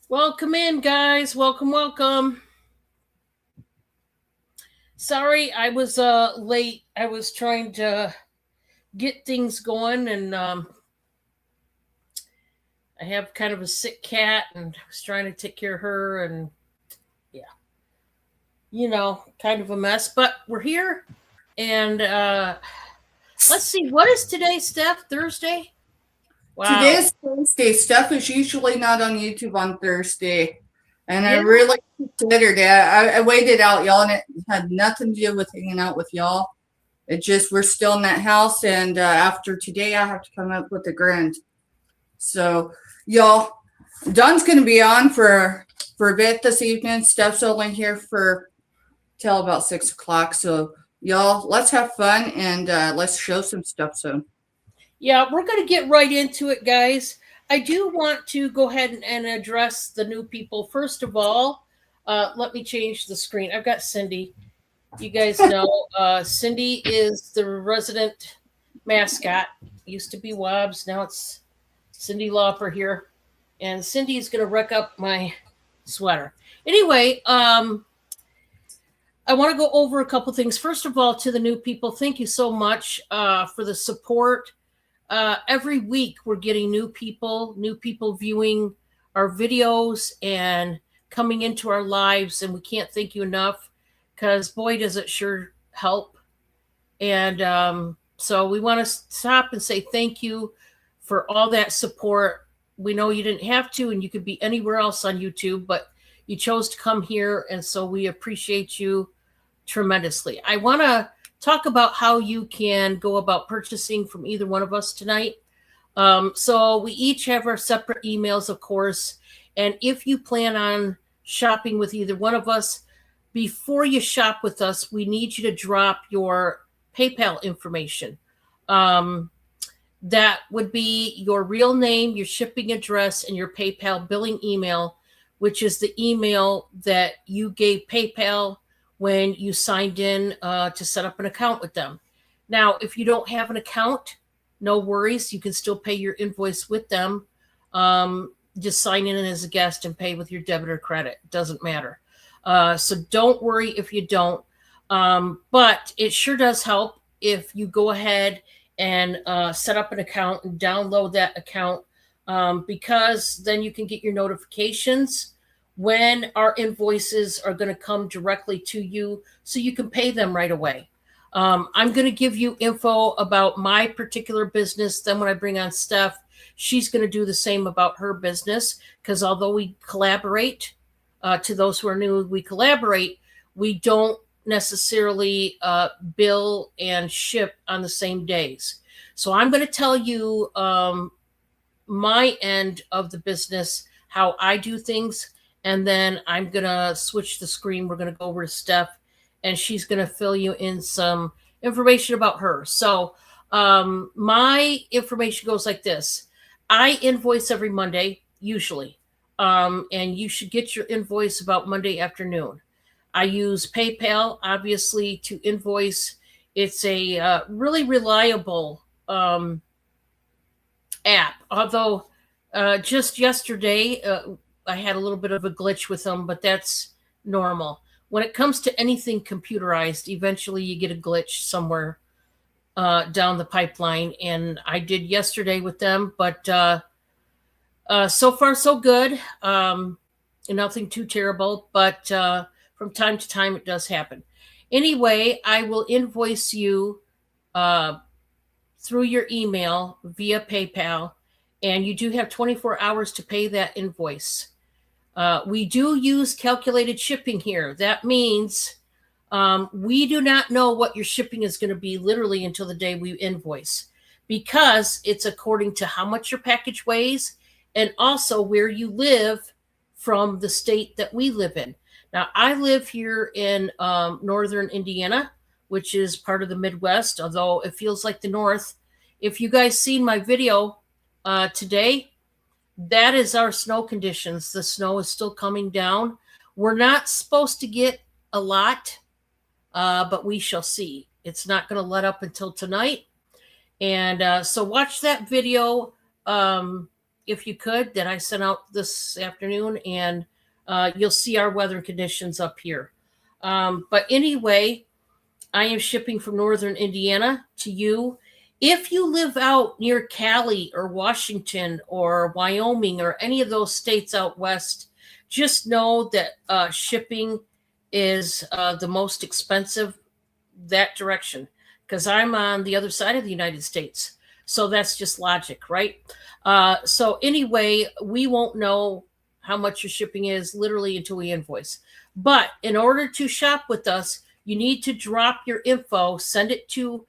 Welcome in, guys. Welcome, welcome. Sorry, I was late. I was trying to get things going, and I have kind of a sick cat, and I was trying to take care of her, and yeah, kind of a mess. But we're here, and let's see. What is today, Steph? Thursday? Wow. Today's Thursday. Stuff is usually not on YouTube on Thursday. And I Yeah. really considered it. I waited out, y'all, and it had nothing to do with hanging out with y'all. It just, we're still in that house. And after today, I have to come up with a grand. So, y'all, Dawn's going to be on for a bit this evening. Steph's only here for till about 6 o'clock. So, y'all, let's have fun and let's show some stuff soon. Yeah, we're going to get right into it, guys. I do want to go ahead and address the new people. First of all, let me change the screen. I've got Cindy. You guys know Cindy is the resident mascot. Used to be Wobbs, now it's Cindy Lauper here. And Cindy is going to wreck up my sweater. Anyway, I want to go over a couple things. First of all, to the new people, thank you so much for the support. Every week we're getting new people viewing our videos and coming into our lives, and we can't thank you enough because boy does it sure help. And so we want to stop and say thank you for all that support. We know you didn't have to, and you could be anywhere else on YouTube, but you chose to come here, and so we appreciate you tremendously. I want to talk about how you can go about purchasing from either one of us tonight. So we each have our separate emails, of course. And if you plan on shopping with either one of us, before you shop with us, we need you to drop your PayPal information. Um, that would be your real name, your shipping address, and your PayPal billing email, which is the email that you gave PayPal when you signed in to set up an account with them. Now, if you don't have an account, no worries. You can still pay your invoice with them. Just sign in as a guest and pay with your debit or credit. Doesn't matter. So don't worry if you don't. But it sure does help if you go ahead and set up an account and download that account because then you can get your notifications when our invoices are going to come directly to you so you can pay them right away. I'm going to give you info about my particular business. Then when I bring on Steph, she's going to do the same about her business because although we collaborate, to those who are new, we collaborate, we don't necessarily bill and ship on the same days. So I'm going to tell you my end of the business, how I do things, and then I'm going to switch the screen. We're going to go over to Steph, and she's going to fill you in some information about her. So my information goes like this. I invoice every Monday, usually, and you should get your invoice about Monday afternoon. I use PayPal, obviously, to invoice. It's a really reliable app. Although just yesterday, I had a little bit of a glitch with them, but that's normal. When it comes to anything computerized, eventually you get a glitch somewhere down the pipeline. And I did yesterday with them, but so far so good. Nothing too terrible, but from time to time it does happen. Anyway, I will invoice you uh, through your email via PayPal, and you do have 24 hours to pay that invoice. We do use calculated shipping here. That means we do not know what your shipping is going to be literally until the day we invoice because it's according to how much your package weighs and also where you live from the state that we live in. Now, I live here in northern Indiana, which is part of the Midwest, although it feels like the North. If you guys seen my video today, that is our snow conditions. The snow is still coming down. We're not supposed to get a lot, but we shall see. It's not going to let up until tonight. And so watch that video. if you could, that I sent out this afternoon, and you'll see our weather conditions up here. But anyway, I am shipping from northern Indiana to you. If you live out near Cali or Washington or Wyoming or any of those states out west, just know that shipping is the most expensive that direction, because I'm on the other side of the United States. So that's just logic, right? So anyway, we won't know how much your shipping is literally until we invoice. But in order to shop with us, you need to drop your info, send it to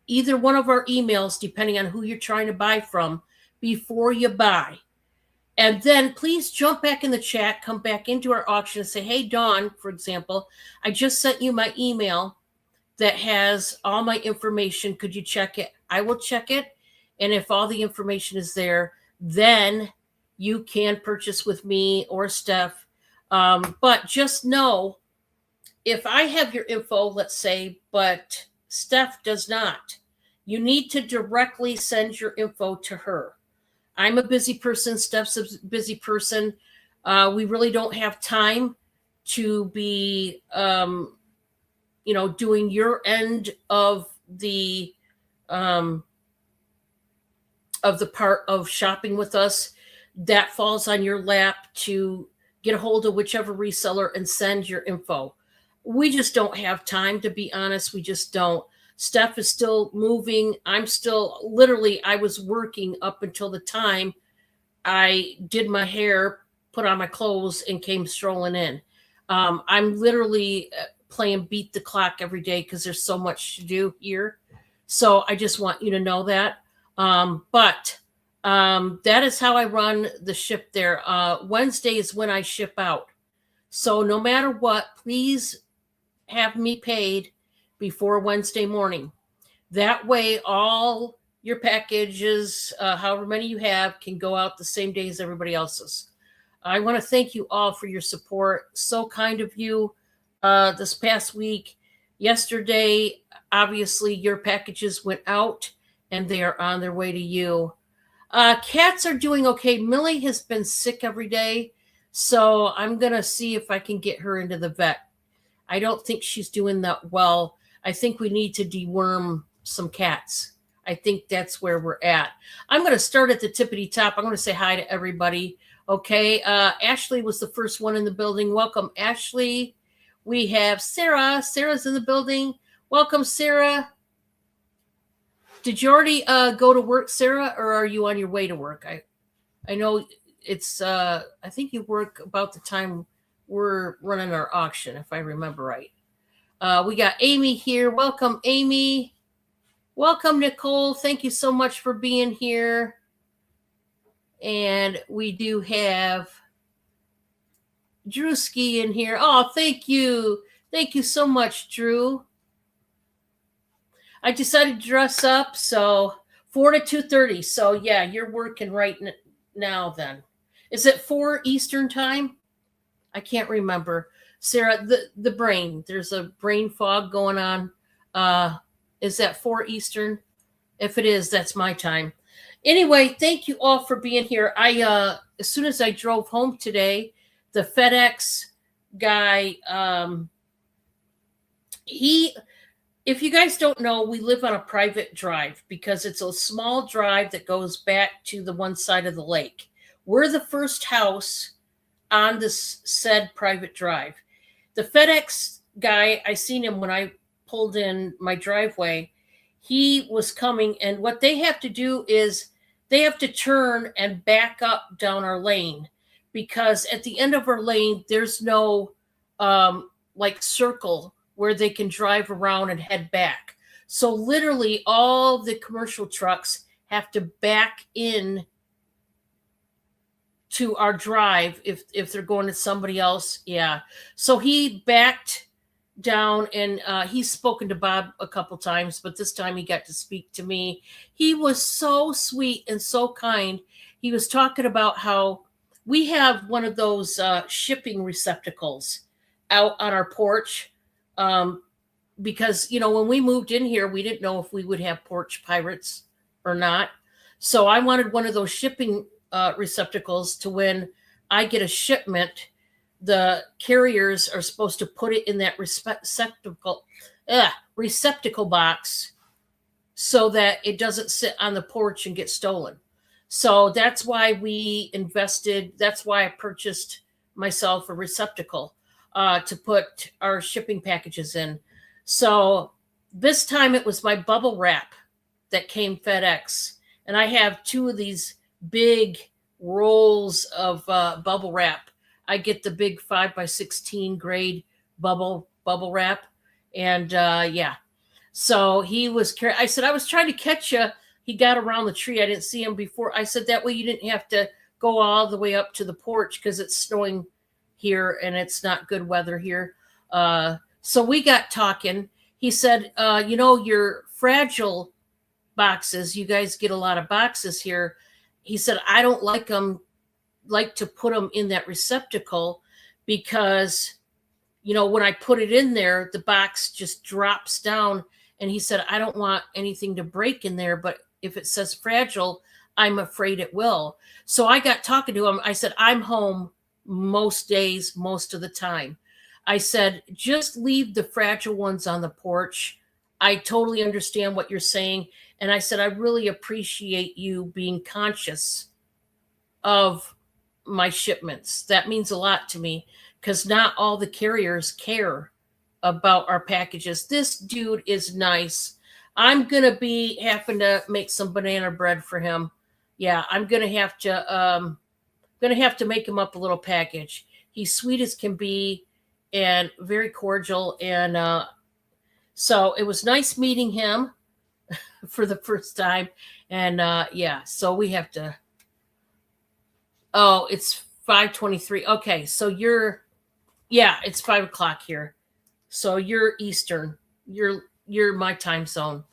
either one of our emails, depending on who you're trying to buy from, before you buy. And then please jump back in the chat, come back into our auction and say, hey, Dawn, for example, I just sent you my email that has all my information. Could you check it? I will check it. And if all the information is there, then you can purchase with me or Steph. But just know, if I have your info, let's say, but Steph does not, you need to directly send your info to her. I'm a busy person. Steph's a busy person. We really don't have time to be, doing your end of the part of shopping with us. That falls on your lap to get a hold of whichever reseller and send your info. We just don't have time, to be honest. We just don't. Steph is still moving. I'm still, literally, I was working up until the time I did my hair, put on my clothes, and came strolling in. I'm literally playing beat the clock every day because there's so much to do here. So I just want you to know that. But that is how I run the ship there. Wednesday is when I ship out. So no matter what, please have me paid before Wednesday morning. That way, all your packages, however many you have, can go out the same day as everybody else's. I want to thank you all for your support. So kind of you this past week. Yesterday, obviously, your packages went out and they are on their way to you. Cats are doing okay. Millie has been sick every day, so I'm going to see if I can get her into the vet. I don't think she's doing that well. I think we need to deworm some cats. I think that's where we're at. I'm going to start at the tippity top. I'm going to say hi to everybody. Okay. Ashley was the first one in the building. Welcome, Ashley. We have Sarah. Sarah's in the building. Welcome, Sarah. Did you already go to work, Sarah, or are you on your way to work? I know it's, I think you work about the time we're running our auction, if I remember right. We got Amy here. Welcome, Amy. Welcome, Nicole. Thank you so much for being here. And we do have Drewski in here. Oh, thank you. Thank you so much, Drew. I decided to dress up, so 4 to 2:30. So, yeah, you're working right now then. Is it 4 Eastern time? I can't remember. Sarah, the brain. There's a brain fog going on. Is that 4 Eastern? If it is, that's my time. Anyway, thank you all for being here. As soon as I drove home today, the FedEx guy, if you guys don't know, we live on a private drive because it's a small drive that goes back to the one side of the lake. We're the first house on this said private drive. The FedEx guy, I seen him when I pulled in my driveway. He was coming, and what they have to do is they have to turn and back up down our lane, because at the end of our lane, there's no circle where they can drive around and head back. So literally all the commercial trucks have to back in to our drive if they're going to somebody else. Yeah. So he backed down, and he's spoken to Bob a couple times, but this time he got to speak to me. He was so sweet and so kind. He was talking about how we have one of those shipping receptacles out on our porch. Because, when we moved in here, we didn't know if we would have porch pirates or not. So I wanted one of those shipping receptacles to when I get a shipment, the carriers are supposed to put it in that receptacle box so that it doesn't sit on the porch and get stolen. So that's why we invested. That's why I purchased myself a receptacle to put our shipping packages in. So this time it was my bubble wrap that came FedEx. And I have 2 of these big rolls of bubble wrap. I get the big 5x16 grade bubble wrap. And yeah. So he was, I said, I was trying to catch you. He got around the tree. I didn't see him before. I said, that way you didn't have to go all the way up to the porch because it's snowing here and it's not good weather here. So we got talking. He said, your fragile boxes, you guys get a lot of boxes here. He said, I don't like to put them in that receptacle because, when I put it in there, the box just drops down. And he said, I don't want anything to break in there, but if it says fragile, I'm afraid it will. So I got talking to him. I said, I'm home most days, most of the time. I said, just leave the fragile ones on the porch. I totally understand what you're saying. And I said, I really appreciate you being conscious of my shipments. That means a lot to me because not all the carriers care about our packages. This dude is nice. I'm going to be having to make some banana bread for him. Yeah, I'm going to have to make him up a little package. He's sweet as can be and very cordial. And so it was nice meeting him for the first time. And yeah, so we have to, it's 5:23. Okay, so it's 5 o'clock here. So you're Eastern. You're my time zone.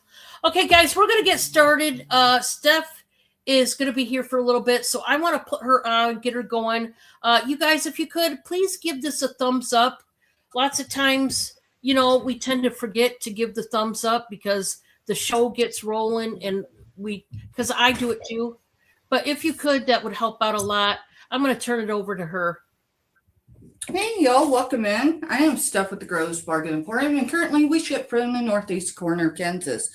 Okay, guys, we're going to get started. Steph is going to be here for a little bit, so I want to put her on, get her going. You guys, if you could, please give this a thumbs up. Lots of times, we tend to forget to give the thumbs up because the show gets rolling and because I do it too. But if you could, that would help out a lot. I'm going to turn it over to her. Hey, y'all, welcome in. I am Steph with the Groves Bargain Emporium, and currently we ship from the northeast corner of Kansas.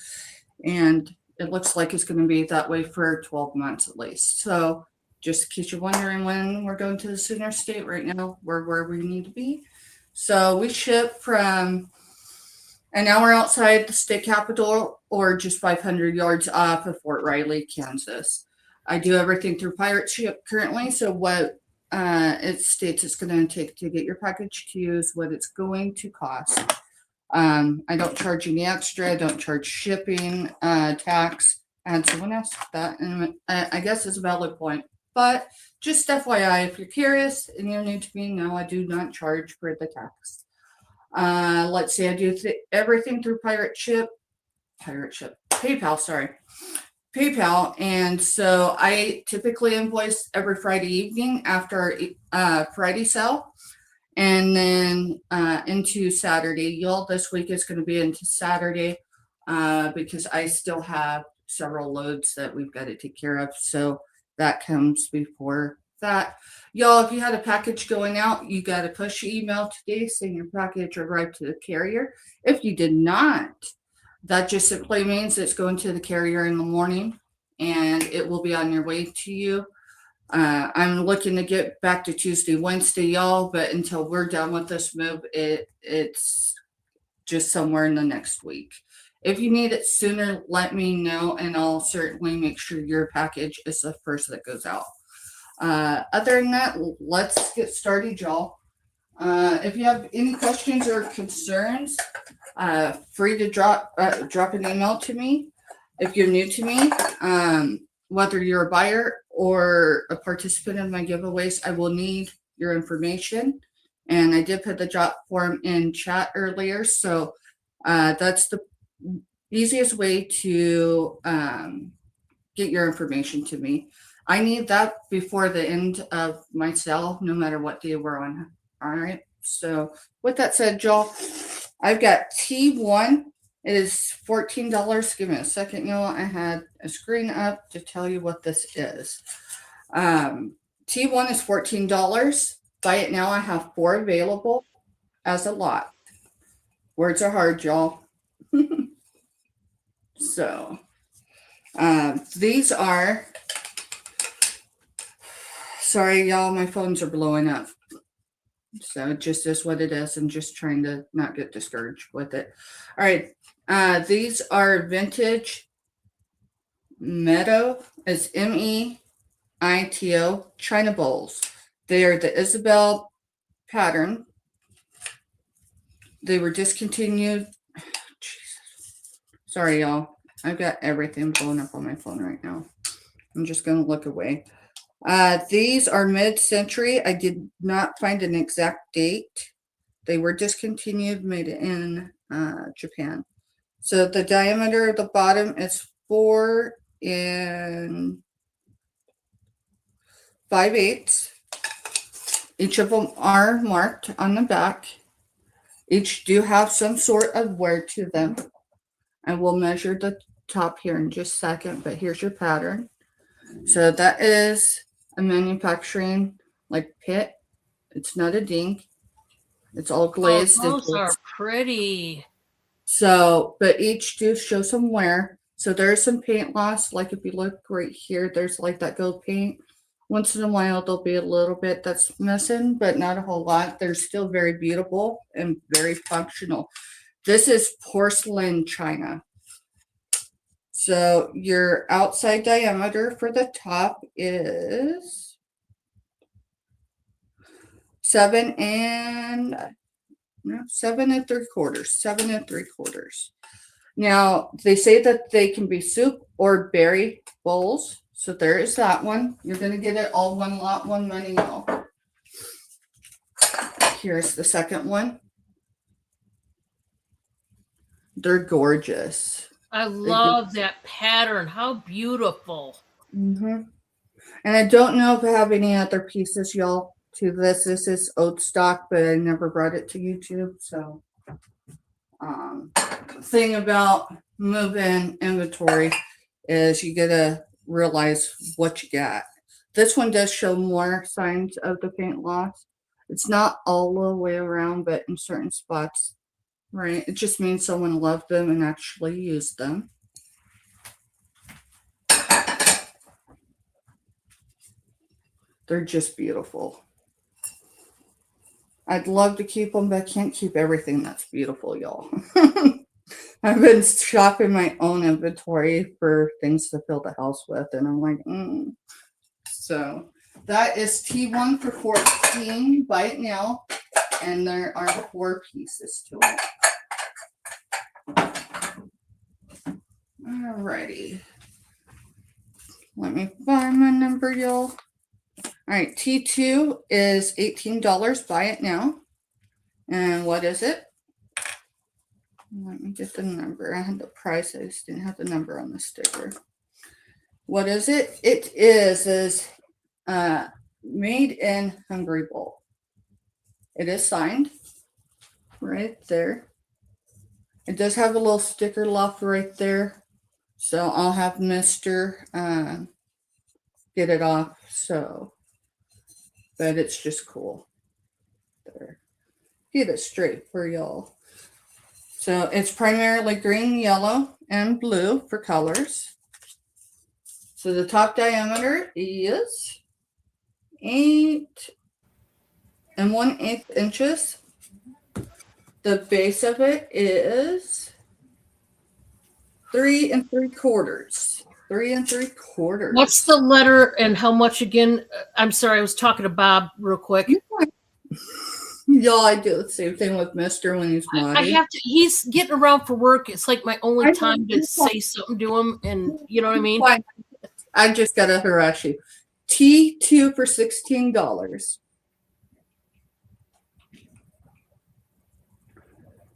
And it looks like it's going to be that way for 12 months at least. So just in case you're wondering when we're going to the Sooner State right now, we're where we need to be. So we ship from an hour outside the state capitol or just 500 yards off of Fort Riley, Kansas. I do everything through pirate ship currently. So what it states it's going to take to get your package to you is what it's going to cost. I don't charge any extra. I don't charge shipping, tax, and someone else that. And I guess is a valid point. But just FYI, if you're curious and you're new to me, no, I do not charge for the tax. Let's see, I do everything through PayPal. And so I typically invoice every Friday evening after Friday sale. And then into Saturday. Y'all, this week is going to be into Saturday because I still have several loads that we've got to take care of. So that comes before that. Y'all, if you had a package going out, you got to push your email today saying your package arrived to the carrier. If you did not, that just simply means it's going to the carrier in the morning and it will be on your way to you. I'm looking to get back to Tuesday, Wednesday, y'all, but until we're done with this move, it's just somewhere in the next week. If you need it sooner, let me know, and I'll certainly make sure your package is the first that goes out. Other than that, let's get started, y'all. If you have any questions or concerns, free to drop an email to me. If you're new to me, whether you're a buyer or a participant in my giveaways, I will need your information. And I did put the drop form in chat earlier. So that's the easiest way to get your information to me. I need that before the end of my sale, no matter what day we're on. All right. So with that said, y'all, I've got T1. It is $14. Give me a second, y'all. I had a screen up to tell you what this is. T1 is $14. Buy it now. I have 4 available as a lot. Words are hard, y'all. So, these are, sorry, y'all, my phones are blowing up. So it just is what it is. I'm just trying to not get discouraged with it. All right. These are vintage Meadow. It's MEITO China bowls. They are the Isabel pattern. They were discontinued. Jesus. Sorry, y'all. I've got everything blowing up on my phone right now. I'm just going to look away. These are mid-century. I did not find an exact date. They were discontinued, made in Japan. So the diameter of the bottom is 4 5/8. Each of them are marked on the back. Each do have some sort of wear to them. And we'll measure the top here in just a second, but here's your pattern. So that is a manufacturing like pit. It's not a dink. It's all glazed. Oh, those are pretty. So, but each do show some wear. So there's some paint loss. Like if you look right here, there's like that gold paint. Once in a while, there'll be a little bit that's missing, but not a whole lot. They're still very beautiful and very functional. This is porcelain china. So your outside diameter for the top is 7 3/4. 7 3/4. Now they say that they can be soup or berry bowls. So there is that one. You're going to get it all one lot, one money, y'all. Here's the second one. They're gorgeous. I love that pattern. How beautiful. And I don't know if I have any other pieces, y'all, to this. This is old stock, but I never brought it to YouTube. So, thing about moving inventory is you gotta realize what you got. This one does show more signs of the paint loss. It's not all the way around, but in certain spots, right? It just means someone loved them and actually used them. They're just beautiful. I'd love to keep them, but I can't keep everything that's beautiful, y'all. I've been shopping my own inventory for things to fill the house with, and I'm like, So that is T1 for 14. Buy it now. And there are 4 pieces to it. Alrighty. Let me find my number, y'all. All right, T2 is $18. Buy it now. And what is it? Let me get the number. I had the price. I just didn't have the number on the sticker. What is it? It is made in Hungary bowl. It is signed right there. It does have a little sticker left right there. So I'll have Mr. Get it off. So, but it's just cool. There. Get it straight for y'all. So it's primarily green, yellow, and blue for colors. So the top diameter is 8 1/8 inches. The base of it is 3 3/4. 3 3/4. What's the letter and how much again? I'm sorry, I was talking to Bob real quick. Y'all, I do the same thing with Mister when he's naughty. I have to. He's getting around for work. It's like my only time to say something to him, and you know what I mean. I just gotta harass you. T2 for $16.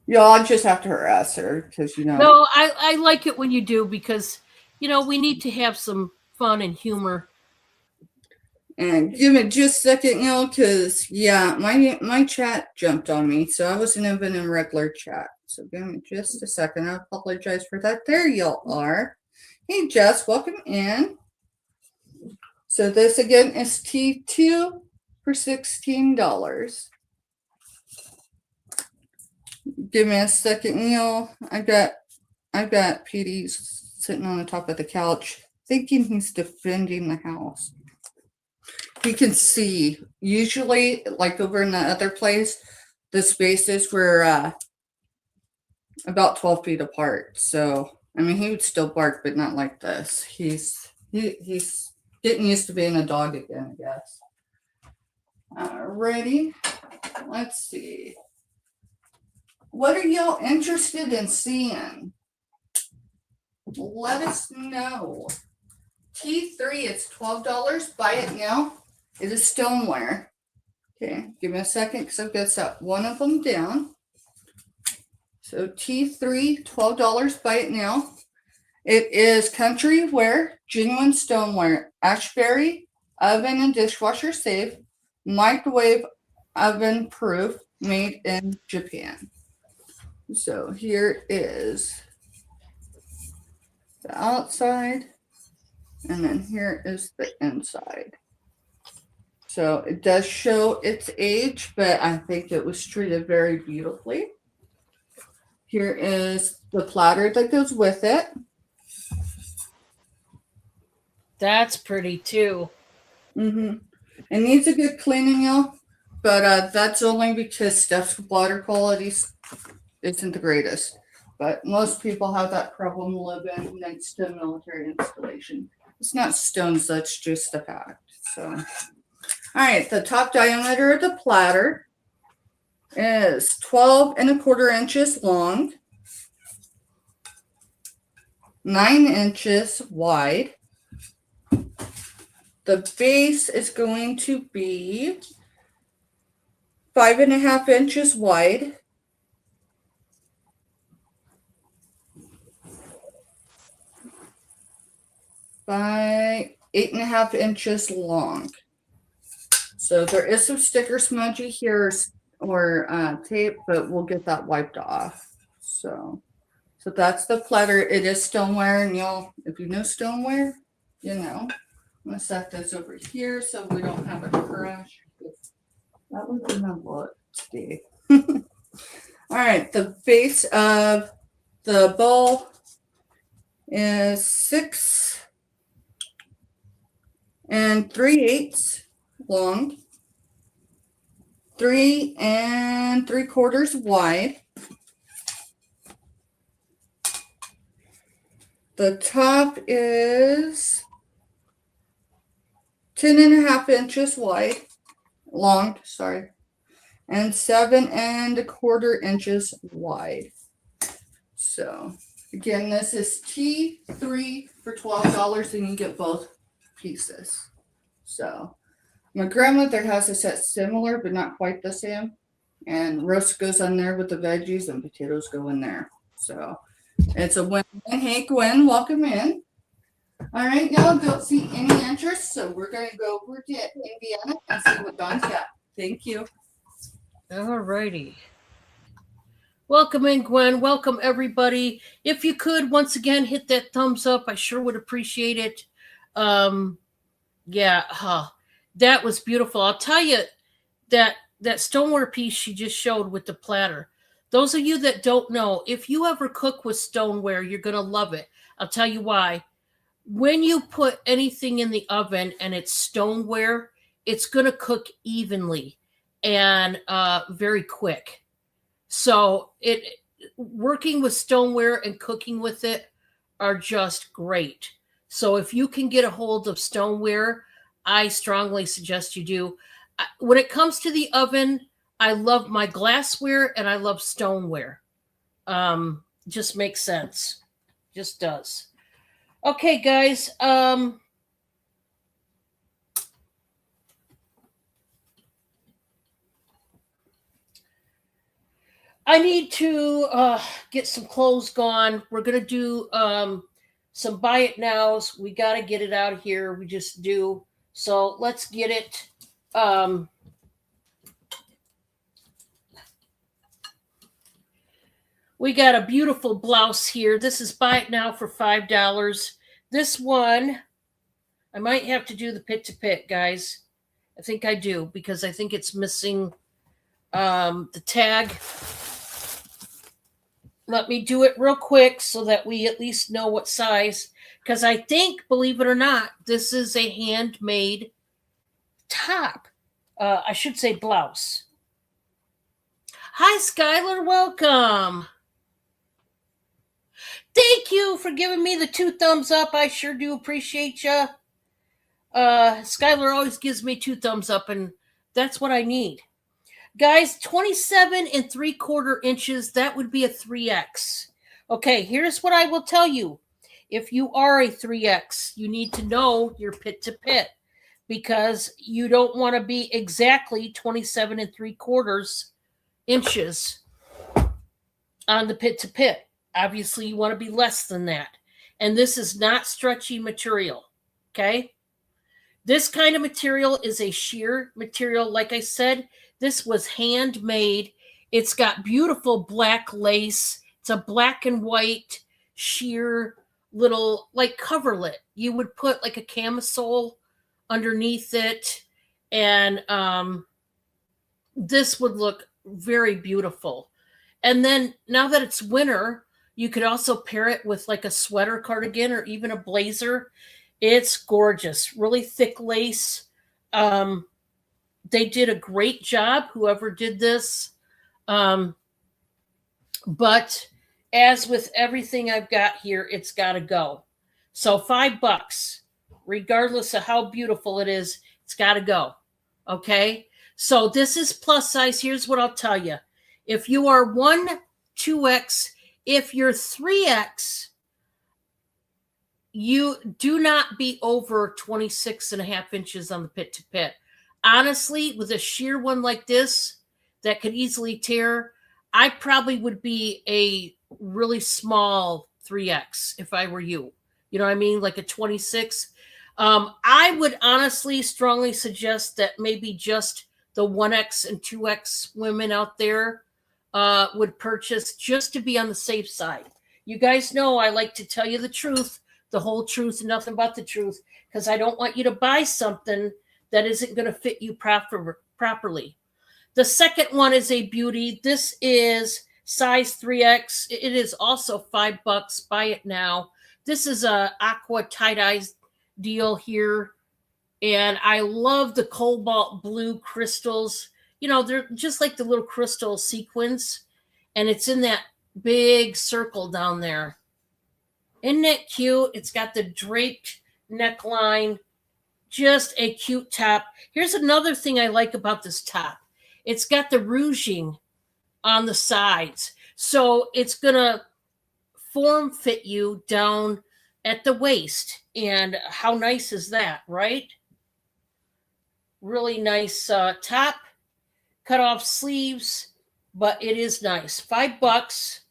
Y'all just have to harass her because you know. No, I like it when you do because you know we need to have some fun and humor. And give me just a second, you know, because yeah, my chat jumped on me, so I wasn't even in regular chat. So give me just a second. I apologize for that. There y'all are. Hey Jess, welcome in. So this again is T2 for $16. Give me a second, Neil. I've got PD sitting on the top of the couch, thinking he's defending the house. You can see, usually, like over in the other place, the spaces were about 12 feet apart. So, I mean, he would still bark, but not like this. He's getting used to being a dog again, I guess. Alrighty, let's see. What are y'all interested in seeing? Let us know. T3, it's $12. Buy it now. It is stoneware. Okay, give me a second because I've got to set one of them down. So T3, $12. Buy it now. It is country wear, genuine stoneware, ashberry, oven and dishwasher safe, microwave oven proof, made in Japan. So here is the outside, and then here is the inside. So it does show its age, but I think it was treated very beautifully. Here is the platter that goes with it. That's pretty too. It needs a good cleaning, y'all, but that's only because Steph's water quality isn't the greatest. But most people have that problem living next to a military installation. It's not stones, that's just a fact. So, all right, the top diameter of the platter is 12¼ inches long, 9 inches wide. The base is going to be 5½ inches wide, by 8½ inches long. So there is some sticker smudgy here or tape, but we'll get that wiped off. So that's the platter. It is stoneware, and y'all, if you know stoneware, you know. I'm gonna set this over here so we don't have a crash. That would be my look today. All right, the base of the bowl is 6 3/8 long, 3 3/4 wide. The top is 10½ inches long, and 7¼ inches wide. So again, this is T3 for $12, and you get both pieces. So my grandmother has a set similar, but not quite the same. And roast goes on there with the veggies, and potatoes go in there. So it's a win-win. Hey, Gwen, welcome in. All right, y'all don't see any interest, so we're going to go over to Indiana and see what Don's got. Thank you. All righty. Welcome in, Gwen. Welcome, everybody. If you could, once again, hit that thumbs up. I sure would appreciate it. That was beautiful. I'll tell you that stoneware piece she just showed with the platter. Those of you that don't know, if you ever cook with stoneware, you're going to love it. I'll tell you why. When you put anything in the oven and it's stoneware, it's going to cook evenly and very quick. So working with stoneware and cooking with it are just great. So if you can get a hold of stoneware, I strongly suggest you do. When it comes to the oven, I love my glassware and I love stoneware. Just makes sense. Just does. Okay, guys. I need to get some clothes gone. We're going to do some buy it nows. We got to get it out of here. We just do. So let's get it. We got a beautiful blouse here. This is buy it now for $5. This one, I might have to do the pit to pit, guys. I think I do because I think it's missing the tag. Let me do it real quick so that we at least know what size. Because I think, believe it or not, this is a handmade top. I should say blouse. Hi, Skylar. Welcome. Thank you for giving me the 2 thumbs up. I sure do appreciate you. Skylar always gives me 2 thumbs up, and that's what I need. Guys, 27 3/4 inches, that would be a 3X. Okay, here's what I will tell you. If you are a 3X, you need to know your pit to pit because you don't want to be exactly 27 3/4 inches on the pit to pit. Obviously, you want to be less than that. And this is not stretchy material, okay? This kind of material is a sheer material. Like I said, this was handmade. It's got beautiful black lace. It's a black and white sheer little like coverlet. You would put like a camisole underneath it. And this would look very beautiful. And then now that it's winter, you could also pair it with like a sweater cardigan or even a blazer. It's gorgeous, really thick lace. They did a great job, whoever did this. But as with everything I've got here, it's got to go. So $5, regardless of how beautiful it is, it's got to go. Okay. So this is plus size. Here's what I'll tell you. If you are 1, 2X, if you're 3X, you do not be over 26.5 inches on the pit to pit. Honestly, with a sheer one like this that could easily tear, I probably would be a really small 3X if I were you. You know what I mean? Like a 26. I would honestly strongly suggest that maybe just the 1X and 2X women out there would purchase just to be on the safe side. You guys know I like to tell you the truth, the whole truth, and nothing but the truth, because I don't want you to buy something that isn't going to fit you properly. The second one is a beauty. This is size 3X. It is also $5. Buy it now. This is a aqua tie-dye deal here. And I love the cobalt blue crystals. You know, they're just like the little crystal sequins. And it's in that big circle down there. Isn't that cute? It's got the draped neckline. Just a cute top. Here's another thing I like about this top. It's got the ruching on the sides. So it's going to form fit you down at the waist. And how nice is that, right? Really nice top. Cut off sleeves, but it is nice. $5.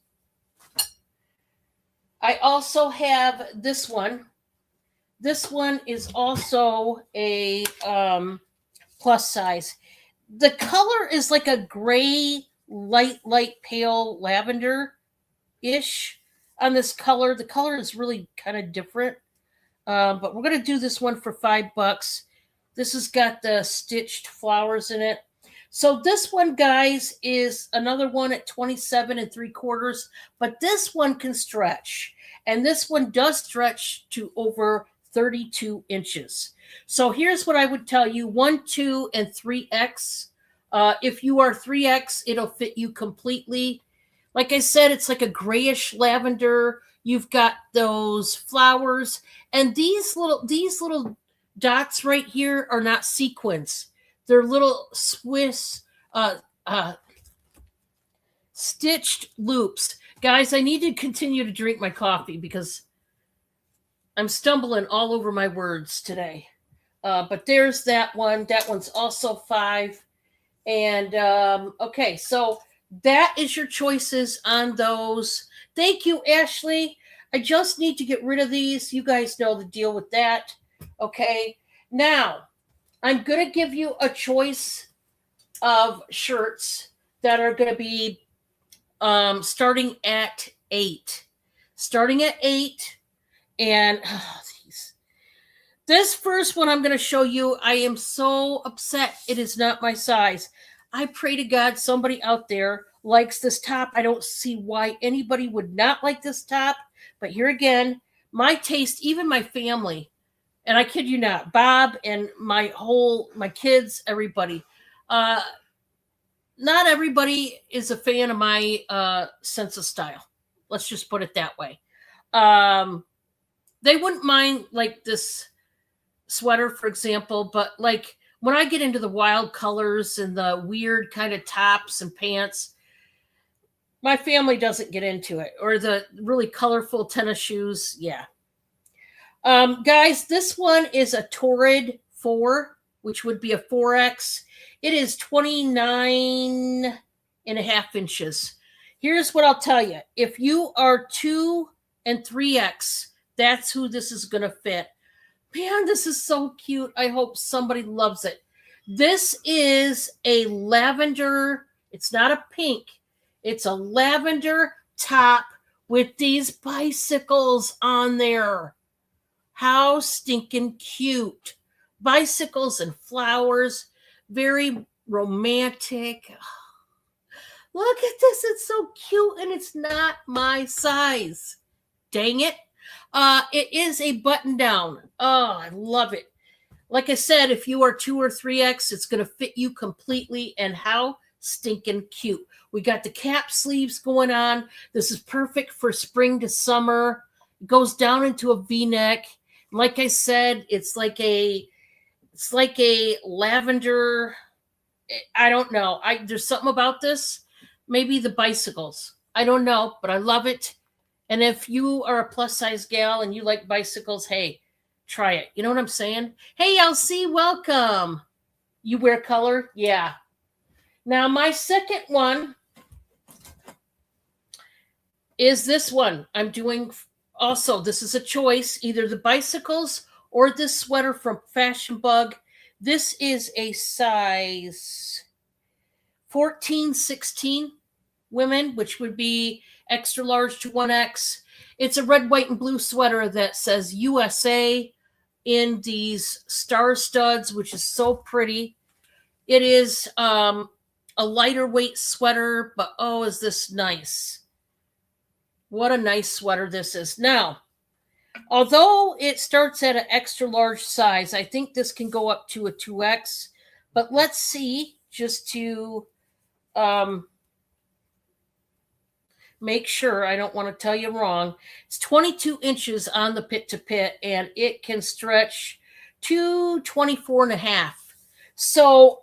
I also have this one. This one is also a plus size. The color is like a gray, light pale lavender-ish on this color. The color is really kind of different. But we're going to do this one for $5. This has got the stitched flowers in it. So this one, guys, is another one at 27 3/4, but this one can stretch. And this one does stretch to over 32 inches. So here's what I would tell you. 1, 2, and 3X. If you are 3X, it'll fit you completely. Like I said, it's like a grayish lavender. You've got those flowers. And these little dots right here are not sequins. They're little Swiss stitched loops. Guys, I need to continue to drink my coffee because I'm stumbling all over my words today. But there's that one. That one's also $5. And okay, so that is your choices on those. Thank you, Ashley. I just need to get rid of these. You guys know the deal with that. Okay, now I'm going to give you a choice of shirts that are going to be starting at 8. Starting at 8. And This first one I'm going to show you, I am so upset it is not my size. I pray to God somebody out there likes this top. I don't see why anybody would not like this top. But here again, my taste, even my family, and I kid you not, Bob and my kids, everybody. Not everybody is a fan of my sense of style. Let's just put it that way. They wouldn't mind like this sweater, for example, but like when I get into the wild colors and the weird kind of tops and pants, my family doesn't get into it. Or the really colorful tennis shoes. Yeah. Guys, this one is a Torrid 4, which would be a 4X. It is 29 and a half inches. Here's what I'll tell you. If you are 2 and 3X, that's who this is going to fit. Man, this is so cute. I hope somebody loves it. This is a lavender. It's not a pink. It's a lavender top with these bicycles on there. How stinking cute. Bicycles and flowers. Very romantic. Look at this. It's so cute and it's not my size. Dang it. It is a button down. Oh, I love it. Like I said, if you are 2 or 3X, it's going to fit you completely. And how stinking cute. We got the cap sleeves going on. This is perfect for spring to summer. It goes down into a V-neck. Like I said, it's like a lavender. I don't know. There's something about this. Maybe the bicycles. I don't know, but I love it. And if you are a plus size gal and you like bicycles, hey, try it. You know what I'm saying? Hey, LC, welcome. You wear color? Yeah. Now, my second one is this one. I'm doing also, this is a choice, either the bicycles or this sweater from Fashion Bug. This is a size 14-16 women, which would be extra large to 1X. It's a red, white, and blue sweater that says USA in these star studs, which is so pretty. It is a lighter weight sweater, but oh, is this nice. What a nice sweater this is. Now, although it starts at an extra large size, I think this can go up to a 2X. But let's see, just to make sure I don't want to tell you wrong. It's 22 inches on the pit to pit, and it can stretch to 24 and a half. So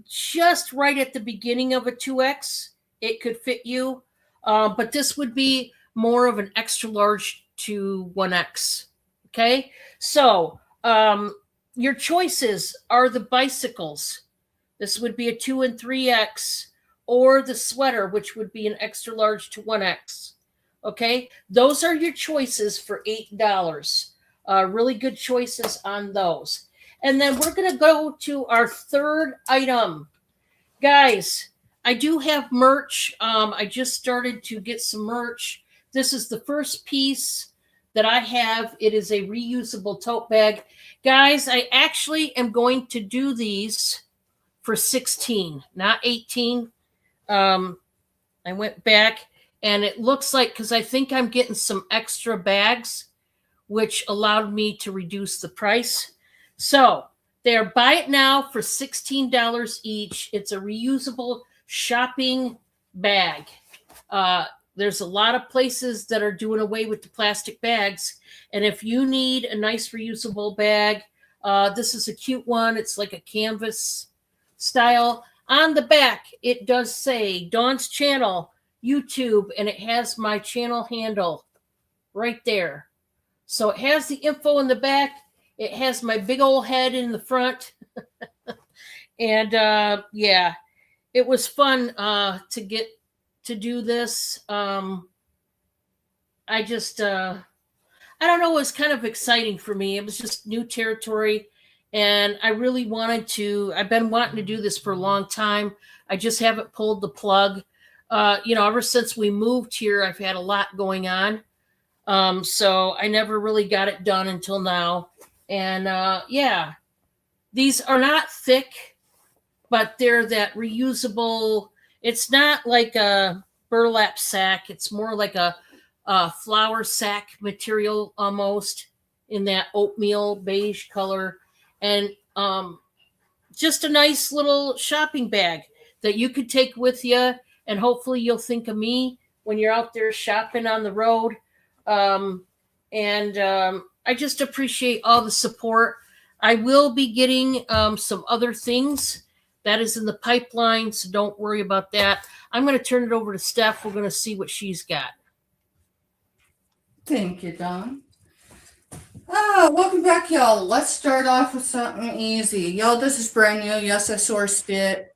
just right at the beginning of a 2X, it could fit you. But this would be more of an extra large to 1X. Okay. So your choices are the bicycles. This would be a 2 and 3X, or the sweater, which would be an extra large to 1X. Okay. Those are your choices for $8. Really good choices on those. And then we're going to go to our third item. Guys, I do have merch. I just started to get some merch. This is the first piece that I have. It is a reusable tote bag. Guys, I actually am going to do these for 16, not 18. I went back and it looks like, because I think I'm getting some extra bags, which allowed me to reduce the price. So they're buy it now for $16 each. It's a reusable shopping bag. There's a lot of places that are doing away with the plastic bags. And if you need a nice reusable bag, this is a cute one. It's like a canvas style. On the back, it does say Dawn's Channel, YouTube, and it has my channel handle right there. So it has the info in the back. It has my big old head in the front. And yeah, it was fun to get to do this. I don't know, it was kind of exciting for me. It was just new territory. And I really I've been wanting to do this for a long time. I just haven't pulled the plug. Ever since we moved here, I've had a lot going on. So I never really got it done until now. And yeah, these are not thick, but they're that reusable. It's not like a burlap sack. It's more like a flour sack material almost in that oatmeal beige color. And just a nice little shopping bag that you could take with you. And hopefully you'll think of me when you're out there shopping on the road. I just appreciate all the support. I will be getting some other things that is in the pipeline, so don't worry about that. I'm going to turn it over to Steph. We're going to see what she's got. Thank you, Dawn. Welcome back, y'all. Let's start off with something easy. Y'all, this is brand new. Yes, I sourced it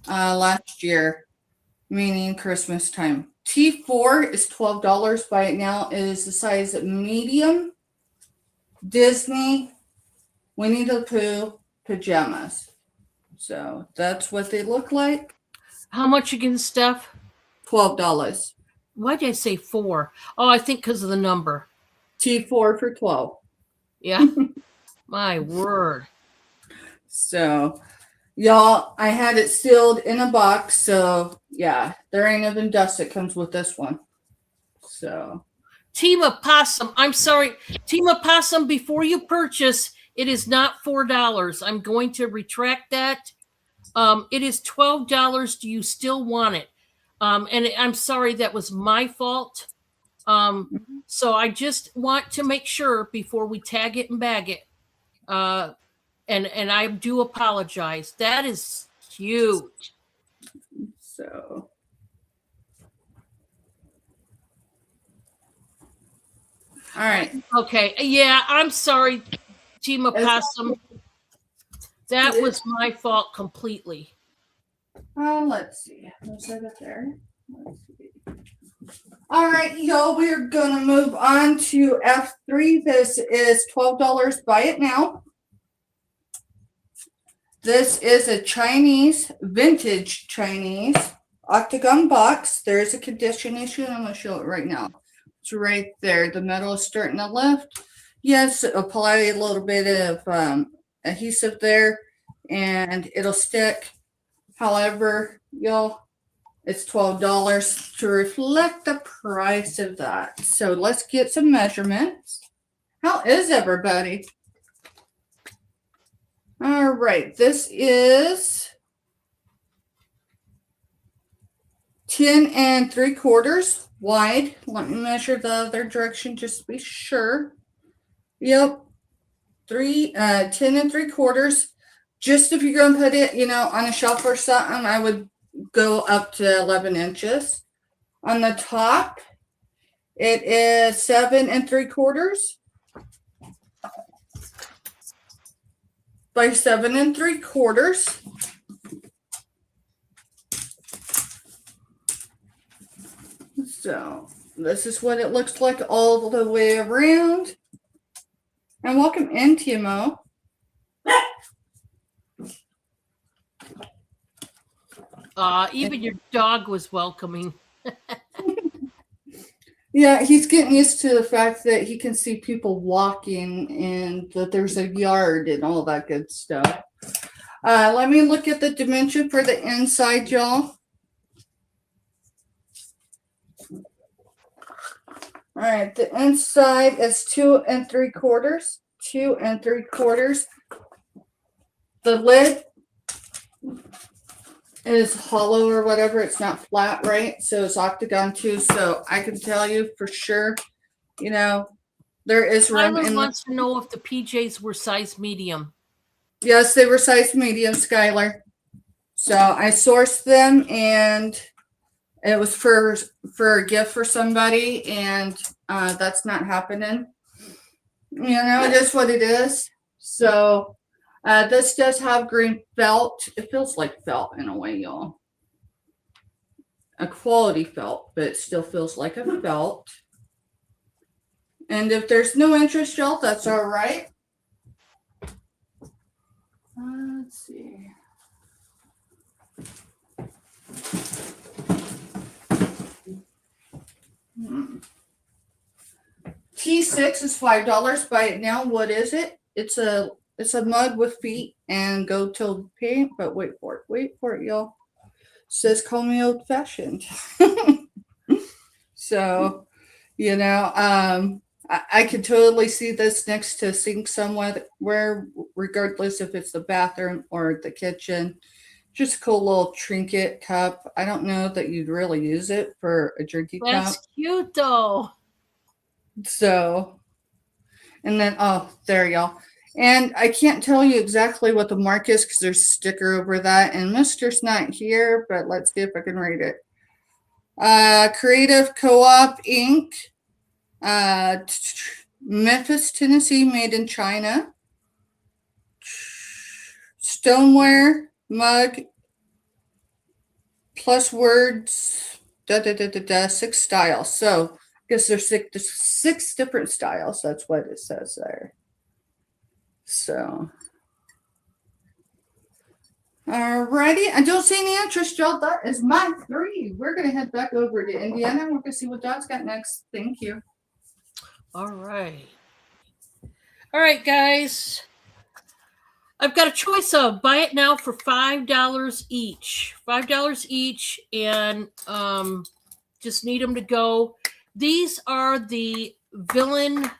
last year, meaning Christmas time. T4 is $12. Buy it now. It is the size medium. Disney Winnie the Pooh pajamas. So that's what they look like. How much again, Steph? $12. Why did I say 4? Oh, I think because of the number. T4 for 12. Yeah. My word. So, y'all, I had it sealed in a box. So, yeah, there ain't even dust that comes with this one. So, Team Opossum. I'm sorry. Team Opossum, before you purchase, it is not $4. I'm going to retract that. It is $12. Do you still want it? And I'm sorry, that was my fault. So I just want to make sure before we tag it and bag it. And I do apologize. That is huge. So. All right. Okay. Yeah, I'm sorry, Team Opossum. That was my fault completely. Let's see. Let's set it there. Let's see. All right, y'all, we're going to move on to F3. This is $12. Buy it now. This is a Chinese, vintage Chinese octagon box. There is a condition issue. I'm going to show it right now. It's right there. The metal is starting to lift. Yes, apply a little bit of adhesive there, and it'll stick. However, y'all, it's $12 to reflect the price of that. So let's get some measurements. How is everybody? All right, this is 10 3/4 wide. Let me measure the other direction just to be sure. Yep, 10 3/4. Just if you're going to put it, on a shelf or something, I would go up to 11 inches. On the top, it is 7 3/4 by 7 3/4. So this is what it looks like all the way around. And welcome in, TMO. Even your dog was welcoming. Yeah, he's getting used to the fact that he can see people walking and that there's a yard and all that good stuff. Let me look at the dimension for the inside, y'all. All right, the inside is 2 3/4. 2 3/4. The lid is hollow or whatever. It's not flat, right? So it's octagon too. So I can tell you for sure, there is room. Tyler wants to know if the PJs were size medium. Yes, they were size medium, Skylar. So I sourced them, and it was for a gift for somebody, and that's not happening. It is what it is. So this does have green felt. It feels like felt in a way, y'all. A quality felt, but it still feels like a felt. And if there's no interest, y'all, that's all right. Let's see. T6 is $5. Buy it now. What is it? it's a mug with feet and go-to paint, but wait for it, y'all. Says call me old fashioned. So, I could totally see this next to sink somewhere, regardless if it's the bathroom or the kitchen. Just a cool little trinket cup. I don't know that you'd really use it for a drinking cup. That's cute though. So, and then, oh, there y'all. And I can't tell you exactly what the mark is because there's a sticker over that. And Mister's not here, but let's see if I can read it. Creative Co-op Inc. Memphis, Tennessee, made in China. Stoneware mug plus words, 6 styles. So I guess there's six different styles. That's what it says there. So, alrighty. I don't see any interest, y'all. That is my 3. We're going to head back over to Indiana. We're going to see what Dot's got next. Thank you. All right. All right, guys. I've got a choice of buy it now for $5 each. $5 each, and just need them to go. These are the Villain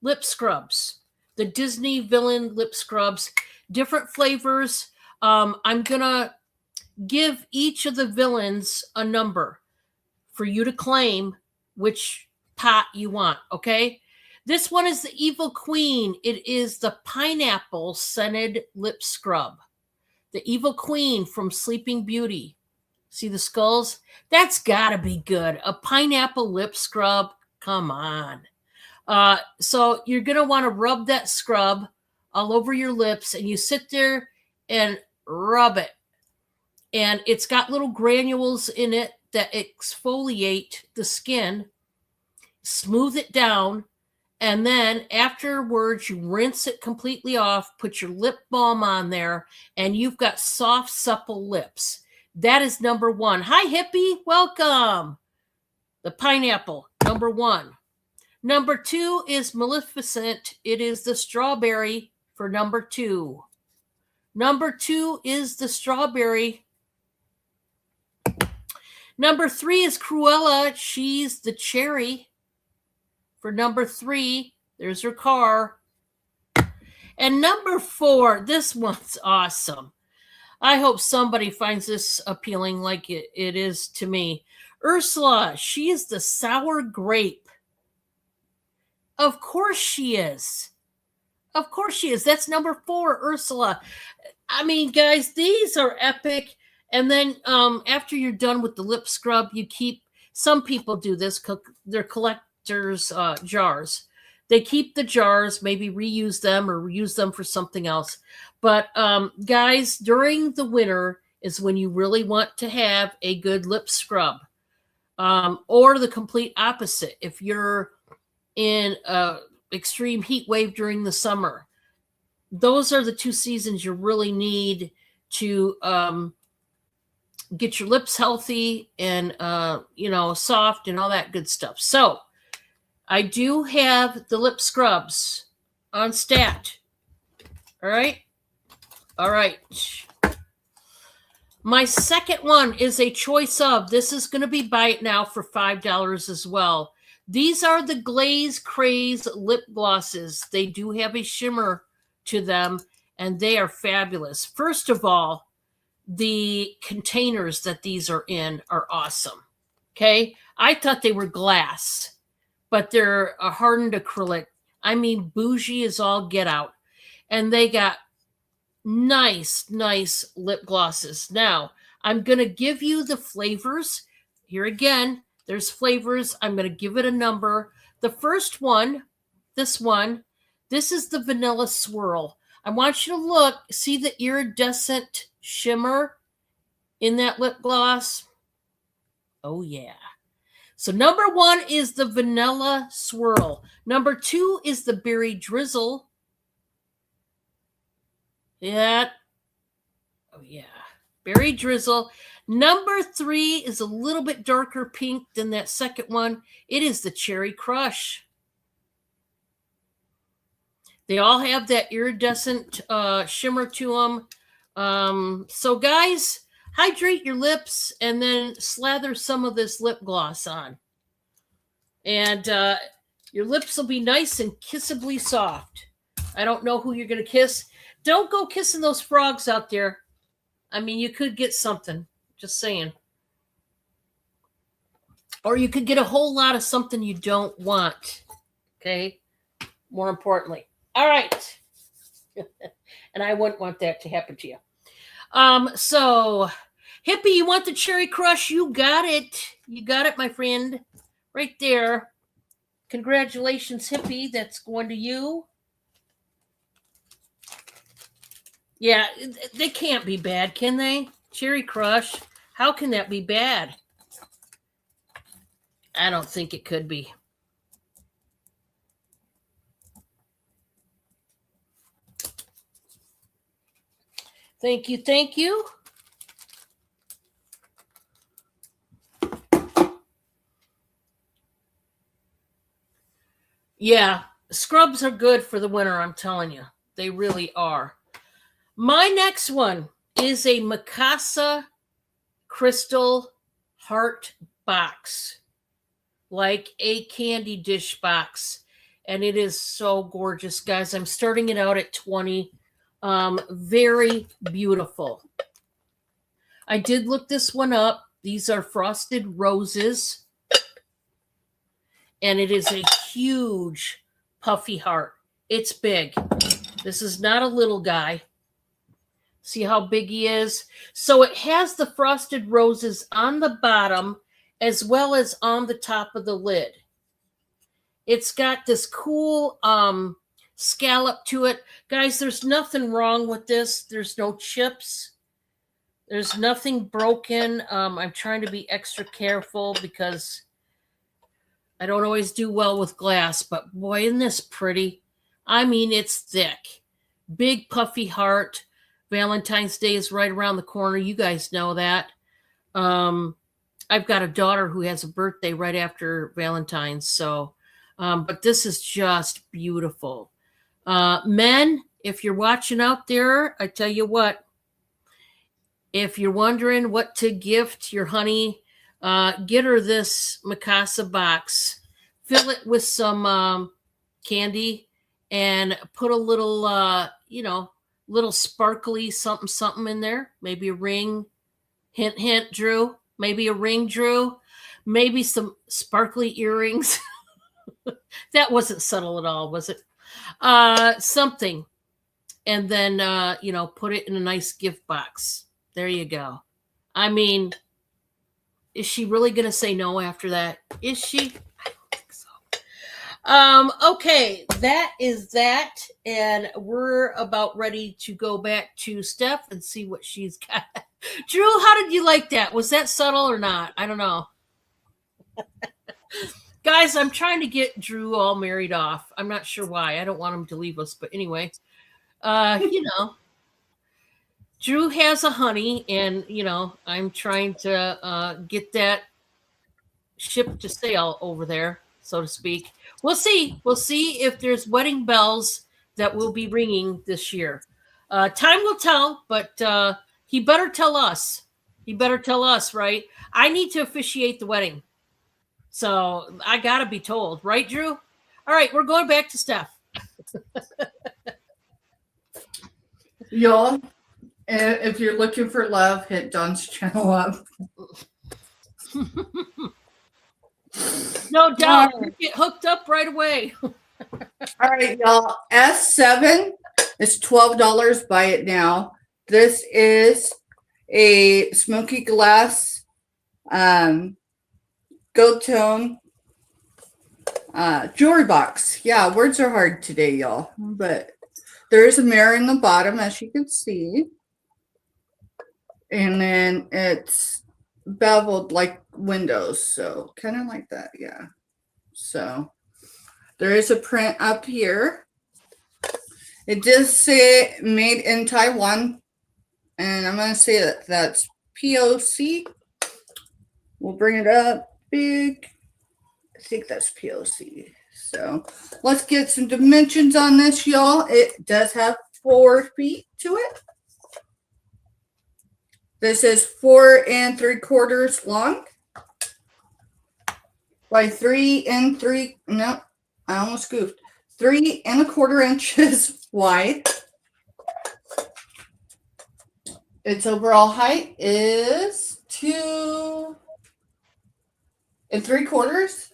lip scrubs, the Disney Villain lip scrubs, different flavors. I'm gonna give each of the villains a number for you to claim which pot you want. Okay, this one is the Evil Queen. It is the pineapple scented lip scrub. The Evil Queen from Sleeping Beauty. See the skulls? That's gotta be good. A pineapple lip scrub. Come on. So you're going to want to rub that scrub all over your lips, and you sit there and rub it. And it's got little granules in it that exfoliate the skin, smooth it down, and then afterwards you rinse it completely off, put your lip balm on there, and you've got soft, supple lips. That is number 1. Hi, hippie. Welcome. The pineapple, number 1. Number 2 is Maleficent. It is the strawberry for number 2. Number 2 is the strawberry. Number 3 is Cruella. She's the cherry for number 3. There's her car. And number 4, this one's awesome. I hope somebody finds this appealing like it is to me. Ursula. She is the sour grape. Of course she is. Of course she is. That's number 4, Ursula. I mean, guys, these are epic. And then after you're done with the lip scrub, you keep, some people do this, they're collector's jars. They keep the jars, maybe reuse them or reuse them for something else. But guys, during the winter is when you really want to have a good lip scrub. Or the complete opposite. If you're in extreme heat wave during the summer, those are the 2 seasons you really need to get your lips healthy and soft and all that good stuff. So I do have the lip scrubs on stat. All right. My second one is a choice of, this is going to be buy it now for $5 as well. These are the Glaze Craze lip glosses. They do have a shimmer to them, and they are fabulous. First of all, the containers that these are in are awesome. Okay? I thought they were glass, but they're a hardened acrylic. I mean, bougie is all get out. And they got nice lip glosses. Now, I'm going to give you the flavors. Here again, there's flavors. I'm going to give it a number. The first one, this is the Vanilla Swirl. I want you to look, see the iridescent shimmer in that lip gloss? Oh, yeah. So number 1 is the Vanilla Swirl. Number 2 is the Berry Drizzle. Yeah. Oh, yeah. Berry Drizzle. Number 3 is a little bit darker pink than that second one. It is the Cherry Crush. They all have that iridescent shimmer to them. So guys, hydrate your lips and then slather some of this lip gloss on. And your lips will be nice and kissably soft. I don't know who you're going to kiss. Don't go kissing those frogs out there. I mean, you could get something. Just saying. Or you could get a whole lot of something you don't want. Okay? More importantly. All right. And I wouldn't want that to happen to you. So, Hippie, you want the Cherry Crush? You got it. You got it, my friend. Right there. Congratulations, Hippie. That's going to you. Yeah, they can't be bad, can they? Cherry Crush. How can that be bad? I don't think it could be. Thank you. Thank you. Yeah, scrubs are good for the winter, I'm telling you. They really are. My next one is a Mikasa crystal heart box, like a candy dish box. And it is so gorgeous, guys. I'm starting it out at 20. Very beautiful. I did look this one up. These are frosted roses. And it is a huge puffy heart. It's big. This is not a little guy. See how big he is? So it has the frosted roses on the bottom as well as on the top of the lid. It's got this cool scallop to it. Guys, there's nothing wrong with this. There's no chips. There's nothing broken. I'm trying to be extra careful because I don't always do well with glass, but boy, isn't this pretty? I mean, it's thick. Big puffy heart. Valentine's Day is right around the corner. You guys know that. I've got a daughter who has a birthday right after Valentine's. So, but this is just beautiful. Men, if you're watching out there, I tell you what, if you're wondering what to gift your honey, get her this Mikasa box. Fill it with some candy and put a little, little sparkly something in there. Maybe a ring. Hint, hint, Drew. Maybe a ring, Drew. Maybe some sparkly earrings. That wasn't subtle at all, was it? Something. And then, put it in a nice gift box. There you go. I mean, is she really going to say no after that? Is she? I don't think so. Okay, that is that. And we're about ready to go back to Steph and see what she's got. Drew, how did you like that? Was that subtle or not? I don't know. Guys, I'm trying to get Drew all married off. I'm not sure why. I don't want him to leave us. But anyway, Drew has a honey, and, I'm trying to get that ship to sail over there, so to speak. We'll see. We'll see if there's wedding bells that will be ringing this year. Time will tell, but he better tell us. He better tell us, right? I need to officiate the wedding. So I got to be told, right, Drew? All right, we're going back to Steph. Y'all, if you're looking for love, hit Don's channel up. No doubt. Get hooked up right away. All right, y'all. S7 is $12. Buy it now. This is a smoky glass gold tone jewelry box. Yeah, words are hard today, y'all. But there is a mirror in the bottom, as you can see. And then it's beveled like windows. So kind of like that, yeah. So there is a print up here. It does say made in Taiwan. And I'm going to say that that's POC. We'll bring it up big. I think that's POC. So let's get some dimensions on this, y'all. It does have 4 feet to it. This is 4 3/4 long by 3 no, I almost goofed. 3 1/4 inches wide. Its overall height is 2 3/4.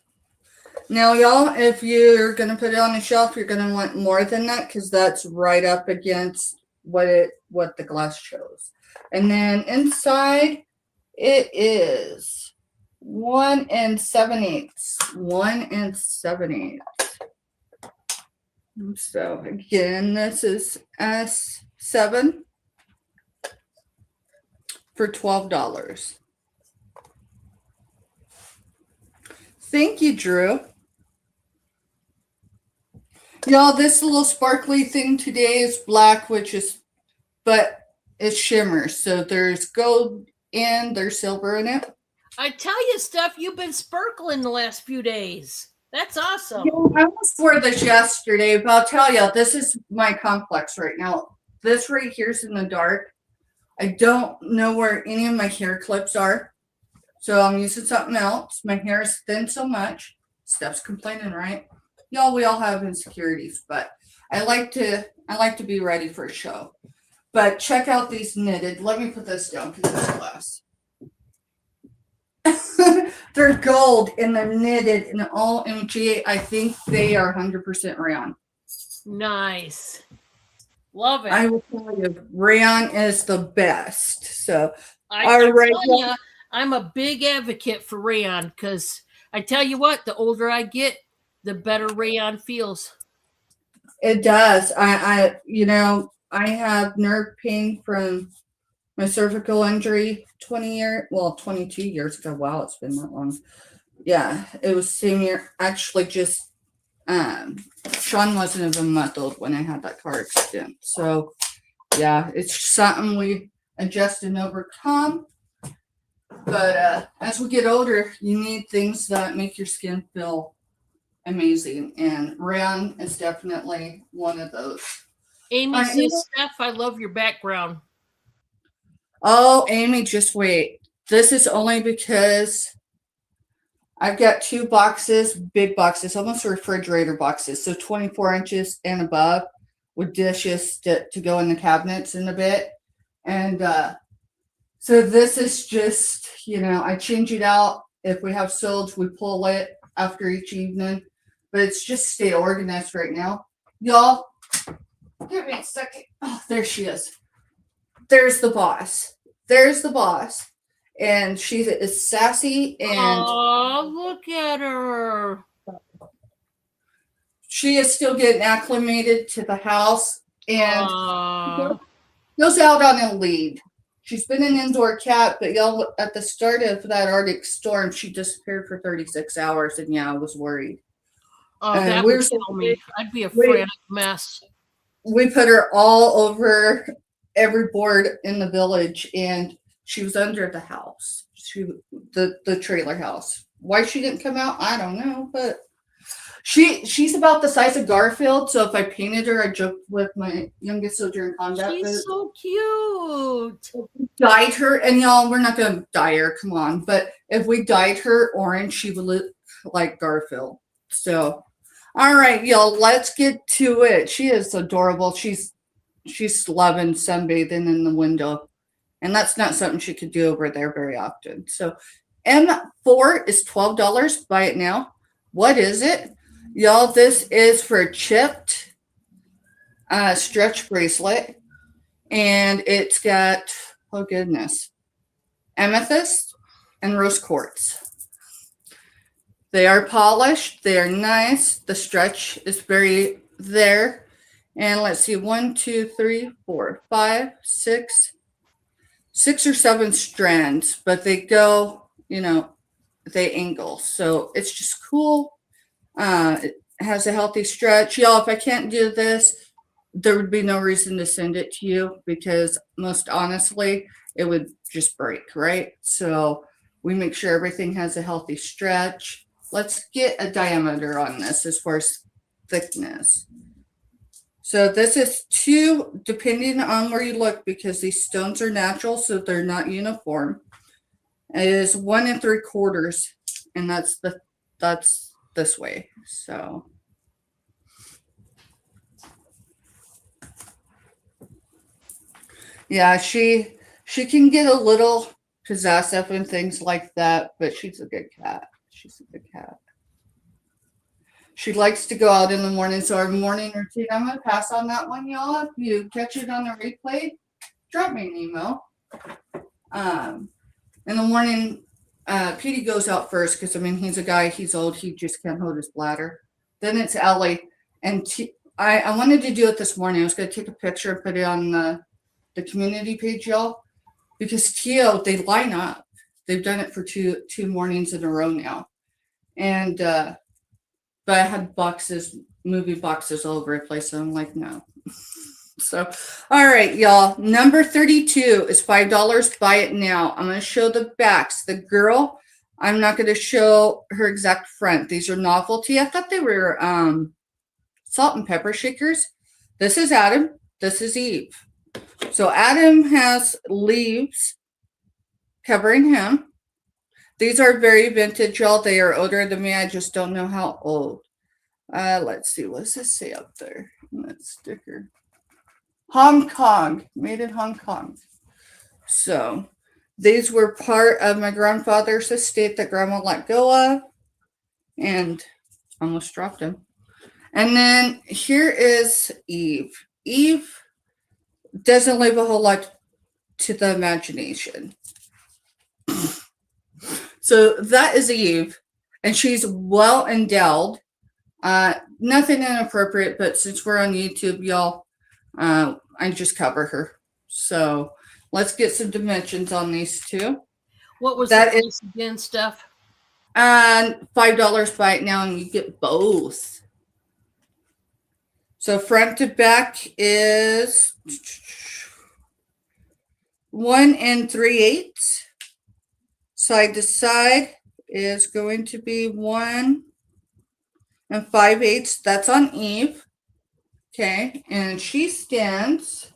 Now, y'all, if you're going to put it on the shelf, you're going to want more than that because that's right up against what the glass shows. And then inside, it is 1 7/8. 1 7/8. So again, this is S7 for $12. Thank you, Drew. Y'all, this little sparkly thing today is black, but it shimmers. So there's gold and there's silver in it. I tell you, Steph, you've been sparkling the last few days. That's awesome. I almost wore this yesterday, but I'll tell you, this is my complex right now. This right here's in the dark. I don't know where any of my hair clips are. So I'm using something else. My hair is thin so much. Steph's complaining, right? Y'all, we all have insecurities, but I like to be ready for a show. But check out these knitted. Let me put this down because it's glass. They're gold and they're knitted and all MG. I think they are 100% rayon. Nice. Love it. I will tell you, rayon is the best. So, I'm telling you, I'm a big advocate for rayon because I tell you what, the older I get, the better rayon feels. It does. I have nerve pain from my cervical injury 22 years ago. Wow, it's been that long. Yeah, it was same year. Actually, just Sean wasn't even a month old when I had that car accident. So yeah, it's something we adjust and overcome. But as we get older, you need things that make your skin feel amazing, and rayon is definitely one of those. Amy says, Steph, I love your background. Oh, Amy, just wait. This is only because I've got 2 boxes, big boxes, almost refrigerator boxes, so 24 inches and above with dishes to go in the cabinets in a bit. And so this is just, I change it out. If we have silge, we pull it after each evening. But it's just stay organized right now. Y'all, give me a second. Oh, there she is. There's the boss. There's the boss. And she is sassy and oh, look at her. She is still getting acclimated to the house and goes out on a lead. She's been an indoor cat, but y'all, at the start of that Arctic storm, she disappeared for 36 hours, and I was worried. Oh, that would kill me. I'd be a frantic mess. We put her all over every board in the village, and she was under the house, the trailer house. Why she didn't come out, I don't know, but she's about the size of Garfield. So if I painted her, I joked with my youngest soldier in combat. She's so cute. Dyed her, and y'all, we're not gonna dye her, come on. But if we dyed her orange, she would look like Garfield. So, all right, y'all, let's get to it. She is adorable. She's loving sunbathing in the window, and that's not something she could do over there very often. So, M4 is $12. Buy it now. What is it? Y'all, this is for a chipped stretch bracelet, and it's got, oh goodness, amethyst and rose quartz. They are polished. They are nice. The stretch is very there. And let's see, 1, 2, 3, 4, 5, 6 or 7 strands, but they go, they angle. So it's just cool. It has a healthy stretch. Y'all, if I can't do this, there would be no reason to send it to you because most honestly, it would just break, right? So we make sure everything has a healthy stretch. let's get a diameter on this as far as thickness. So this is 2, depending on where you look, because these stones are natural, so they're not uniform. It is 1 3/4, and that's this way. So yeah, she can get a little possessive and things like that, but she's a good cat. She's a good cat. She likes to go out in the morning, so our morning routine, I'm going to pass on that one, y'all. If you catch it on the replay, drop me an email. In the morning, Petey goes out first because, I mean, he's a guy, he's old, he just can't hold his bladder. Then it's Ellie. And I wanted to do it this morning. I was going to take a picture and put it on the community page, y'all, because Tio, they line up. They've done it for two mornings in a row now. And, but I had movie boxes all over the place, so I'm like, no. So, all right, y'all. Number 32 is $5. Buy it now. I'm going to show the backs. The girl, I'm not going to show her exact front. These are novelty. I thought they were salt and pepper shakers. This is Adam. This is Eve. So Adam has leaves covering him. These are very vintage, y'all. They are older than me. I just don't know how old. Let's see. What does this say up there? That sticker. Hong Kong. Made in Hong Kong. So these were part of my grandfather's estate that Grandma let go of. And almost dropped him. And then here is Eve. Eve doesn't leave a whole lot to the imagination. So that is Eve, and she's well endowed. Nothing inappropriate, but since we're on YouTube, y'all, I just cover her. So let's get some dimensions on these two. What was that price again, Steph? And $5 buy it now, and you get both. So front to back is 1 3/8. Side to side is going to be 1 5/8. That's on Eve. Okay, and she stands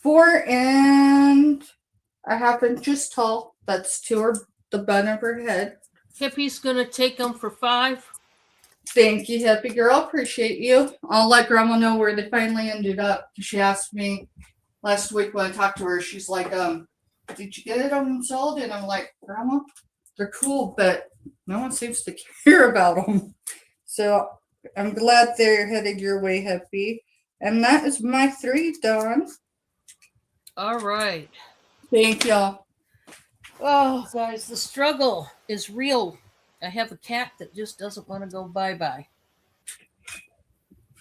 4 1/2 inches tall. That's to the bun of her head. Hippie's gonna take them for $5. Thank you, Hippie girl. Appreciate you. I'll let Grandma know where they finally ended up. She asked me last week when I talked to her. She's like, did you get it on sold? And I'm like, Grandma, they're cool, but no one seems to care about them. So I'm glad they're headed your way, Hippie. And that is my 3, Dawn. All right. Thank y'all. Oh, guys, the struggle is real. I have a cat that just doesn't want to go bye-bye.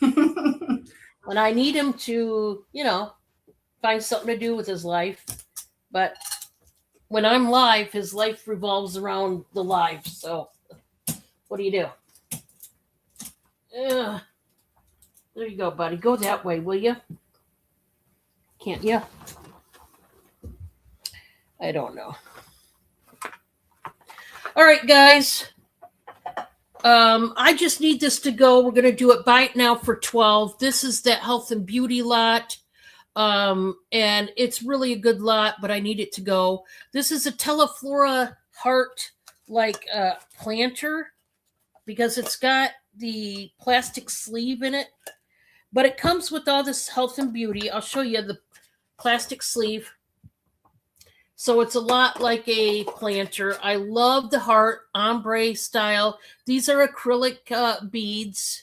When I need him to, find something to do with his life. But when I'm live, his life revolves around the live. So what do you do? There you go, buddy. Go that way, will you? Can't you? I don't know. All right, guys. I just need this to go. We're going to do it buy it now for $12. This is that health and beauty lot. And it's really a good lot, but I need it to go. This is a Teleflora heart planter because it's got the plastic sleeve in it, but it comes with all this health and beauty. I'll show you the plastic sleeve. So it's a lot like a planter. I love the heart ombre style. These are acrylic beads,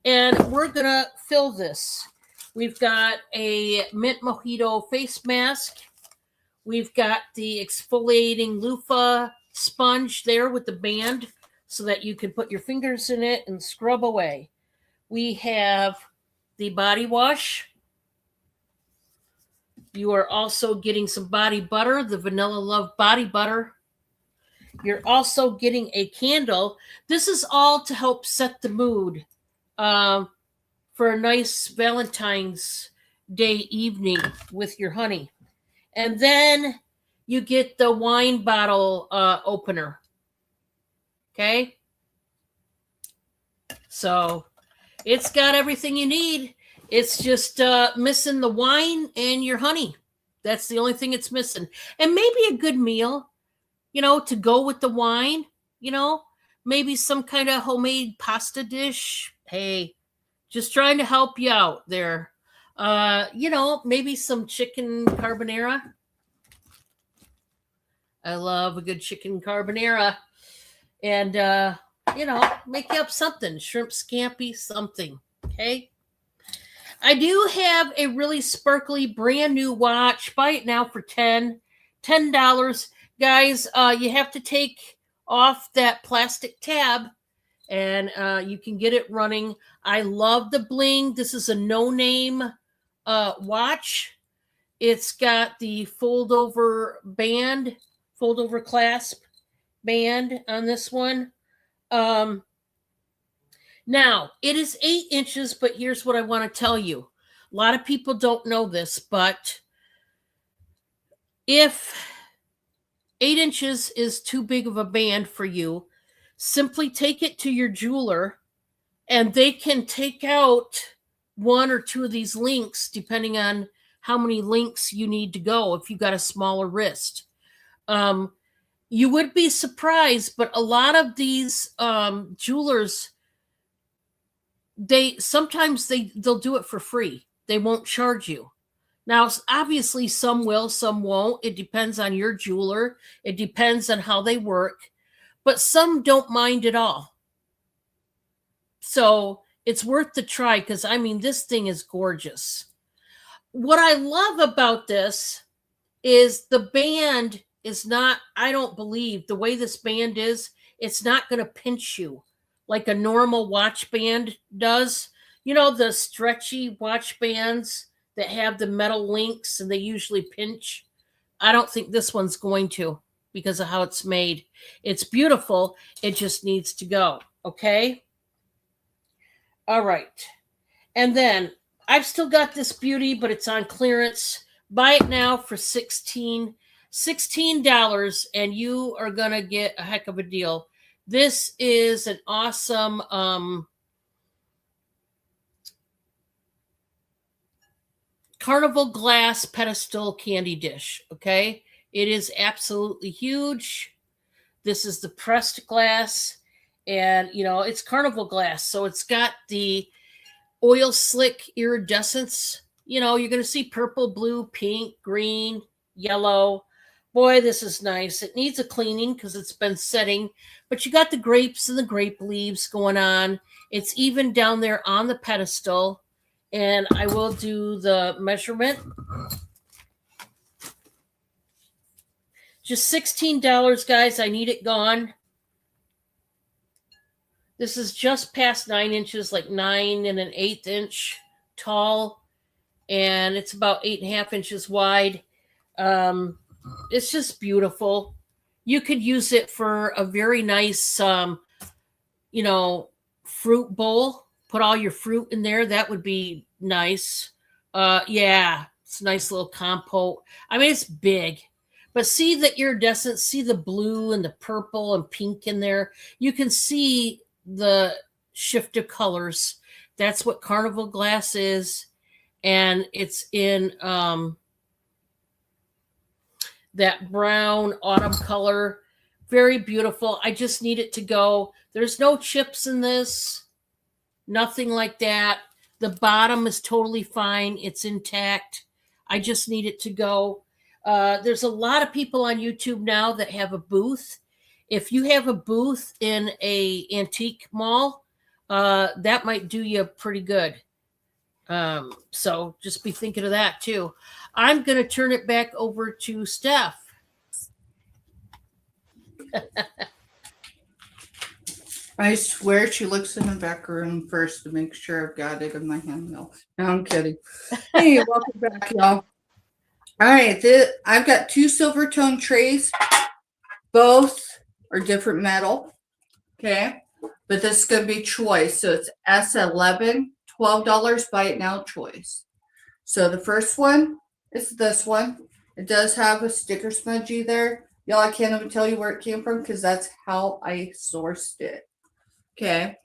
and we're gonna fill this. We've got a mint mojito face mask. We've got the exfoliating loofah sponge there with the band so that you can put your fingers in it and scrub away. We have the body wash. You are also getting some body butter, the Vanilla Love body butter. You're also getting a candle. This is all to help set the mood for a nice Valentine's Day evening with your honey. And then you get the wine bottle opener. Okay. So it's got everything you need. It's just missing the wine and your honey. That's the only thing it's missing. And maybe a good meal, to go with the wine, maybe some kind of homemade pasta dish. Hey, just trying to help you out there. Maybe some chicken carbonara. I love a good chicken carbonara. And, make you up something. Shrimp scampi, something. Okay. I do have a really sparkly brand new watch. Buy it now for $10. Guys, you have to take off that plastic tab and you can get it running. I love the bling. This is a no-name watch. It's got the fold-over clasp band on this one. Now, it is 8 inches, but here's what I want to tell you. A lot of people don't know this, but if 8 inches is too big of a band for you, simply take it to your jeweler and they can take out 1 or 2 of these links, depending on how many links you need to go if you got a smaller wrist. You would be surprised, but a lot of these jewelers, they'll do it for free. They won't charge you. Now, obviously, some will, some won't. It depends on your jeweler. It depends on how they work. But some don't mind at all. So it's worth the try because, this thing is gorgeous. What I love about this is the band is not, I don't believe, the way this band is, it's not going to pinch you like a normal watch band does. The stretchy watch bands that have the metal links and they usually pinch. I don't think this one's going to because of how it's made. It's beautiful. It just needs to go. Okay. All right. And then I've still got this beauty, but it's on clearance. Buy it now for $16 and you are going to get a heck of a deal. This is an awesome carnival glass pedestal candy dish. Okay. It is absolutely huge. This is the pressed glass and, it's carnival glass. So it's got the oil slick iridescence. You're going to see purple, blue, pink, green, yellow. Boy, this is nice. It needs a cleaning because it's been setting, but you got the grapes and the grape leaves going on. It's even down there on the pedestal. And I will do the measurement. Just $16, guys. I need it gone. This is just past 9 inches, like 9 1/8 inch tall. And it's about 8.5 inches wide. It's just beautiful. You could use it for a very nice, fruit bowl. Put all your fruit in there. That would be nice. Yeah, it's a nice little compote. It's big. But see the iridescence, see the blue and the purple and pink in there. You can see the shift of colors. That's what carnival glass is. And it's in that brown autumn color. Very beautiful. I just need it to go. There's no chips in this. Nothing like that. The bottom is totally fine. It's intact. I just need it to go. There's a lot of people on YouTube now that have a booth. If you have a booth in a antique mall, that might do you pretty good. So just be thinking of that too. I'm going to turn it back over to Steph. I swear she looks in the back room first to make sure I've got it in my hand. No, I'm kidding. Hey, welcome back, y'all. All right, I've got 2 silver tone trays. Both are different metal. Okay, but this is going to be choice. So it's S11, $12. Buy it now, choice. So the first one is this one. It does have a sticker smudgy there. Y'all, I can't even tell you where it came from because that's how I sourced it. Okay.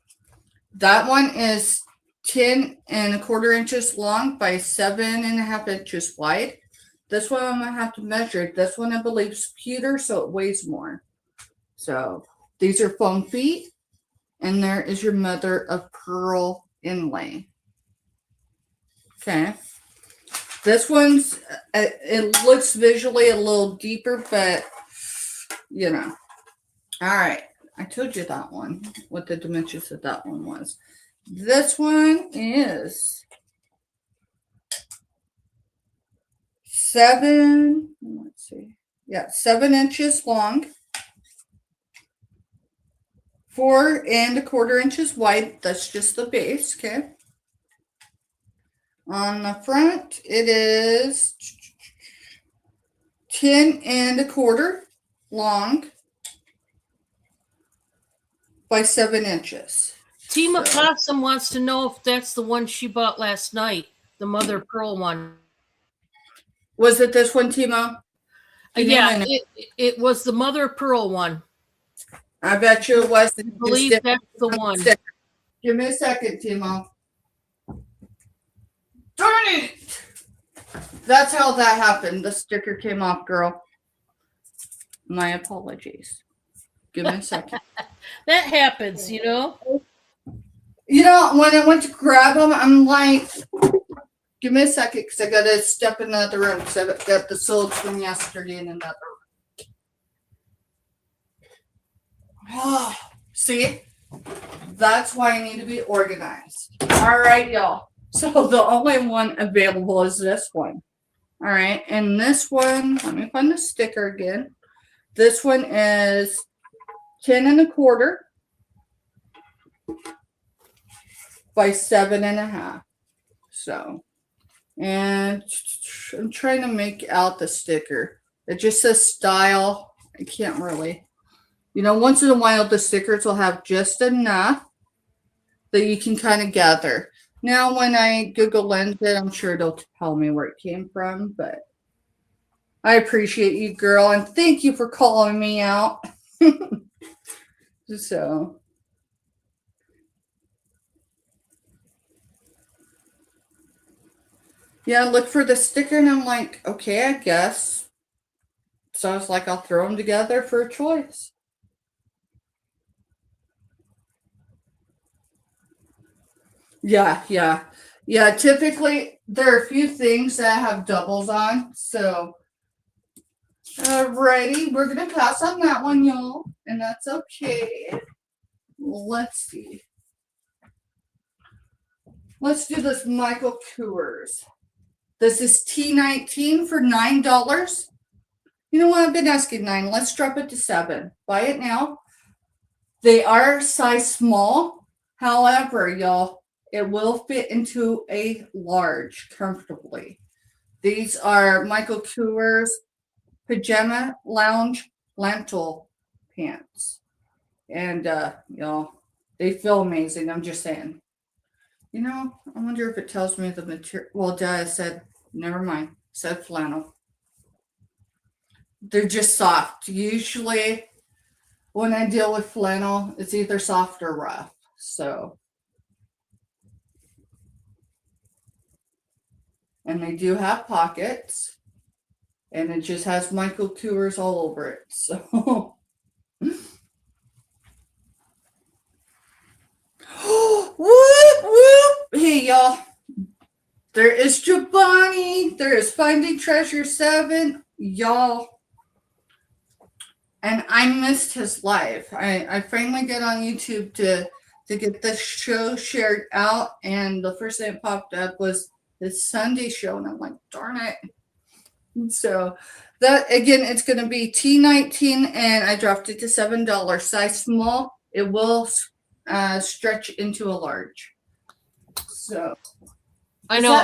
That one is 10 1/4 inches long by 7.5 inches wide. This one I'm going to have to measure. This one I believe is pewter, so it weighs more. So these are foam feet. And there is your mother of pearl inlay. Okay. This one's, it looks visually a little deeper, but, you know. All right. I told you that one, what the dimensions of that one was. This one is 7 inches long, 4 1/4 inches wide. That's just the base, okay? On the front, it is 10 1/4 long by 7 inches. Tima Possum wants to know if that's the one she bought last night, the mother of pearl one. Was it this one, Timo? Yeah, it was the mother of pearl one. I bet you it was. I believe that's the one. Give me a second, Timo. Darn it! That's how that happened. The sticker came off, girl. My apologies. Give me a second. That happens, you know? You know, when I went to grab them, I'm like, give me a second because I got to step in another room because I've got the solds from yesterday in another room. See? That's why I need to be organized. All right, y'all. So the only one available is this one. All right. And this one, let me find the sticker again. This one is 10 1/4 by 7.5. So, and I'm trying to make out the sticker. It just says style. I can't really. You know, once in a while, the stickers will have just enough that you can kind of gather. Now, when I Google Lens it, I'm sure it'll tell me where it came from, but I appreciate you, girl, and thank you for calling me out. So, yeah, look for the sticker, and I'm like, okay, I guess. So I was like, I'll throw them together for a choice. Yeah. Typically, there are a few things that have doubles on. So, alrighty, we're going to pass on that one, y'all. And that's okay. Let's see. Let's do this Michael Kors. This is T19 for $9. You know what? I've been asking $9. Let's drop it to $7. Buy it now. They are size small. However, y'all, it will fit into a large comfortably. These are Michael Kors Pajama Lounge Lentil pants. And, y'all, they feel amazing. I'm just saying. You know, I wonder if it tells me the material. Well, I said, never mind. It said flannel. They're just soft. Usually, when I deal with flannel, it's either soft or rough. So, and they do have pockets, and it just has Michael Kors all over it. So, whoop, whoop. Hey, y'all. There is Giovanni. There is Finding Treasure 7. Y'all. And I missed his live. I finally got on YouTube to get this show shared out. And the first thing that popped up was his Sunday show. And I'm like, darn it. So that, again, it's going to be T19. And I dropped it to $7. Size small. It will stretch into a large. So. I know.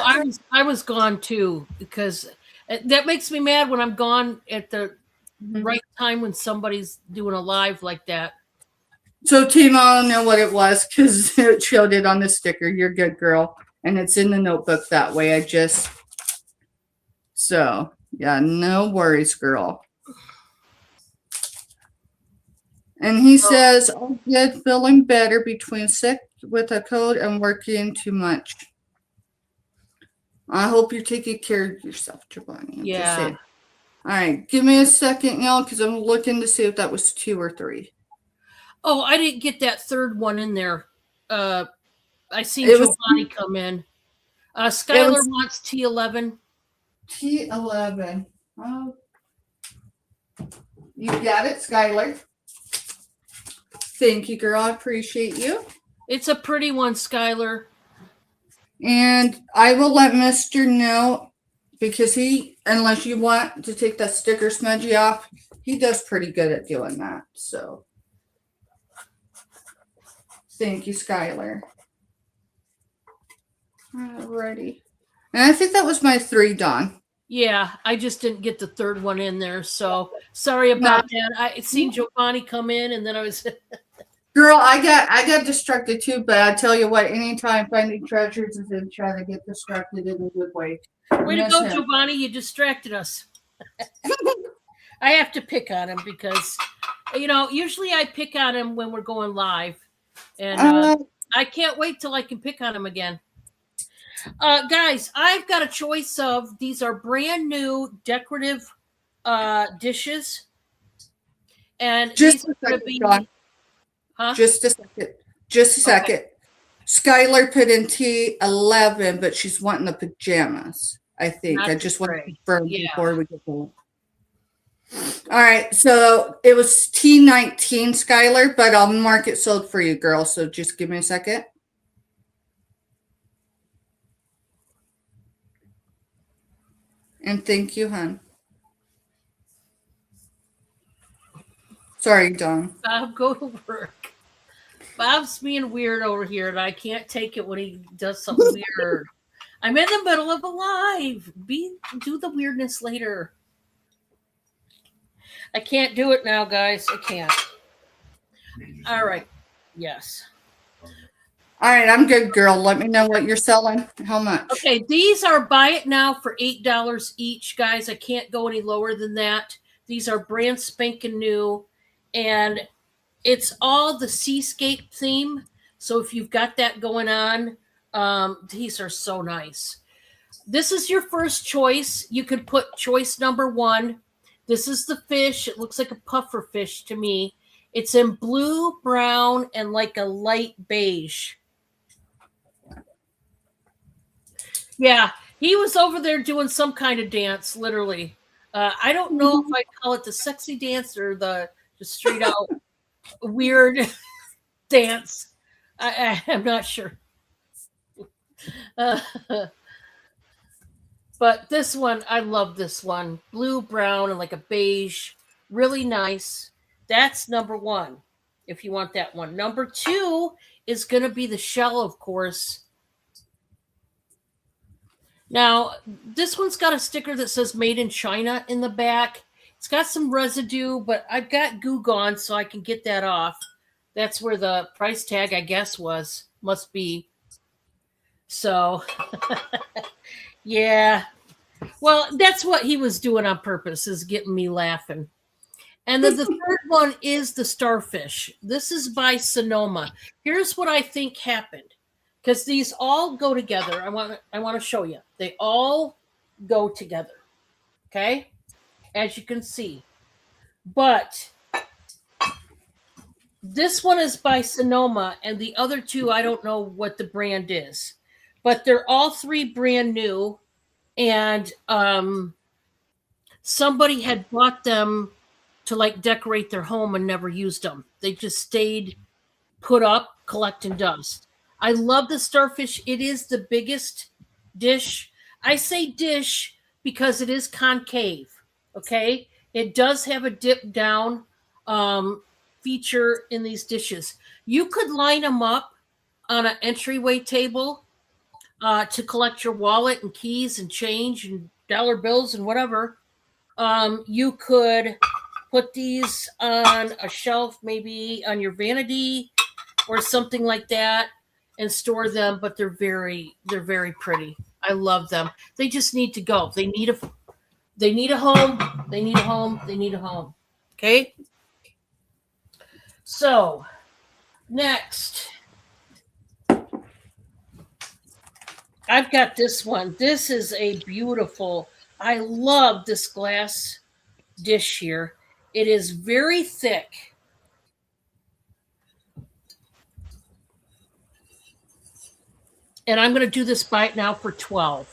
I was gone too, because that makes me mad when I'm gone at the right time when somebody's doing a live like that. So, Timo, I don't know what it was because it showed it on the sticker. You're good, girl. And it's in the notebook that way. So, yeah, no worries, girl. And he says, "Oh, good, feeling better between sick with a cold and working too much. I hope you're taking care of yourself, Giovanni." I'm just saying. All right, give me a second, y'all, because I'm looking to see if that was 2 or 3. Oh, I didn't get that third one in there. I seen It was Giovanni come in. Skylar was- wants T11. T11. Oh, you got it, Skylar. Thank you, girl. I appreciate you. It's a pretty one, Skylar. And I will let Mr. know because unless you want to take that sticker smudgy off, he does pretty good at doing that. So thank you, Skylar. Alrighty. And I think that was my 3, Dawn. Yeah, I just didn't get the third one in there. So sorry about that. I seen Giovanni come in and then I was Girl, I got distracted too, but I tell you what, anytime finding treasures is in trying to get distracted in a good way. way to go, Giovanni. You distracted us. I have to pick on him because, usually I pick on him when we're going live. And I can't wait till I can pick on him again. Guys, I've got a choice of, these are brand new decorative dishes. And just these a are second, Dawn. Huh? Just a second. Just a second. Okay. Skylar put in T11, but she's wanting the pajamas, I think. Not I just want to gray. confirm Yeah. before we get going. All right, so it was T19, Skylar, but I'll mark it sold for you, girl. So just give me a second. And thank you, hon. Sorry, Dawn. Bob, go to work. Bob's being weird over here, and I can't take it when he does something weird. I'm in the middle of a live. Do the weirdness later. I can't do it now, guys. I can't. All right. Yes. All right, I'm good, girl. Let me know what you're selling. How much? Okay, these are buy it now for $8 each, guys. I can't go any lower than that. These are brand spanking new, and it's all the seascape theme. So if you've got that going on, these are so nice. This is your first choice. You could put choice number 1. This is the fish. It looks like a puffer fish to me. It's in blue, brown, and like a light beige. Yeah, he was over there doing some kind of dance, literally. I don't know if I call it the sexy dance or the straight out weird dance. I'm not sure. But this one, I love this one. Blue, brown, and like a beige. Really nice. That's number 1, if you want that one. Number 2 is going to be the shell, of course. Now, this one's got a sticker that says Made in China in the back. It's got some residue, but I've got Goo Gone, so I can get that off. That's where the price tag, I guess, must be. So, yeah. Well, that's what he was doing on purpose, is getting me laughing. And then the third one is the starfish. This is by Sonoma. Here's what I think happened, because these all go together. I want to show you. They all go together. Okay, as you can see. But this one is by Sonoma, and the other 2, I don't know what the brand is, but they're all 3 brand new. And somebody had bought them to like decorate their home and never used them. They just stayed put up collecting dust. I love the starfish. It is the biggest dish. I say dish because it is concave. Okay, it does have a dip down feature in these dishes. You could line them up on an entryway table to collect your wallet and keys and change and dollar bills and whatever. You could put these on a shelf, maybe on your vanity or something like that, and store them. But they're very pretty. I love them. They just need to go. They need a home. They need a home. They need a home. Okay. So next, I've got this one. This is a beautiful, I love this glass dish here. It is very thick. And I'm going to do this bite now for 12.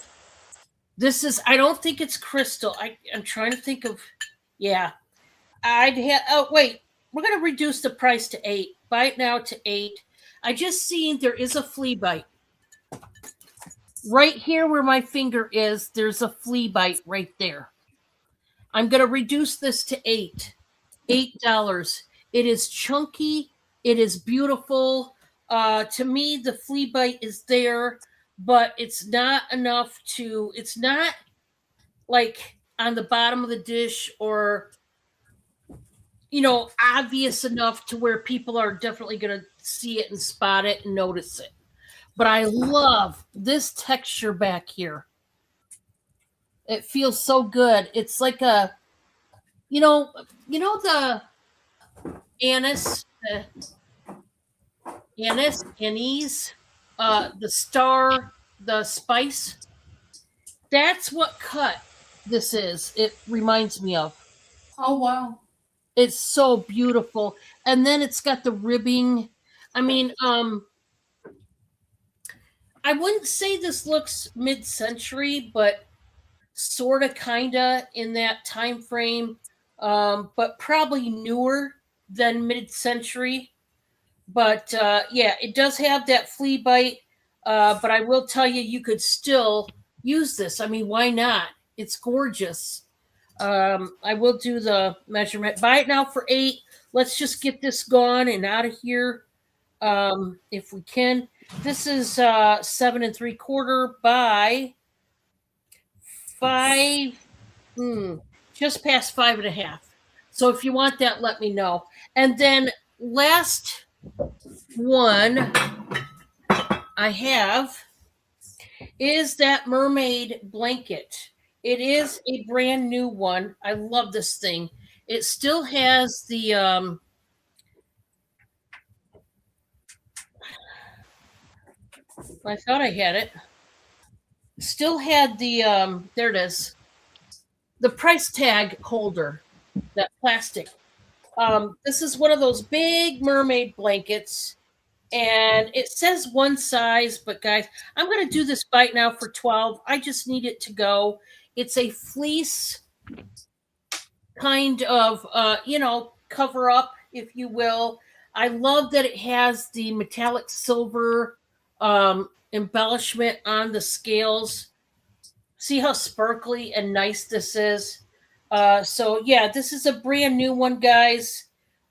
This is, I don't think it's crystal. I'm trying to think of, yeah. Wait, we're going to reduce the price to 8. Bite now to 8. I just seen there is a flea bite. Right here where my finger is, there's a flea bite right there. I'm going to reduce this to 8. $8. It is chunky. It is beautiful. To me, the flea bite is there, but it's not enough to, it's not like on the bottom of the dish or, you know, obvious enough to where people are definitely going to see it and spot it and notice it. But I love this texture back here. It feels so good. It's like a, you know the anise, anise, the star, the spice. That's what cut this is. It reminds me of. Oh, wow. It's so beautiful. And then it's got the ribbing. I mean, I wouldn't say this looks mid-century, but sort of kind of in that time frame, but probably newer than mid-century. But yeah, it does have that flea bite. But I will tell you, you could still use this. I mean, why not? It's gorgeous. I will do the measurement. Buy it now for 8. Let's just get this gone and out of here if we can. This is 7 3/4 by 5, just past 5.5. So if you want that, let me know. And then last one I have is that mermaid blanket. It is a brand new one. I love this thing. It still has the I thought I had it. Still had the there it is. The price tag holder, that plastic. This is one of those big mermaid blankets, and it says one size, but guys, I'm going to do this bite now for 12. I just need it to go. It's a fleece kind of, cover up, if you will. I love that it has the metallic silver embellishment on the scales. See how sparkly and nice this is? So yeah, this is a brand new one, guys,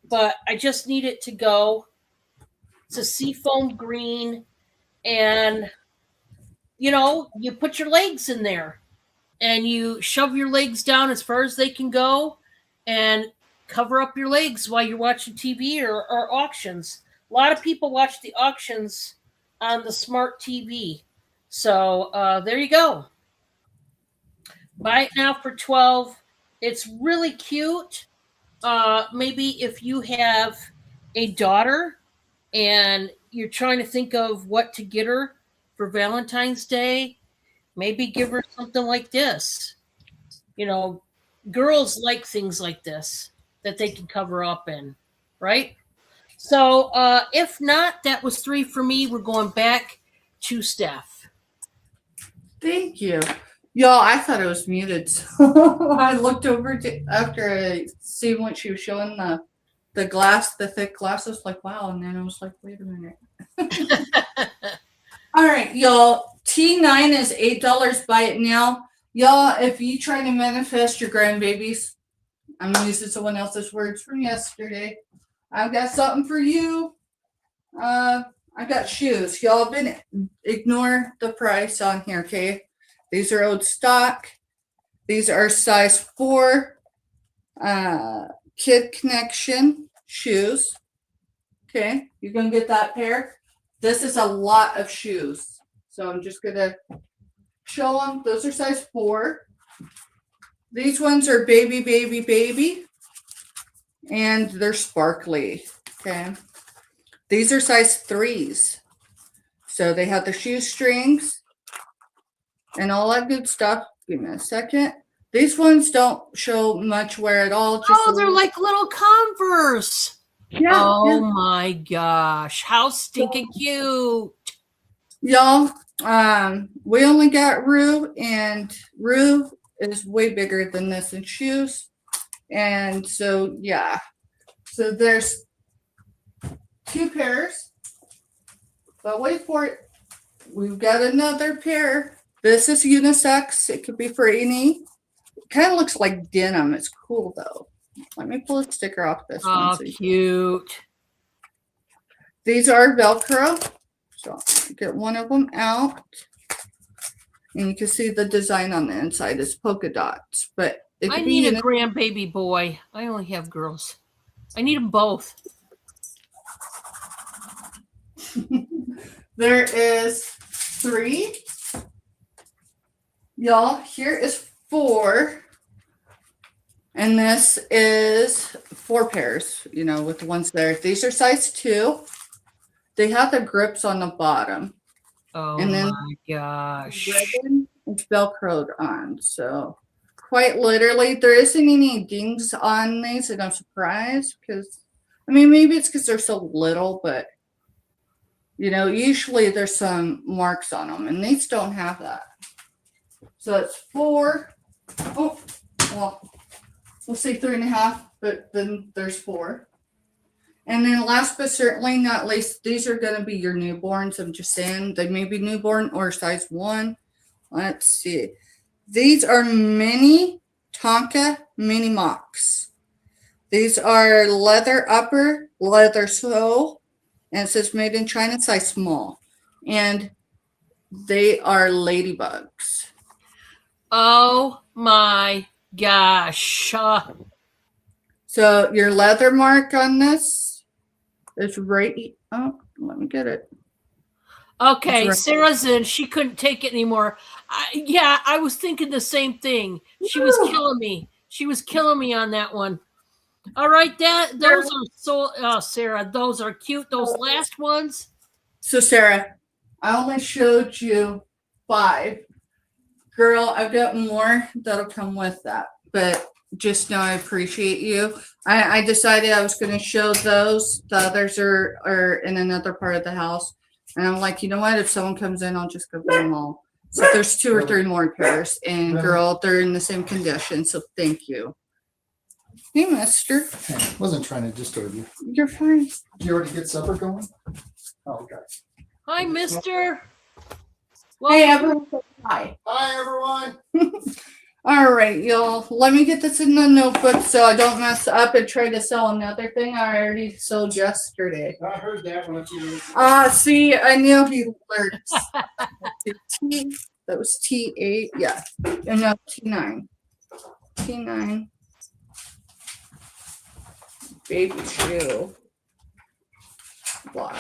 but I just need it to go. It's a seafoam green, and you put your legs in there and you shove your legs down as far as they can go and cover up your legs while you're watching TV or auctions. A lot of people watch the auctions on the smart TV. So there you go. Buy it now for 12. It's really cute. Maybe if you have a daughter and you're trying to think of what to get her for Valentine's Day, maybe give her something like this. Girls like things like this that they can cover up in, right? So if not, that was 3 for me. We're going back to Steph. Thank you. Y'all, I thought it was muted. So I looked over after I seen what she was showing the thick glasses, like, wow. And then I was like, wait a minute. All right, y'all. T9 is $8. Buy it now. Y'all, if you try to manifest your grandbabies, I'm using someone else's words from yesterday. I've got something for you. I got shoes. Y'all ignore the price on here, okay? These are old stock. These are size 4 Kid Connection shoes. Okay, you're going to get that pair. This is a lot of shoes. So I'm just going to show them. Those are size 4. These ones are baby. And they're sparkly. Okay. These are size 3s. So they have the shoestrings and all that good stuff. Give me a second. These ones don't show much wear at all. Just Oh, they're like little Converse. yeah. Oh my gosh. How stinking cute. Y'all, we only got Rue, and Rue is way bigger than this in shoes. And so, yeah. So there's 2 pairs. But wait for it. We've got another pair. This is unisex. It could be for any. It kind of looks like denim. It's cool though. Let me pull a sticker off this one. Oh, cute. These are Velcro. So I'll get one of them out. And you can see the design on the inside is polka dots. But it I could need be a grandbaby boy. I only have girls. I need them both. There is 3. Y'all, here is 4. And this is 4 pairs, you know, with the ones there. These are size 2. They have the grips on the bottom. Oh And then my gosh. ribbon is Velcroed on. So quite literally, there isn't any dings on these, and I'm surprised because, I mean, maybe it's because they're so little, but you know, usually there's some marks on them, and these don't have that. So it's 4. Oh, well, we'll say 3.5, but then there's 4. And then last but certainly not least, these are going to be your newborns. I'm just saying they may be newborn or size 1. Let's see. These are mini Tonka mini mocks. These are leather upper, leather sole, and it says made in China, size small. And they are ladybugs. Oh my gosh. So your leather mark on this is right. Oh, let me get it. Okay, right. Sarah's in. She couldn't take it anymore. I was thinking the same thing. She was killing me. She was killing me on that one. All right, those are so. Oh, Sarah, those are cute. Those last ones. So Sarah, I only showed you 5. Girl, I've got more that'll come with that. But just know I appreciate you. I decided I was going to show those. The others are in another part of the house. And I'm like, you know what? If someone comes in, I'll just go get them all. So there's 2 or 3 more pairs. And girl, they're in the same condition. So thank you. Hey, mister. Wasn't trying to disturb you. You're fine. Did you already get supper going? Oh, okay. Hi, mister. Hey, everyone. Hi. Hi, everyone. All right, y'all. Let me get this in the notebook so I don't mess up and try to sell another thing I already sold yesterday. I heard that one. See, I knew he lurks. That was T8. Yeah. And no, T9. T9. Baby shoe. Blocked.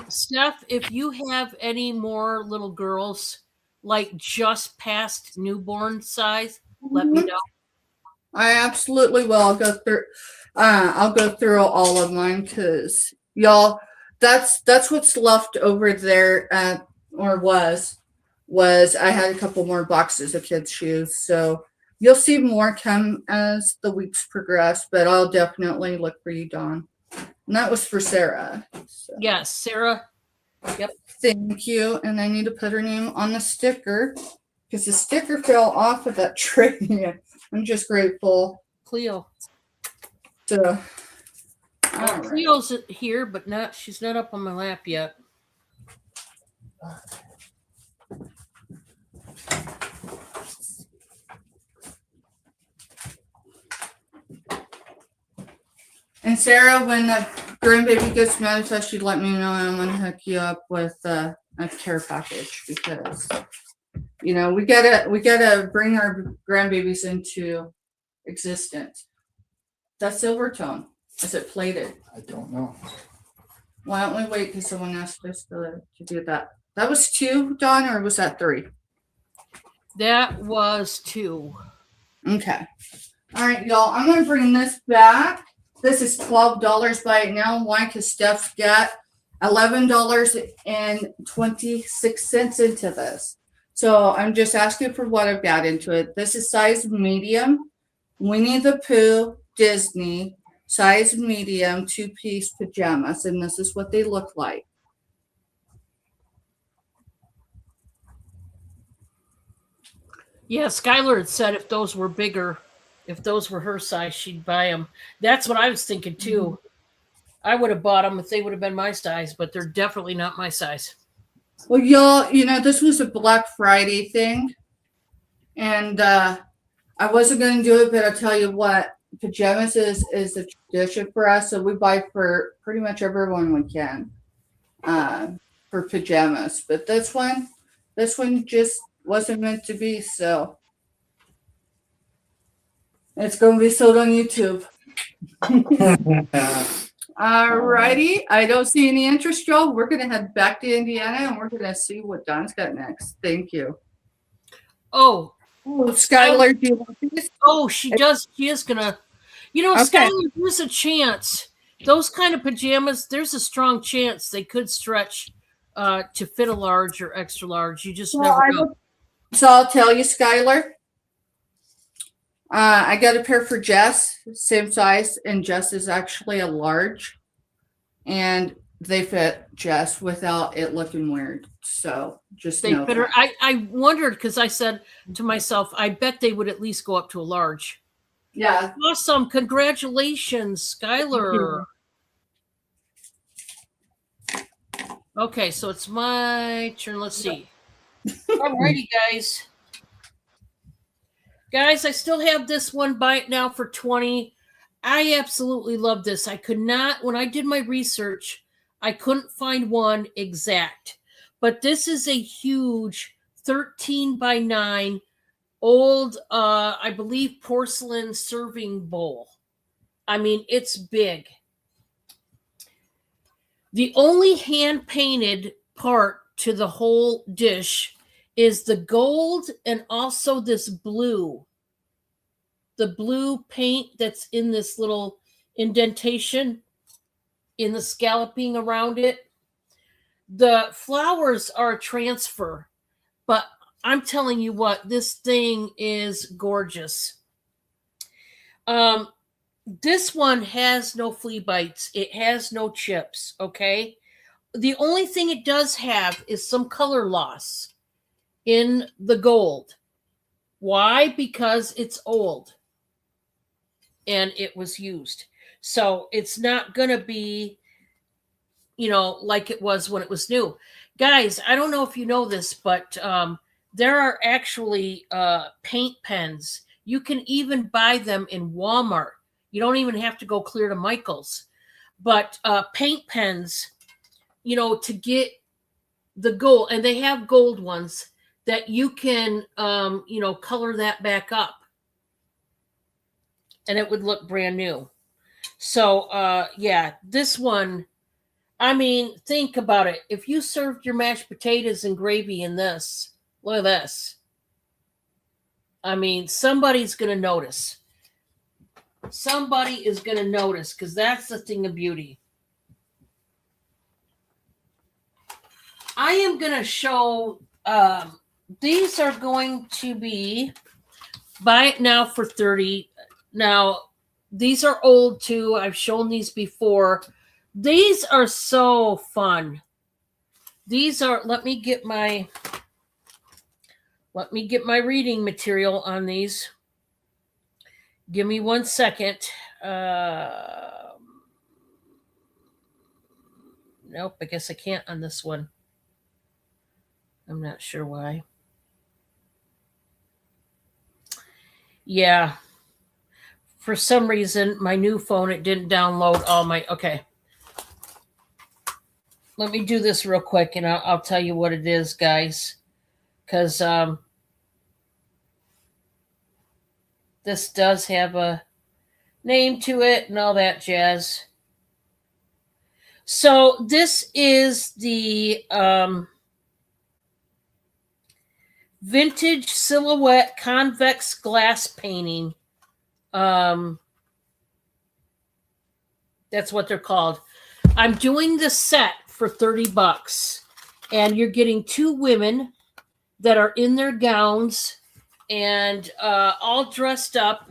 Steph, if you have any more little girls like just past newborn size, let me know. I absolutely will. I'll go through all of mine because y'all, that's what's left over there or was I had a couple more boxes of kids' shoes. So you'll see more come as the weeks progress, but I'll definitely look for you, Dawn. And that was for Sarah. So. Yes, Sarah. Yep. Thank you. And I need to put her name on the sticker because the sticker fell off of that tray. I'm just grateful. Cleo. So, Cleo's here, but she's not up on my lap yet. And Sarah, when the grandbaby gets manifest, you'd let me know, and I'm gonna hook you up with a care package because you know we gotta bring our grandbabies into existence. That silver tone, is it plated? I don't know. Why don't we wait because someone asked us to do that? That was 2, Dawn, or was that 3? That was 2. Okay. All right, y'all. I'm gonna bring this back. This is $12 by it now. Why? Because Steph's got $11.26 into this. So I'm just asking for what I've got into it. This is size medium. Winnie the Pooh, Disney, size medium, 2-piece pajamas. And this is what they look like. Yeah, Skylar had said if those were bigger, if those were her size, she'd buy them. That's what I was thinking too. I would have bought them if they would have been my size, but they're definitely not my size. Well, y'all, this was a Black Friday thing. And I wasn't going to do it, but I'll tell you what, pajamas is a tradition for us. So we buy for pretty much everyone we can for pajamas. But this one just wasn't meant to be. So it's going to be sold on YouTube. All righty. I don't see any interest, Joe. We're going to head back to Indiana and we're going to see what Don's got next. Thank you. Oh, Skylar, do you want this? oh, she does. She is gonna. Okay. Skylar, there's a chance. Those kind of pajamas, there's a strong chance they could stretch to fit a large or extra large. You just never know. So I'll tell you, Skylar. I got a pair for Jess, same size, and Jess is actually a large, and they fit Jess without it looking weird. So just They know fit her. that. I wondered because I said to myself, I bet they would at least go up to a large. Yeah. Awesome. Congratulations, Skylar. Okay, so it's my turn. Let's see. Alrighty, guys. Guys, I still have this one. Buy it now for 20. I absolutely love this. I could not, when I did my research, I couldn't find one exact. But this is a huge 13 by 9 old, I believe, porcelain serving bowl. I mean, it's big. The only hand-painted part to the whole dish is the gold and also this blue. The blue paint that's in this little indentation in the scalloping around it. The flowers are a transfer, but I'm telling you what, this thing is gorgeous. This one has no flea bites. It has no chips, okay? The only thing it does have is some color loss in the gold. Why? Because it's old and it was used. So it's not going to be, like it was when it was new. Guys, I don't know if you know this, but there are actually paint pens. You can even buy them in Walmart. You don't even have to go clear to Michael's. But paint pens, to get the gold, and they have gold ones that you can, color that back up. And it would look brand new. So, this one, I mean, think about it. If you served your mashed potatoes and gravy in this, look at this. I mean, somebody's going to notice. Somebody is going to notice because that's the thing of beauty. I am going to show, these are going to be, buy it now for 30. Now, these are old too. I've shown these before. These are so fun. These are, let me get my reading material on these. Give me 1 second. Nope, I guess I can't on this one. I'm not sure why. Yeah. For some reason, my new phone, it didn't download all my, okay. Let me do this real quick and I'll tell you what it is, guys. Because this does have a name to it and all that jazz. So this is the vintage silhouette convex glass painting. That's what they're called. I'm doing this set for $30, and you're getting two women that are in their gowns and all dressed up,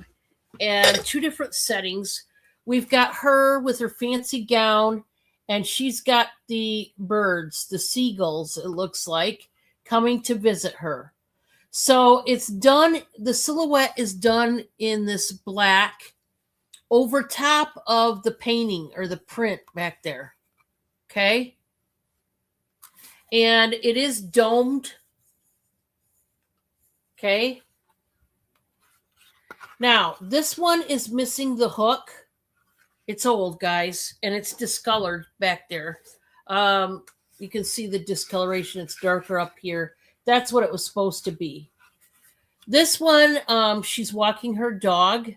and two different settings. We've got her with her fancy gown, and she's got the birds, the seagulls, it looks like, coming to visit her. So it's done, the silhouette is done in this black over top of the painting or the print back there. Okay. And it is domed. Okay. Now, this one is missing the hook. It's old, guys, and it's discolored back there. You can see the discoloration. It's darker up here. That's what it was supposed to be. This one, she's walking her dog.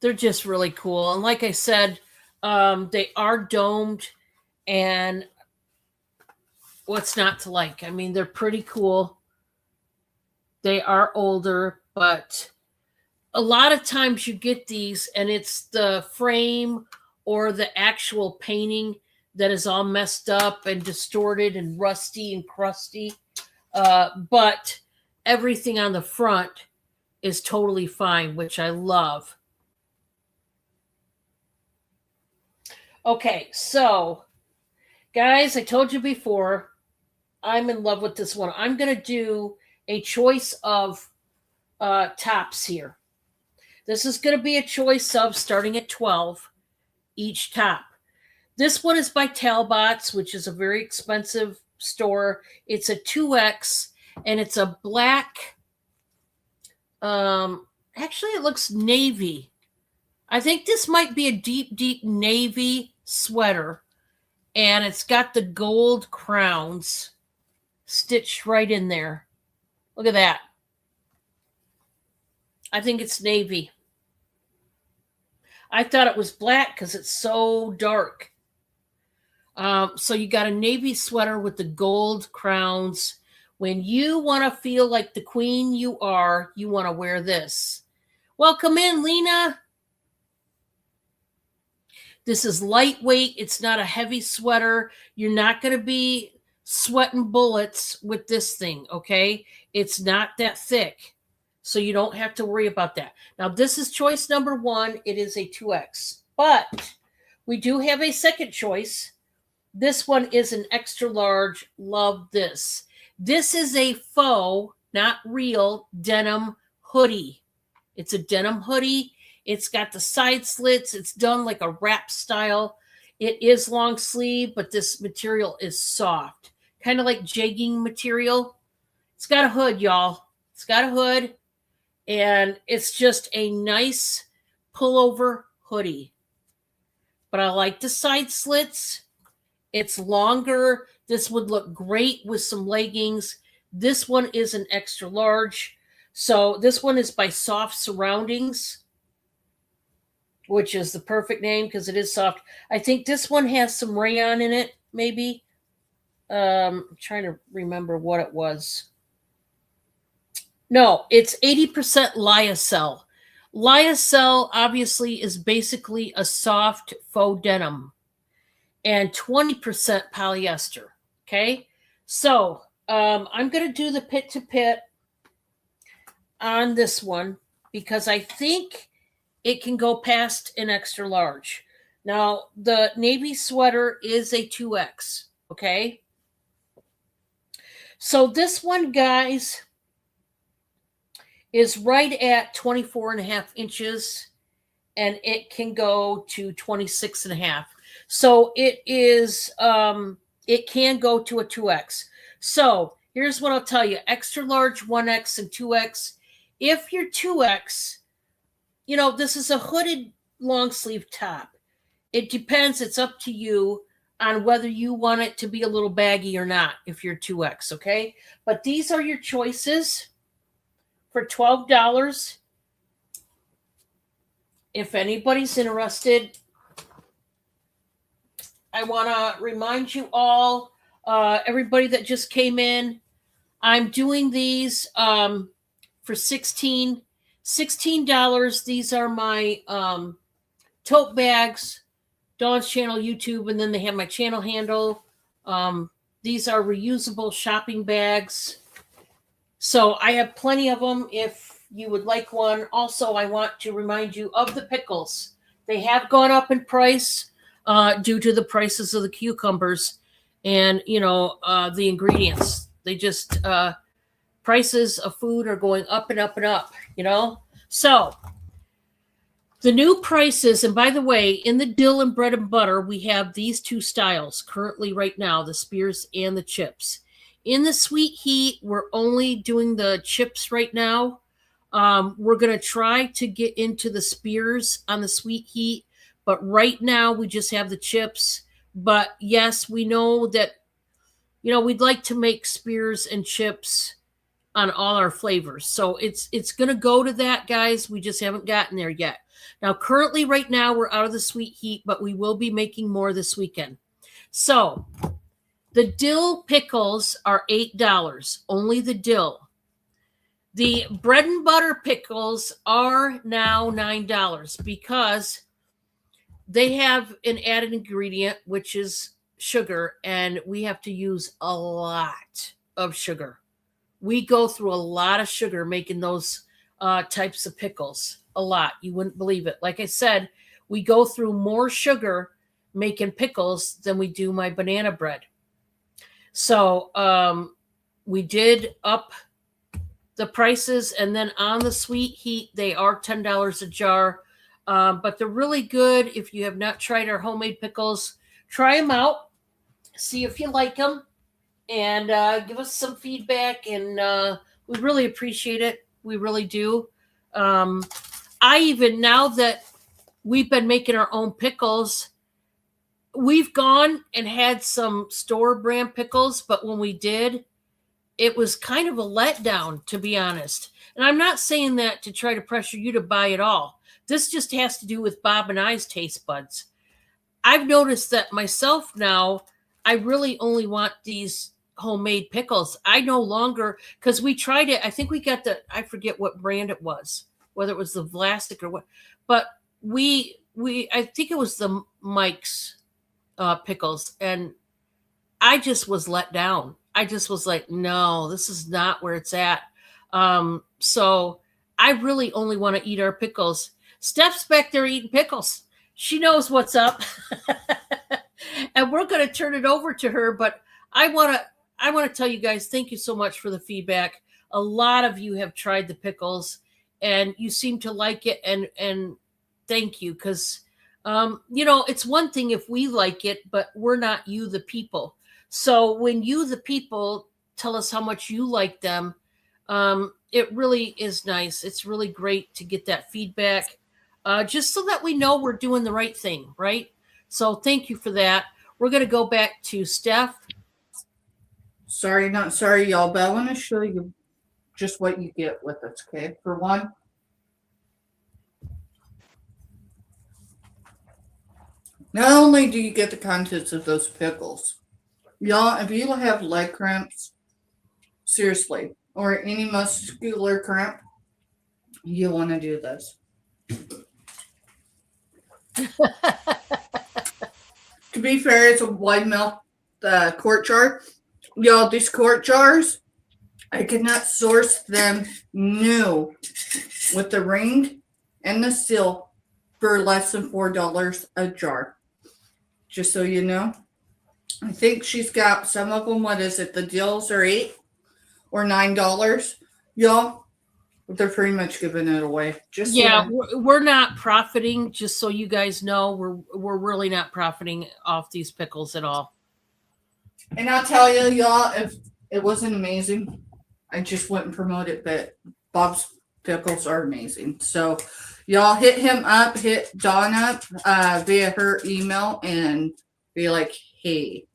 They're just really cool. And like I said, they are domed, and what's not to like? I mean, they're pretty cool. They are older, but a lot of times you get these and it's the frame or the actual painting that is all messed up and distorted and rusty and crusty. But everything on the front is totally fine, which I love. Okay, so guys, I told you before, I'm in love with this one. I'm going to do a choice of tops here. This is going to be a choice of starting at 12 each top. This one is by Talbots, which is a very expensive store. It's a 2X, and it's a black, actually it looks navy. I think this might be a deep, deep navy sweater, and it's got the gold crowns stitched right in there. Look at that. I think it's navy. I thought it was black because it's so dark. So you got a navy sweater with the gold crowns. When you want to feel like the queen you are, you want to wear this. Welcome in, Lena. This is lightweight. It's not a heavy sweater. You're not going to be sweating bullets with this thing, okay? It's not that thick, so you don't have to worry about that. Now, this is choice number 1. It is a 2X, but we do have a second choice. This one is an extra large. Love this. This is a faux, not real, denim hoodie. It's a denim hoodie. It's got the side slits. It's done like a wrap style. It is long sleeve, but this material is soft, kind of like jegging material. It's got a hood, y'all. It's got a hood, and it's just a nice pullover hoodie. But I like the side slits. It's longer. This would look great with some leggings. This one is an extra large. So this one is by Soft Surroundings, which is the perfect name because it is soft. I think this one has some rayon in it, maybe. I'm trying to remember what it was. No, it's 80% lyocell. Lyocell obviously is basically a soft faux denim, and 20% polyester. Okay, so I'm going to do the pit to pit on this one because I think it can go past an extra large. Now, the navy sweater is a 2X, okay? So this one, guys, is right at 24.5 inches, and it can go to 26.5. So it is, it can go to a 2X. So here's what I'll tell you. Extra large, 1X, and 2X. If you're 2X, you know, this is a hooded long sleeve top. It depends. It's up to you on whether you want it to be a little baggy or not if you're 2X, okay? But these are your choices for $12. If anybody's interested, I want to remind you all, everybody that just came in, I'm doing these for $16. These are my tote bags, Dawn's channel, YouTube, and then they have my channel handle. These are reusable shopping bags. So I have plenty of them if you would like one. Also, I want to remind you of the pickles. They have gone up in price due to the prices of the cucumbers and, the ingredients. They just, prices of food are going up and up and up, So the new prices, and by the way, in the dill and bread and butter, we have these two styles currently right now, the spears and the chips. In the sweet heat, we're only doing the chips right now. We're going to try to get into the spears on the sweet heat, but right now we just have the chips. But yes, we know that, we'd like to make spears and chips on all our flavors. So it's going to go to that, guys. We just haven't gotten there yet. Now, currently right now, we're out of the sweet heat, but we will be making more this weekend. So the dill pickles are $8, only the dill. The bread and butter pickles are now $9 because they have an added ingredient, which is sugar, and we have to use a lot of sugar. We go through a lot of sugar making those types of pickles. A lot. You wouldn't believe it. Like I said, we go through more sugar making pickles than we do my banana bread. So we did up the prices, and then on the sweet heat, they are $10 a jar. But they're really good. If you have not tried our homemade pickles, try them out. See if you like them, and give us some feedback. And we really appreciate it. We really do. Now that we've been making our own pickles, we've gone and had some store brand pickles, but when we did, it was kind of a letdown, to be honest. And I'm not saying that to try to pressure you to buy it all. This just has to do with Bob and I's taste buds. I've noticed that myself now, I really only want these homemade pickles. I no longer, because we tried it. I think we got I forget what brand it was, whether it was the Vlasic or what, but I think it was the Mike's pickles. And I just was let down. I just was like, no, this is not where it's at. So I really only want to eat our pickles. Steph's back there eating pickles. She knows what's up. And we're going to turn it over to her. But I want to tell you guys, thank you so much for the feedback. A lot of you have tried the pickles and you seem to like it. And thank you. Because, it's one thing if we like it, but we're not you, the people. So when you, the people, tell us how much you like them, it really is nice. It's really great to get that feedback, just so that we know we're doing the right thing, right? So thank you for that. We're going to go back to Steph. Sorry, not sorry, y'all, but I want to show you just what you get with us, okay? For one, not only do you get the contents of those pickles, y'all, if you have leg cramps, seriously, or any muscular cramp, you want to do this. To be fair, it's a wide mouth quart jar. Y'all, these quart jars, I could not source them new with the ring and the seal for less than $4 a jar. Just so you know. I think she's got some of them. What is it? The deals are $8 or $9. Y'all, they're pretty much giving it away. Just we're not profiting. Just so you guys know, we're really not profiting off these pickles at all. And I'll tell you, y'all, if it wasn't amazing, I just wouldn't promote it. But Bob's pickles are amazing. So y'all hit him up, hit Dawn up via her email, and be like, hey,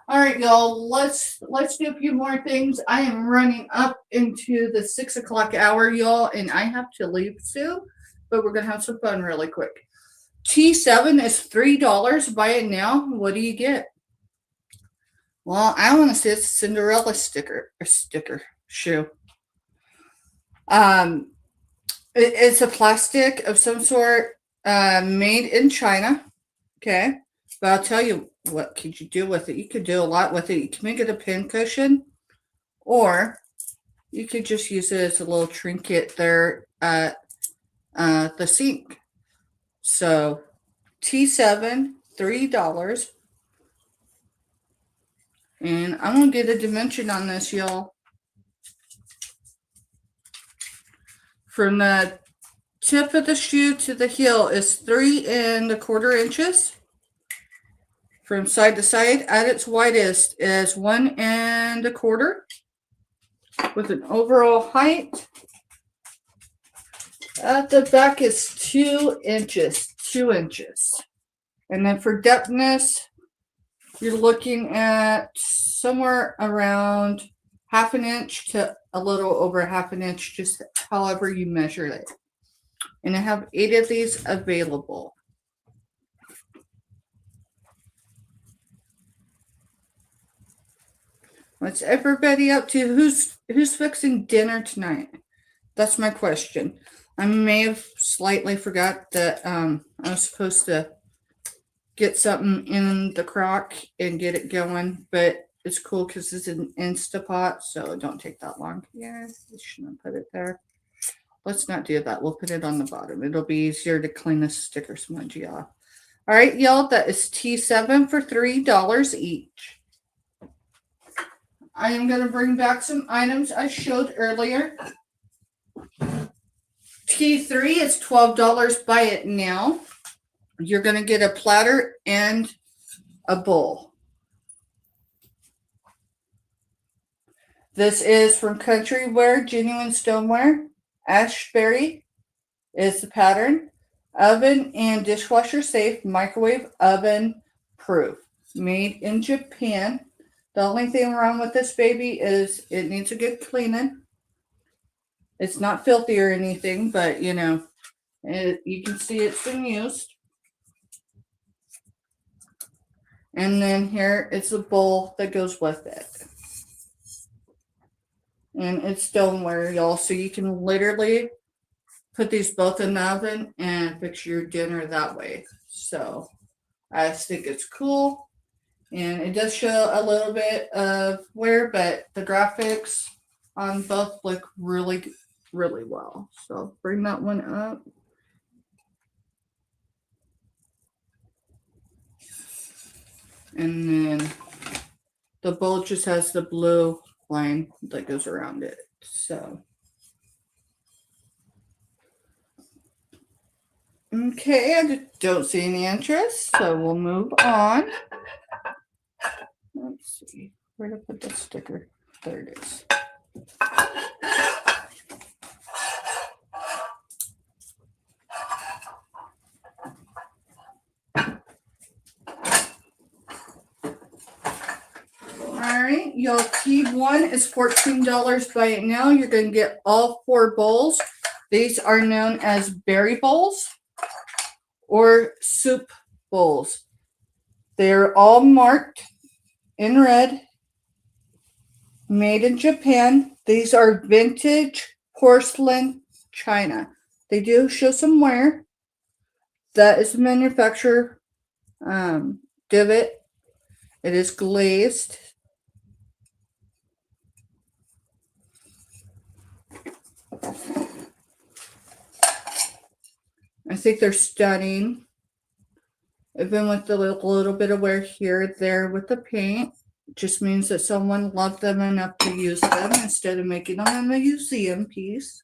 All right, y'all, let's do a few more things. I am running up into the 6 o'clock hour, y'all, and I have to leave soon, but we're going to have some fun really quick. T7 is $3. Buy it now. What do you get? Well, I want to say it's a Cinderella shoe. It's a plastic of some sort, made in China. Okay, but I'll tell you what could you do with it. You could do a lot with it. You can make it a pin cushion, or you could just use it as a little trinket there at the sink. So T7, $3. And I'm going to get a dimension on this, y'all. From the tip of the shoe to the heel is 3¼ inches. From side to side, at its widest is 1¼ with an overall height. At the back is 2 inches, 2 inches. And then for depthness, you're looking at somewhere around 1/2 inch to a little over 1/2 inch, just however you measure it. And I have 8 of these available. What's everybody up to? Who's fixing dinner tonight? That's my question. I may have slightly forgot that I was supposed to get something in the crock and get it going, but it's cool because it's an Instapot, so it don't take that long. Yeah, I shouldn't put it there. Let's not do that. We'll put it on the bottom. It'll be easier to clean the sticker smudgy off. All right, y'all, that is T7 for $3 each. I am going to bring back some items I showed earlier. T3 is $12. Buy it now. You're going to get a platter and a bowl. This is from Country Wear Genuine Stoneware. Ashberry is the pattern. Oven and dishwasher safe, microwave oven proof. Made in Japan. The only thing wrong with this baby is it needs a good cleaning. It's not filthy or anything, but you know, you can see it's been used. And then here it's a bowl that goes with it. And it's stoneware, y'all, so you can literally put these both in the oven and fix your dinner that way. So I just think it's cool. And it does show a little bit of wear, but the graphics on both look really, really well. So bring that one up. And then the bowl just has the blue line that goes around it. So, okay, I don't see any interest, so we'll move on. Let's see, where to put the sticker? There it is. Alright, y'all, T1 is $14. Buy it now. You're going to get all 4 bowls. These are known as berry bowls or soup bowls. They're all marked in red. Made in Japan. These are vintage porcelain china. They do show some wear. That is the manufacturer divot. It is glazed. I think they're stunning. Even with the little bit of wear here, there with the paint, just means that someone loved them enough to use them instead of making them a museum piece.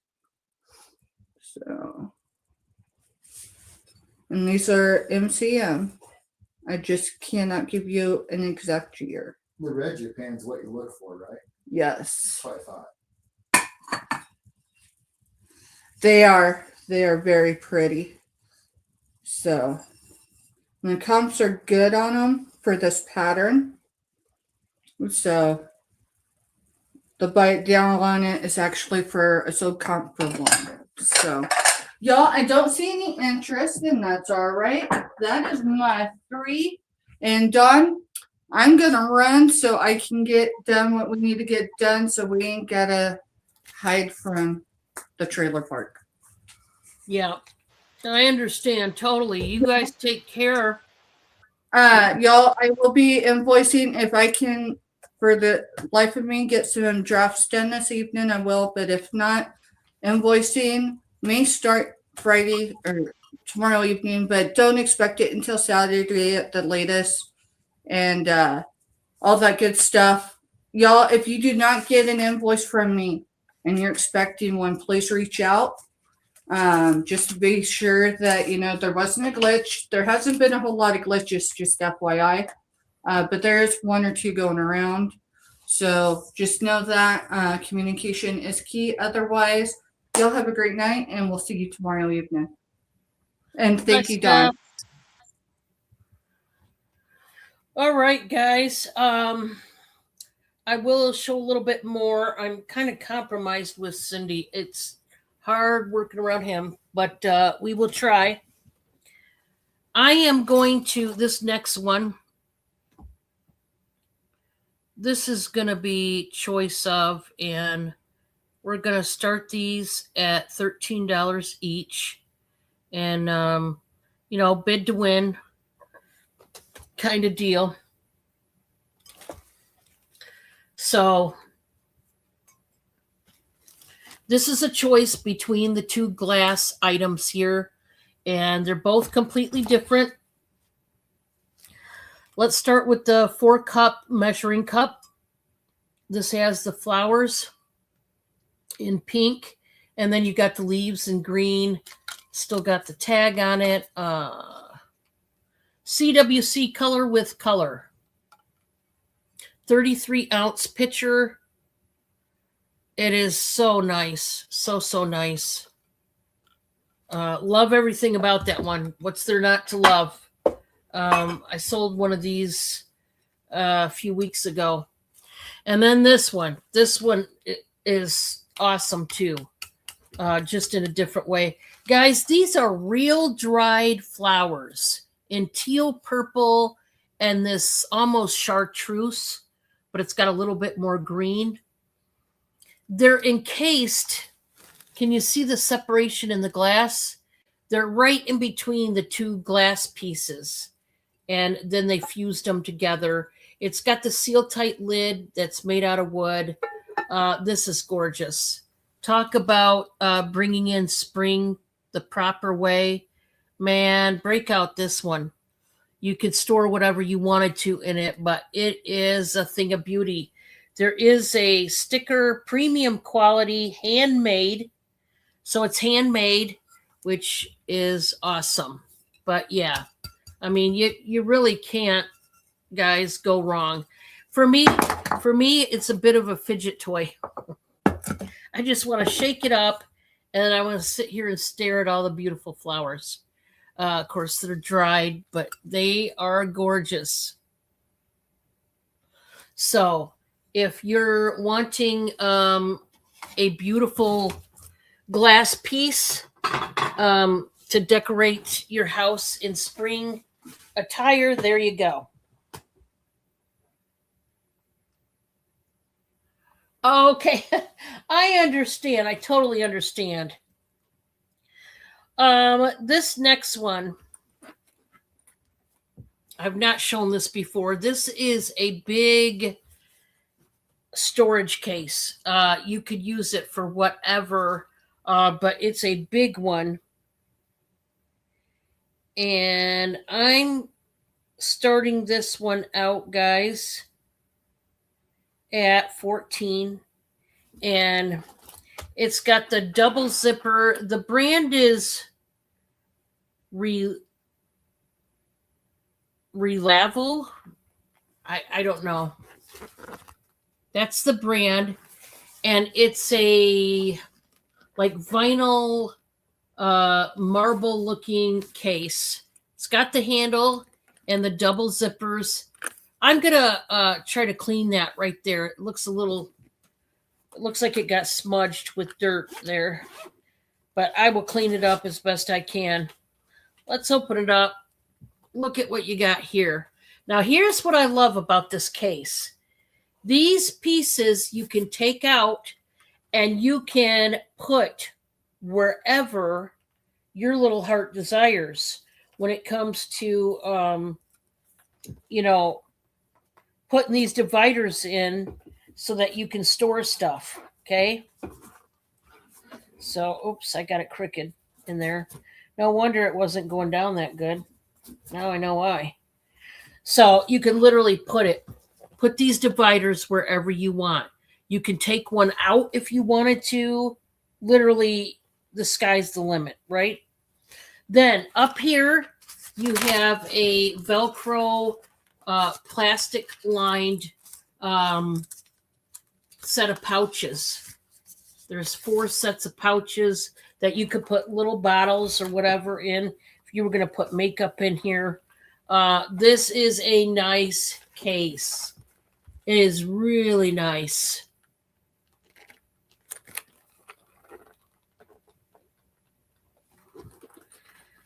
So, and these are MCM. I just cannot give you an exact year. The red Japan's what you look for, right? Yes, That's what I thought. they are very pretty. So, and the comps are good on them for this pattern. So, the bite down on it is actually for a sub comp for 1. So, y'all, I don't see any interest, and that's all right. That is my 3. And Dawn, I'm gonna run so I can get done what we need to get done, so we ain't gotta hide from the trailer park. Yeah, I understand totally. You guys take care. Y'all, I will be invoicing if I can, for the life of me, get some drafts done this evening. I will, but if not, invoicing may start Friday or tomorrow evening, but don't expect it until Saturday at the latest, and all that good stuff. Y'all, if you do not get an invoice from me and you're expecting one, please reach out. Just to be sure that, there wasn't a glitch. There hasn't been a whole lot of glitches, just FYI. But there is one or two going around. So just know that communication is key. Otherwise, y'all have a great night and we'll see you tomorrow evening. And thank you, Don. All right, guys. I will show a little bit more. I'm kind of compromised with Cindy. It's hard working around him, but we will try. I am going to this next one. This is going to be choice of, and we're going to start these at $13 each. And, bid to win kind of deal. So this is a choice between the two glass items here, and they're both completely different. Let's start with the 4-cup measuring cup. This has the flowers in pink, and then you got the leaves in green. Still got the tag on it. CWC color with color. 33-ounce pitcher. It is so nice. So nice. Love everything about that one. What's there not to love? I sold one of these a few weeks ago. And then this one. This one is awesome too. Just in a different way. Guys, these are real dried flowers in teal purple and this almost chartreuse, but it's got a little bit more green. They're encased. Can you see the separation in the glass? They're right in between the two glass pieces, and then they fused them together. It's got the seal-tight lid that's made out of wood. This is gorgeous. Talk about bringing in spring the proper way. Man, break out this one. You could store whatever you wanted to in it, but it is a thing of beauty. There is a sticker, premium quality, handmade. So it's handmade, which is awesome. But yeah, I mean, you really can't, guys, go wrong. For me, it's a bit of a fidget toy. I just want to shake it up, and I want to sit here and stare at all the beautiful flowers. Of course, they're dried, but they are gorgeous. So if you're wanting a beautiful glass piece to decorate your house in spring attire, there you go. Okay, I understand. I totally understand. This next one, I've not shown this before. This is a big storage case. You could use it for whatever, but it's a big one. And I'm starting this one out, guys, at 14. And it's got the double zipper. The brand is Relavel. I don't know. That's the brand. And it's a like vinyl marble looking case. It's got the handle and the double zippers. I'm gonna try to clean that right there. It looks like it got smudged with dirt there, but I will clean it up as best I can. Let's open it up. Look at what you got here. Now, here's what I love about this case. These pieces you can take out and you can put wherever your little heart desires when it comes to, putting these dividers in so that you can store stuff. Okay. So, oops, I got it crooked in there. No wonder it wasn't going down that good. Now I know why. So you can literally put these dividers wherever you want. You can take one out if you wanted to. Literally, the sky's the limit, right? Then up here, you have a Velcro plastic lined set of pouches. There's 4 sets of pouches that you could put little bottles or whatever in. If you were going to put makeup in here, this is a nice case. It is really nice.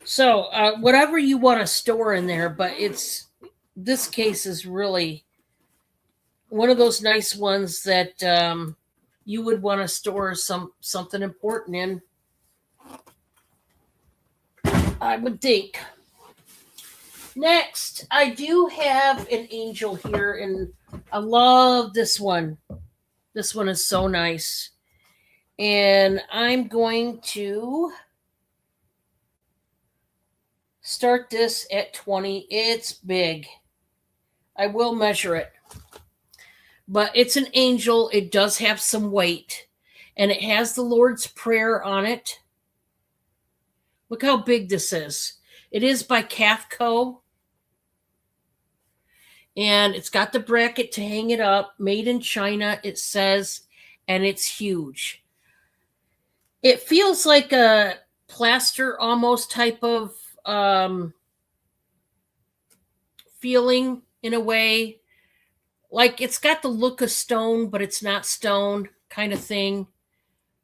So whatever you want to store in there, but this case is really one of those nice ones that you would want to store something important in, I would think. Next, I do have an angel here, and I love this one. This one is so nice. And I'm going to start this at 20. It's big. I will measure it. But it's an angel. It does have some weight. And it has the Lord's Prayer on it. Look how big this is. It is by Cafco. And it's got the bracket to hang it up. Made in China, it says. And it's huge. It feels like a plaster almost type of feeling in a way. Like it's got the look of stone, but it's not stone kind of thing.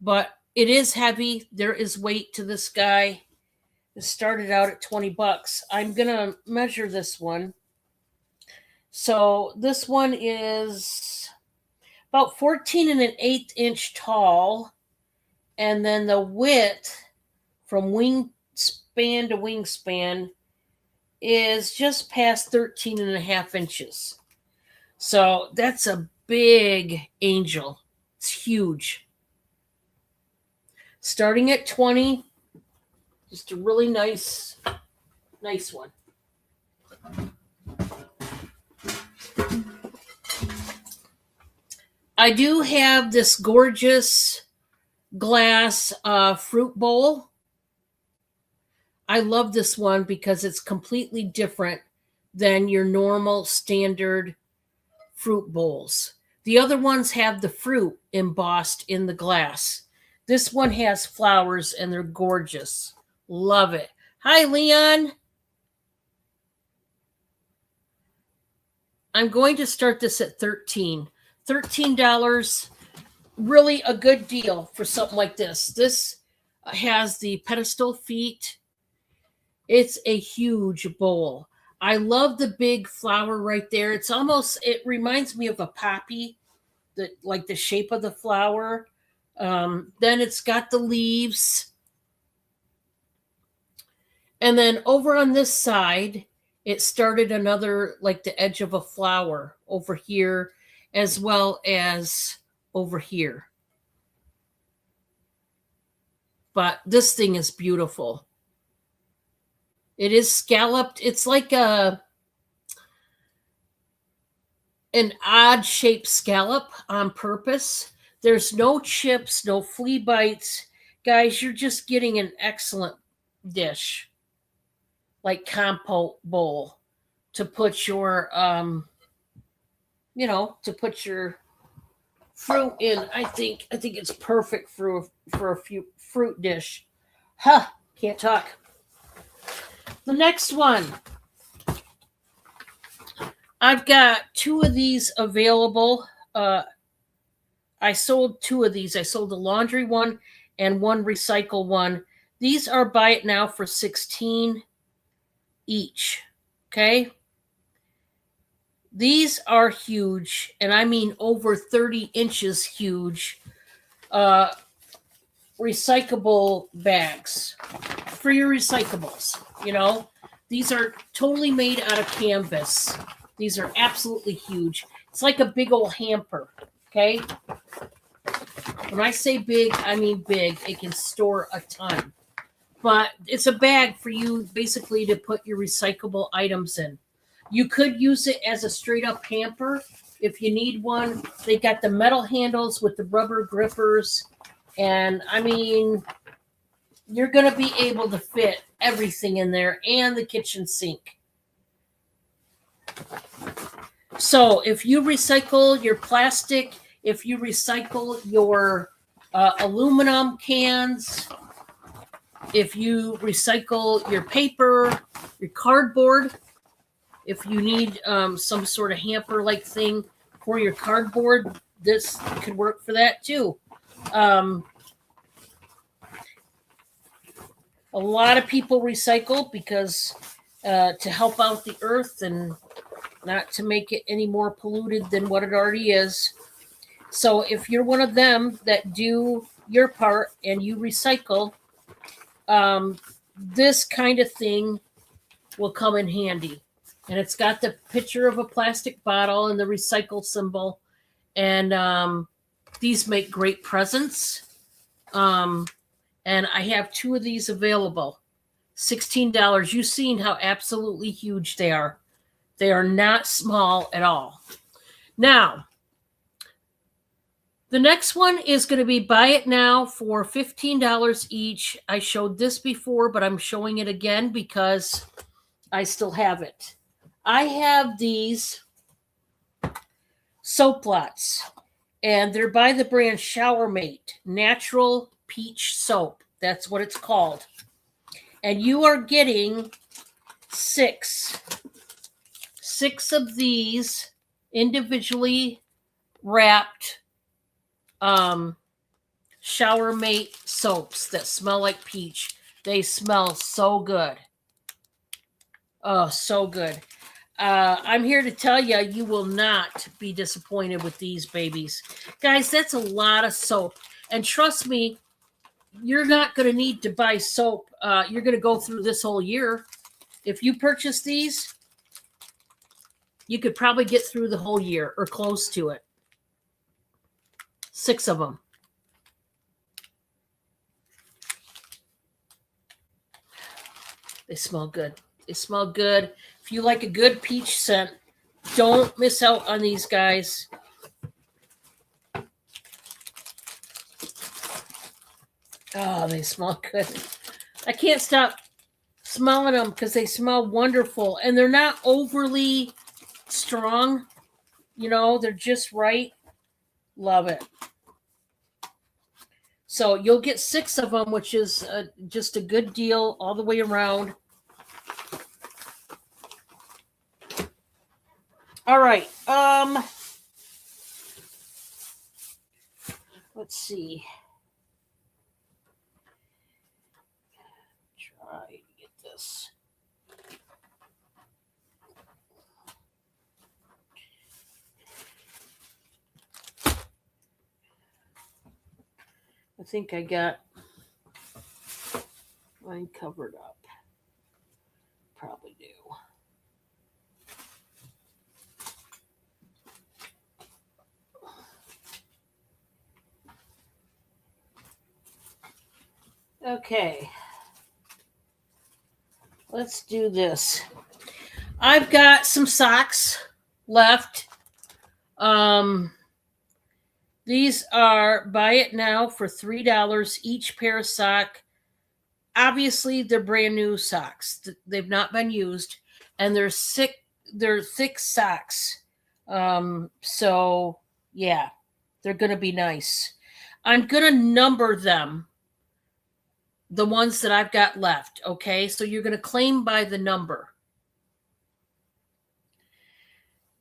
But it is heavy. There is weight to this guy. It started out at $20. I'm going to measure this one. So this one is about 14 1/8 inch tall. And then the width from wingspan to wingspan is just past 13 1/2 inches. So that's a big angel. It's huge. Starting at 20, just a really nice one. I do have this gorgeous glass fruit bowl. I love this one because it's completely different than your normal standard fruit bowls. The other ones have the fruit embossed in the glass. This one has flowers and they're gorgeous. Love it. Hi, Leon. I'm going to start this at $13. $13. Really a good deal for something like this. This has the pedestal feet. It's a huge bowl. I love the big flower right there. It reminds me of a poppy, like the shape of the flower. Then it's got the leaves. And then over on this side, it started another, like the edge of a flower over here, as well as over here. But this thing is beautiful. It is scalloped. It's like an odd shaped scallop on purpose. There's no chips, no flea bites. Guys, you're just getting an excellent dish, like compote bowl, to put your, to put your fruit in. I think it's perfect for a few fruit dish. Can't talk. The next one. I've got 2 of these available. I sold 2 of these. I sold a laundry one and one recycle one. These are buy it now for $16 each. Okay. These are huge, and I mean over 30 inches huge. recyclable bags for your recyclables. You know, these are totally made out of canvas. These are absolutely huge. It's like a big old hamper. Okay. When I say big, I mean big. It can store a ton. But it's a bag for you basically to put your recyclable items in. You could use it as a straight up hamper if you need one. They got the metal handles with the rubber grippers. And I mean, you're going to be able to fit everything in there and the kitchen sink. So if you recycle your plastic, if you recycle your aluminum cans, if you recycle your paper, your cardboard, if you need some sort of hamper-like thing for your cardboard, this could work for that too. A lot of people recycle because to help out the earth and not to make it any more polluted than what it already is. So if you're one of them that do your part and you recycle, this kind of thing will come in handy. And it's got the picture of a plastic bottle and the recycle symbol. And these make great presents. And I have 2 of these available. $16. You've seen how absolutely huge they are. They are not small at all. Now, the next one is going to be buy it now for $15 each. I showed this before, but I'm showing it again because I still have it. I have these soap lots, and they're by the brand Shower Mate Natural Peach Soap. That's what it's called. And you are getting 6 of these individually wrapped Shower Mate soaps that smell like peach. They smell so good. Oh, so good. I'm here to tell you, you will not be disappointed with these babies. Guys, that's a lot of soap. And trust me, you're not going to need to buy soap. You're going to go through this whole year. If you purchase these, you could probably get through the whole year or close to it. 6 of them. They smell good. They smell good. If you like a good peach scent, don't miss out on these guys. Oh, they smell good. I can't stop smelling them because they smell wonderful. And they're not overly strong. You know, they're just right. Love it. So you'll get 6 of them, which is just a good deal all the way around. All right. Let's see. Try to get this. I think I got mine covered up. Probably do. Okay. Let's do this. I've got some socks left. These are buy it now for $3 each pair of sock. Obviously, they're brand new socks. They've not been used, and they're thick socks. So yeah, they're gonna be nice. I'm gonna number them, the ones that I've got left. Okay, so you're gonna claim by the number.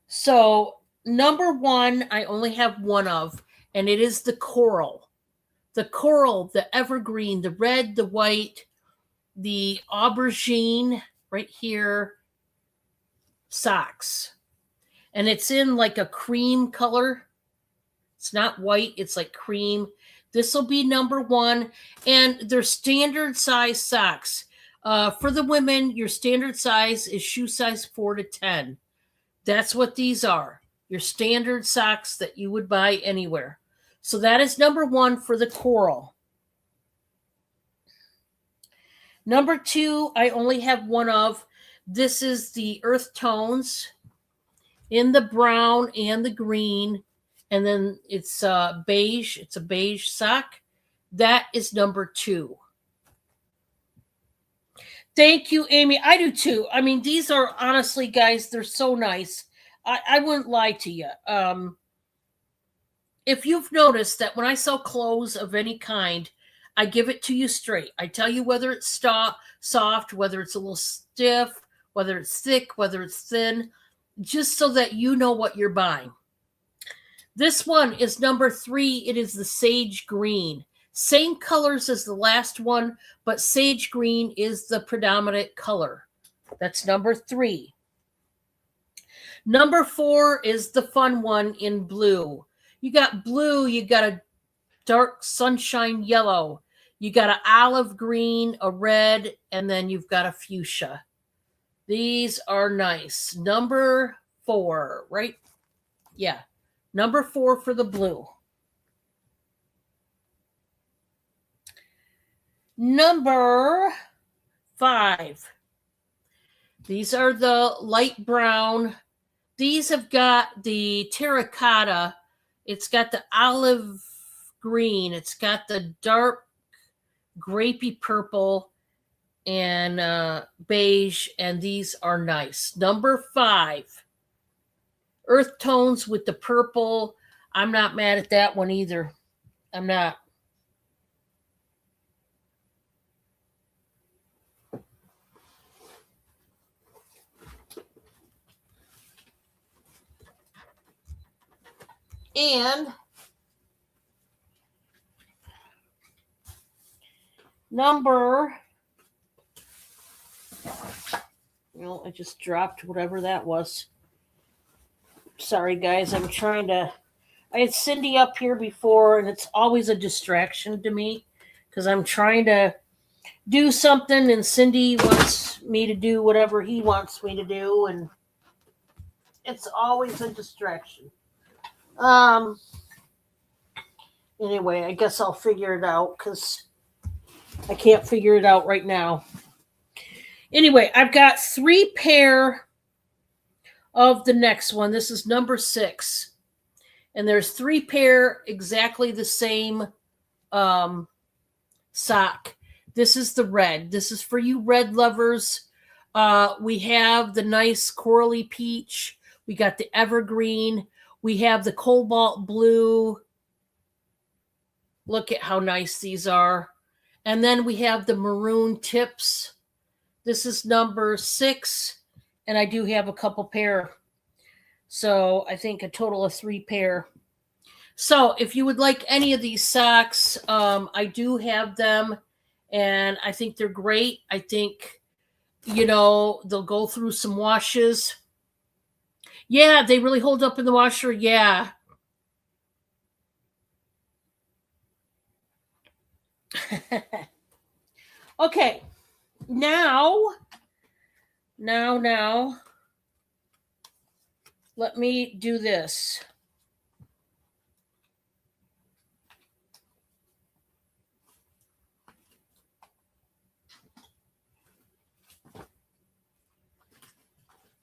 So number 1, I only have 1 of, and it is the coral. The coral, the evergreen, the red, the white, the aubergine right here socks. And it's in like a cream color. It's not white, it's like cream. This will be number 1. And they're standard size socks. For the women, your standard size is shoe size 4 to 10. That's what these are. Your standard socks that you would buy anywhere. So that is number 1 for the coral. Number 2, I only have one of. This is the earth tones in the brown and the green. And then it's beige. It's a beige sock. That is number 2. Thank you, Amy. I do too. I mean, these are honestly, guys, they're so nice. I wouldn't lie to you. If you've noticed that when I sell clothes of any kind, I give it to you straight. I tell you whether it's soft, whether it's a little stiff, whether it's thick, whether it's thin, just so that you know what you're buying. This one is number 3. It is the sage green. Same colors as the last one, but sage green is the predominant color. That's number 3. Number 4 is the fun one in blue. You got blue, you got a dark sunshine yellow, you got an olive green, a red, and then you've got a fuchsia. These are nice. Number 4, right? Yeah. Number 4 for the blue. Number 5. These are the light brown. These have got the terracotta. It's got the olive green. It's got the dark grapey purple and beige. And these are nice. Number 5. Earth tones with the purple. I'm not mad at that one either. I'm not. And number, I just dropped whatever that was. Sorry, guys. I had Cindy up here before, and it's always a distraction to me because I'm trying to do something, and Cindy wants me to do whatever he wants me to do, and it's always a distraction. Anyway, I guess I'll figure it out because I can't figure it out right now. Anyway, I've got 3 pair of the next one. This is number 6. And there's 3 pair exactly the same sock. This is the red. This is for you red lovers. We have the nice corally peach. We got the evergreen. We have the cobalt blue. Look at how nice these are. And then we have the maroon tips. This is number 6. And I do have a couple pair. So I think a total of 3 pair. So if you would like any of these socks, I do have them. And I think they're great. I think, they'll go through some washes. Yeah, they really hold up in the washer. Yeah. Okay. Now, let me do this.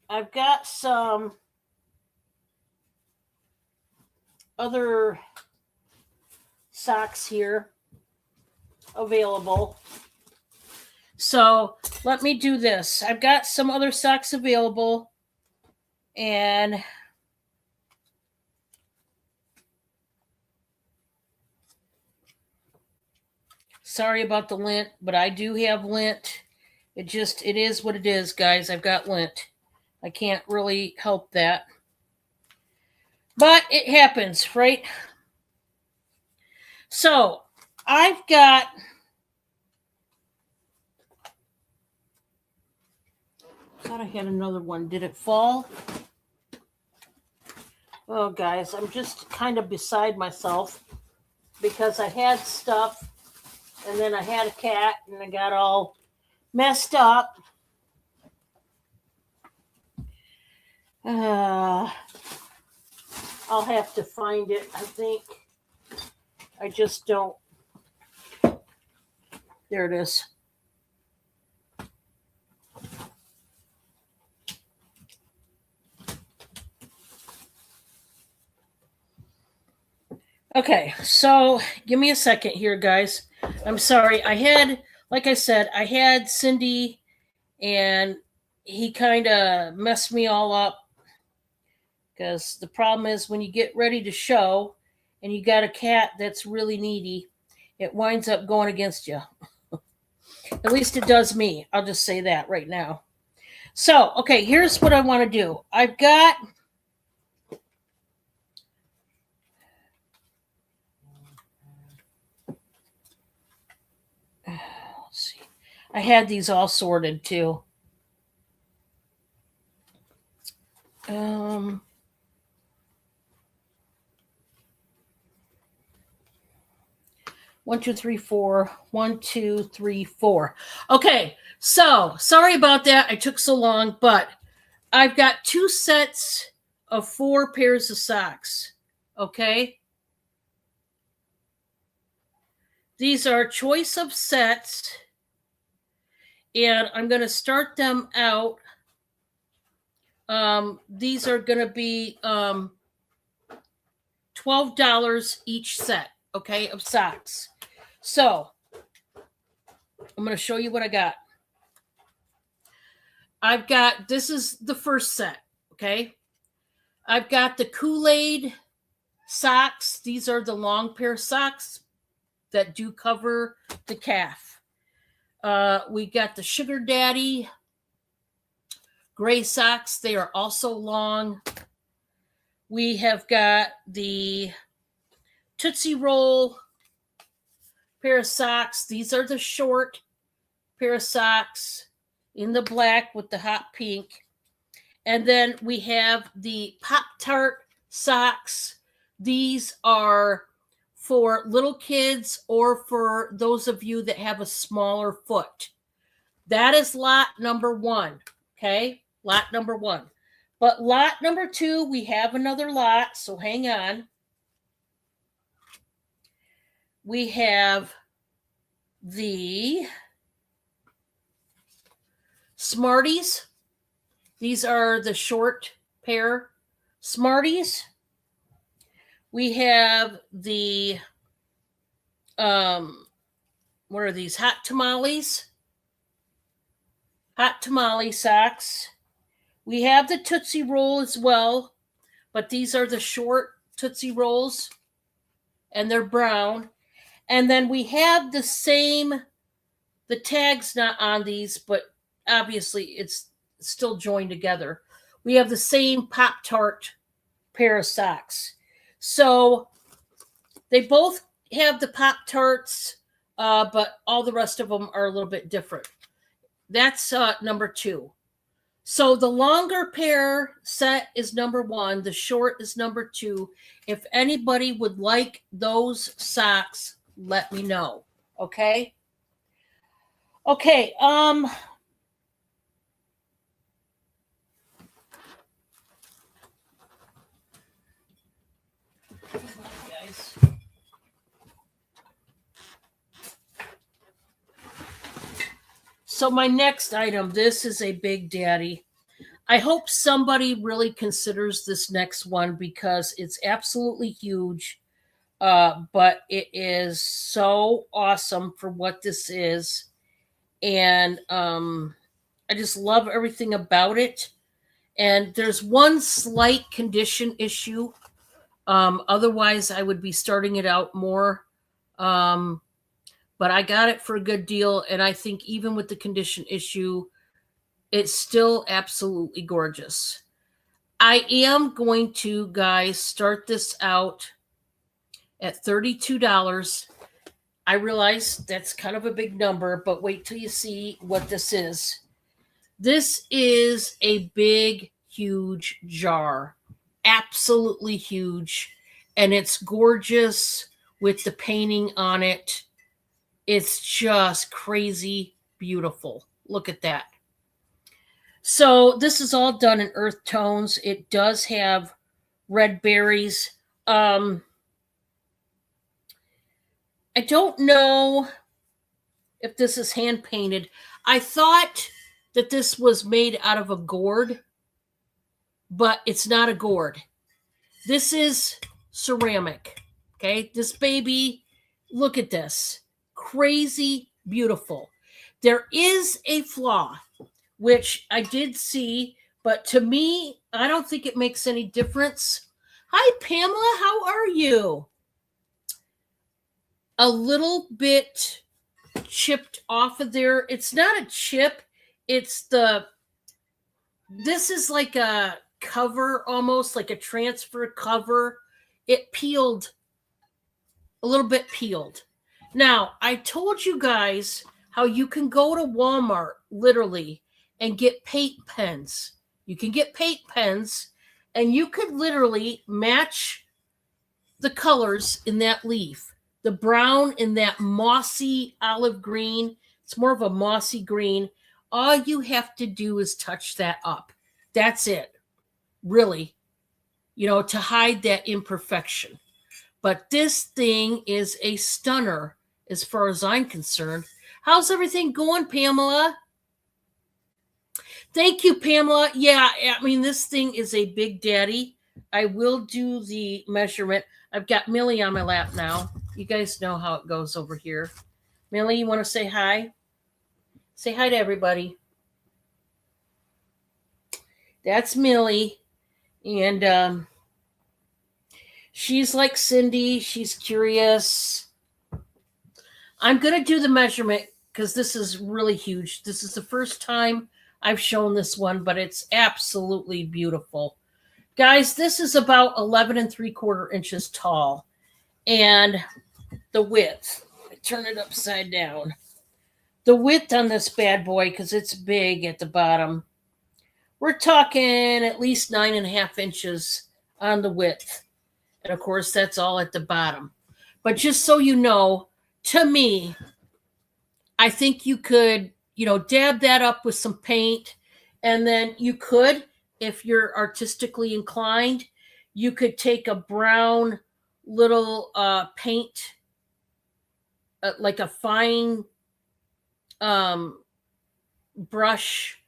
I've got some other socks here available. So let me do this. I've got some other socks available, and sorry about the lint, but I do have lint. It is what it is, guys. I've got lint. I can't really help that. But it happens, right? So I've got thought I had another one. Did it fall? Oh, guys, I'm just kind of beside myself. because I had stuff and then I had a cat and I got all messed up. I'll have to find it. I think I just don't. There it is. Okay, so give me a second here, guys. I'm sorry. Like I said, I had Cindy and he kind of messed me all up because the problem is when you get ready to show and you got a cat that's really needy, it winds up going against you. At least it does me. I'll just say that right now. So, okay, here's what I want to do. I've got let's see. I had these all sorted too. 1, 2, 3, 4. 1, 2, 3, 4. Okay, so sorry about that. I took so long, but I've got 2 sets of 4 pairs of socks. Okay. These are choice of sets, and I'm going to start them out. These are going to be $12 each set, okay, of socks. So I'm going to show you what I got. This is the first set, okay? I've got the Kool-Aid socks. These are the long pair of socks that do cover the calf. We got the Sugar Daddy gray socks. They are also long. We have got the Tootsie Roll pair of socks. These are the short pair of socks in the black with the hot pink. And then we have the Pop-Tart socks. These are for little kids or for those of you that have a smaller foot. That is lot number 1. Okay, lot number 1. But lot number 2, we have another lot, so hang on. We have the Smarties. These are the short pair Smarties. We have the what are these? Hot Tamales. Hot Tamale socks. We have the Tootsie Roll as well, but these are the short Tootsie Rolls, and they're brown. And then we have the tag's not on these, but obviously it's still joined together. We have the same Pop-Tart pair of socks. So they both have the Pop-Tarts, but all the rest of them are a little bit different. That's number 2. So the longer pair set is number 1. The short is number 2. If anybody would like those socks, let me know. Okay? Okay, guys. So my next item, this is a big daddy. I hope somebody really considers this next one because it's absolutely huge. But it is so awesome for what this is. And I just love everything about it. And there's one slight condition issue. Otherwise, I would be starting it out more. But I got it for a good deal. And I think even with the condition issue, it's still absolutely gorgeous. I am going to, guys, start this out at $32. I realize that's kind of a big number, but wait till you see what this is. This is a big, huge jar. Absolutely huge. And it's gorgeous with the painting on it. It's just crazy beautiful. Look at that. So this is all done in earth tones. It does have red berries. I don't know if this is hand painted. I thought that this was made out of a gourd, but it's not a gourd. This is ceramic. Okay, this baby, look at this. Crazy beautiful. There is a flaw, which I did see, but to me, I don't think it makes any difference. Hi, Pamela, how are you? A little bit chipped off of there. It's not a chip. This is like a cover, almost like a transfer cover. It peeled, a little bit peeled. Now, I told you guys how you can go to Walmart, literally, and get paint pens. You can get paint pens, and you could literally match the colors in that leaf. The brown in that mossy olive green. It's more of a mossy green. All you have to do is touch that up. That's it. Really. To hide that imperfection. But this thing is a stunner as far as I'm concerned. How's everything going, Pamela? Thank you, Pamela. Yeah, I mean, this thing is a big daddy. I will do the measurement. I've got Millie on my lap now. You guys know how it goes over here. Millie, you want to say hi? Say hi to everybody. That's Millie. And she's like Cindy. She's curious. I'm going to do the measurement because this is really huge. This is the first time I've shown this one, but it's absolutely beautiful. Guys, this is about 11 3/4 inches tall. And the width, I turn it upside down. The width on this bad boy, because it's big at the bottom, we're talking at least 9.5 inches on the width. And of course, that's all at the bottom. But just so you know, to me, I think you could, dab that up with some paint. And then you could, if you're artistically inclined, you could take a brown little paint, like a fine brush,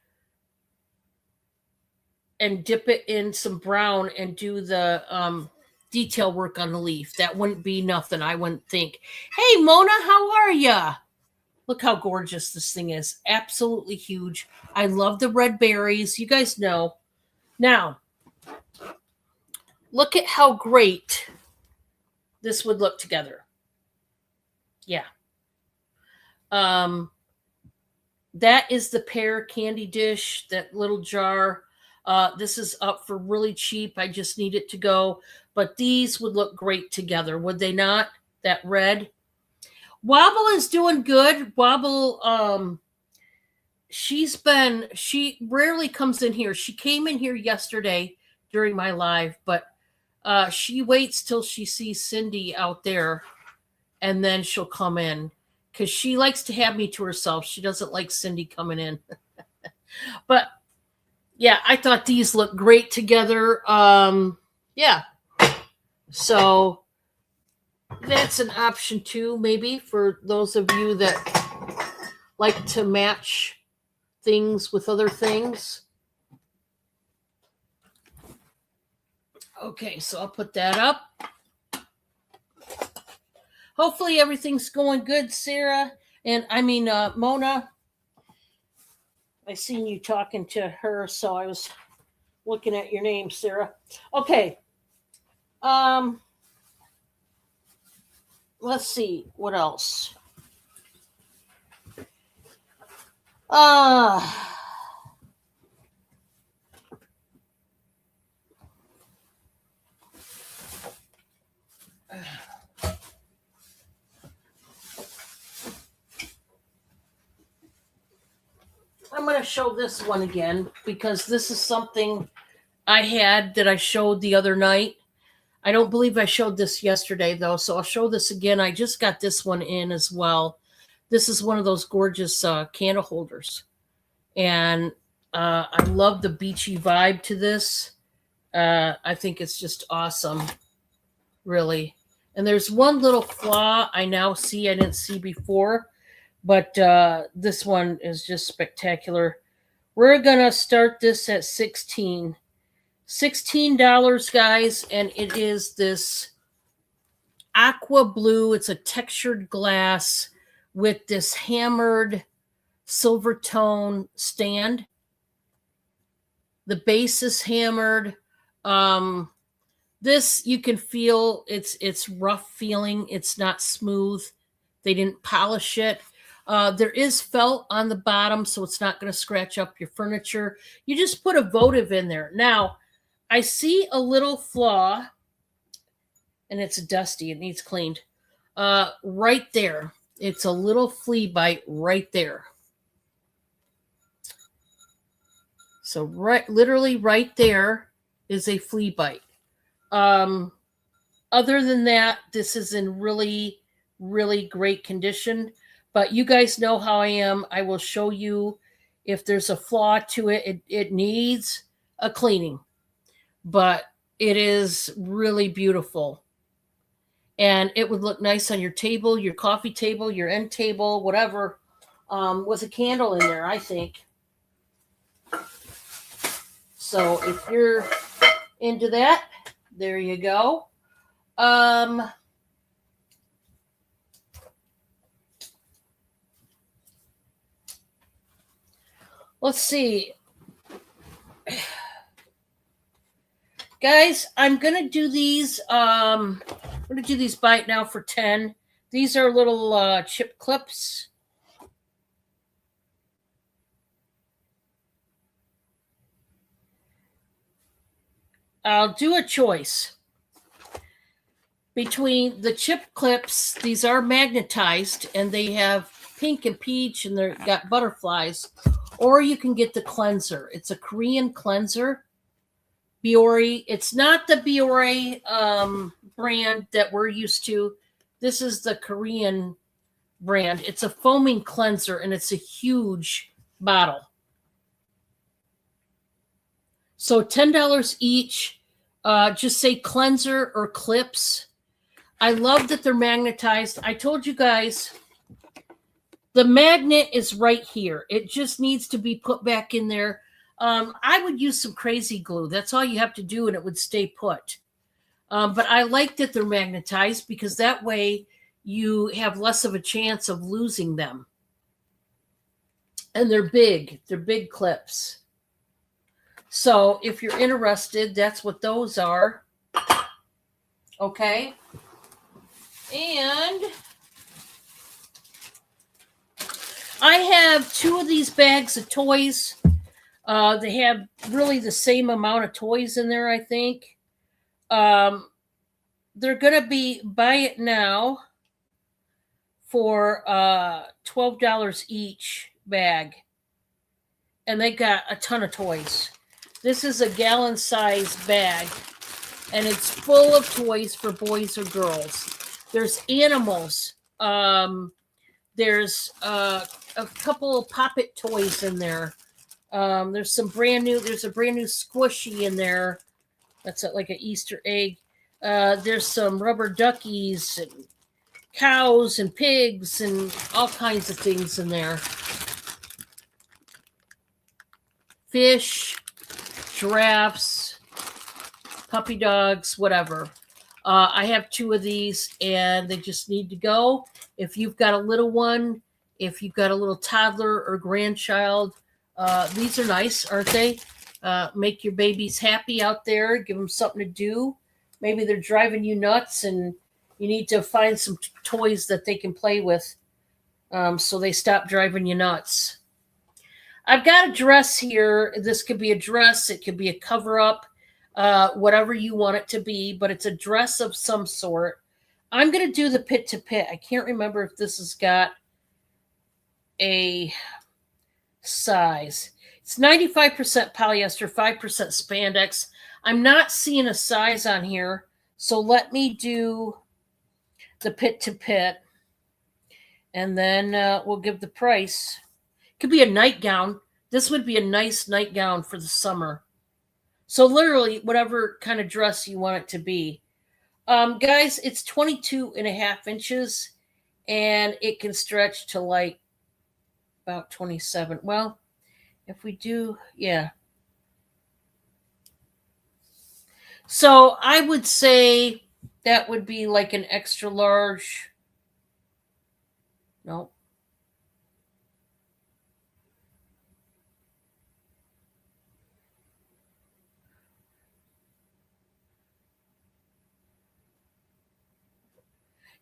and dip it in some brown and do the detail work on the leaf. That wouldn't be nothing, I wouldn't think. Hey, Mona, how are ya? Look how gorgeous this thing is. Absolutely huge. I love the red berries. You guys know. Now, look at how great this would look together. Yeah. That is the pear candy dish, that little jar. This is up for really cheap. I just need it to go. But these would look great together, would they not? That red. Wobble is doing good. Wobble, she rarely comes in here. She came in here yesterday during my live, but she waits till she sees Cindy out there, and then she'll come in because she likes to have me to herself. She doesn't like Cindy coming in. But yeah, I thought these look great together. Yeah. So that's an option too, maybe for those of you that like to match things with other things. Okay, so I'll put that up. Hopefully everything's going good, Sarah. And I mean, Mona, I seen you talking to her, so I was looking at your name, Sarah. Okay. Let's see what else. I'm going to show this one again because this is something I had that I showed the other night. I don't believe I showed this yesterday though, so I'll show this again. I just got this one in as well. This is one of those gorgeous candle holders. And I love the beachy vibe to this. I think it's just awesome, really. And there's one little flaw I now see I didn't see before, but this one is just spectacular. We're going to start this at $16, guys, and it is this aqua blue. It's a textured glass with this hammered silver tone stand. The base is hammered. This you can feel it's rough feeling. It's not smooth. They didn't polish it. There is felt on the bottom, so it's not going to scratch up your furniture. You just put a votive in there. Now, I see a little flaw, and it's dusty. It needs cleaned. Right there. It's a little flea bite right there. So literally right there is a flea bite. Other than that, this is in really, really great condition. But you guys know how I am. I will show you if there's a flaw to it. It needs a cleaning. But it is really beautiful. And it would look nice on your table, your coffee table, your end table, whatever, with a candle in there, I think. So if you're into that, there you go. Let's see. Guys, I'm going to do these. I'm going to do these bite now for 10. These are little chip clips. I'll do a choice between the chip clips. These are magnetized and they have pink and peach and they've got butterflies. Or you can get the cleanser. It's a Korean cleanser. Biore. It's not the Biore brand that we're used to. This is the Korean brand. It's a foaming cleanser and it's a huge bottle. So $10 each. Just say cleanser or clips. I love that they're magnetized. I told you guys the magnet is right here. It just needs to be put back in there. I would use some crazy glue. That's all you have to do and it would stay put. But I like that they're magnetized because that way you have less of a chance of losing them. And they're big. They're big clips. So if you're interested, that's what those are. Okay. And I have 2 of these bags of toys. They have really the same amount of toys in there, I think. They're going to be buy it now for $12 each bag. And they got a ton of toys. This is a gallon size bag, and it's full of toys for boys or girls. There's animals. There's a couple of Pop-It toys in there. There's a brand new squishy in there. That's like an Easter egg. There's some rubber duckies and cows and pigs and all kinds of things in there. Fish, giraffes, puppy dogs, whatever. I have 2 of these and they just need to go. If you've got a little one, if you've got a little toddler or grandchild, these are nice, aren't they? Make your babies happy out there. Give them something to do. Maybe they're driving you nuts and you need to find some toys that they can play with so they stop driving you nuts. I've got a dress here. This could be a dress. It could be a cover-up, whatever you want it to be, but it's a dress of some sort. I'm going to do the pit to pit. I can't remember if this has got a size. It's 95% polyester, 5% spandex. I'm not seeing a size on here, So let me do the pit to pit, and then we'll give the price. Could be a nightgown. This would be a nice nightgown for the summer. So literally whatever kind of dress you want it to be. Guys, it's 22.5 inches, and it can stretch to like about 27. Well, if we do, yeah. So I would say that would be like an extra large. No.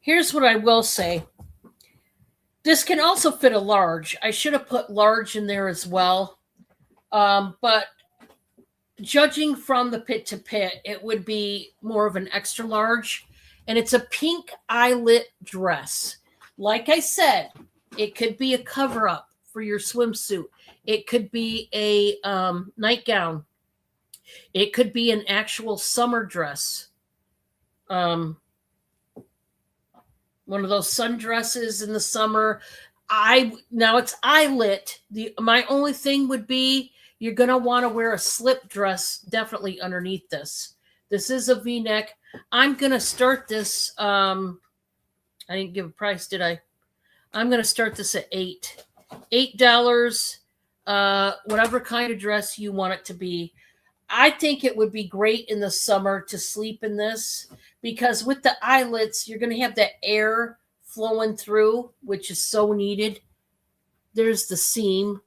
Here's what I will say. This can also fit a large. I should have put large in there as well. But judging from the pit to pit, it would be more of an extra large. And it's a pink eyelet dress. Like I said, it could be a cover up for your swimsuit. It could be a nightgown. It could be an actual summer dress. One of those sundresses in the summer. Now it's eyelet. My only thing would be you're gonna want to wear a slip dress definitely underneath this. This is a V-neck. I'm gonna start this. I didn't give a price, did I? I'm gonna start this at $8. Whatever kind of dress you want it to be. I think it would be great in the summer to sleep in this, because with the eyelets, you're going to have that air flowing through, which is so needed. There's the seam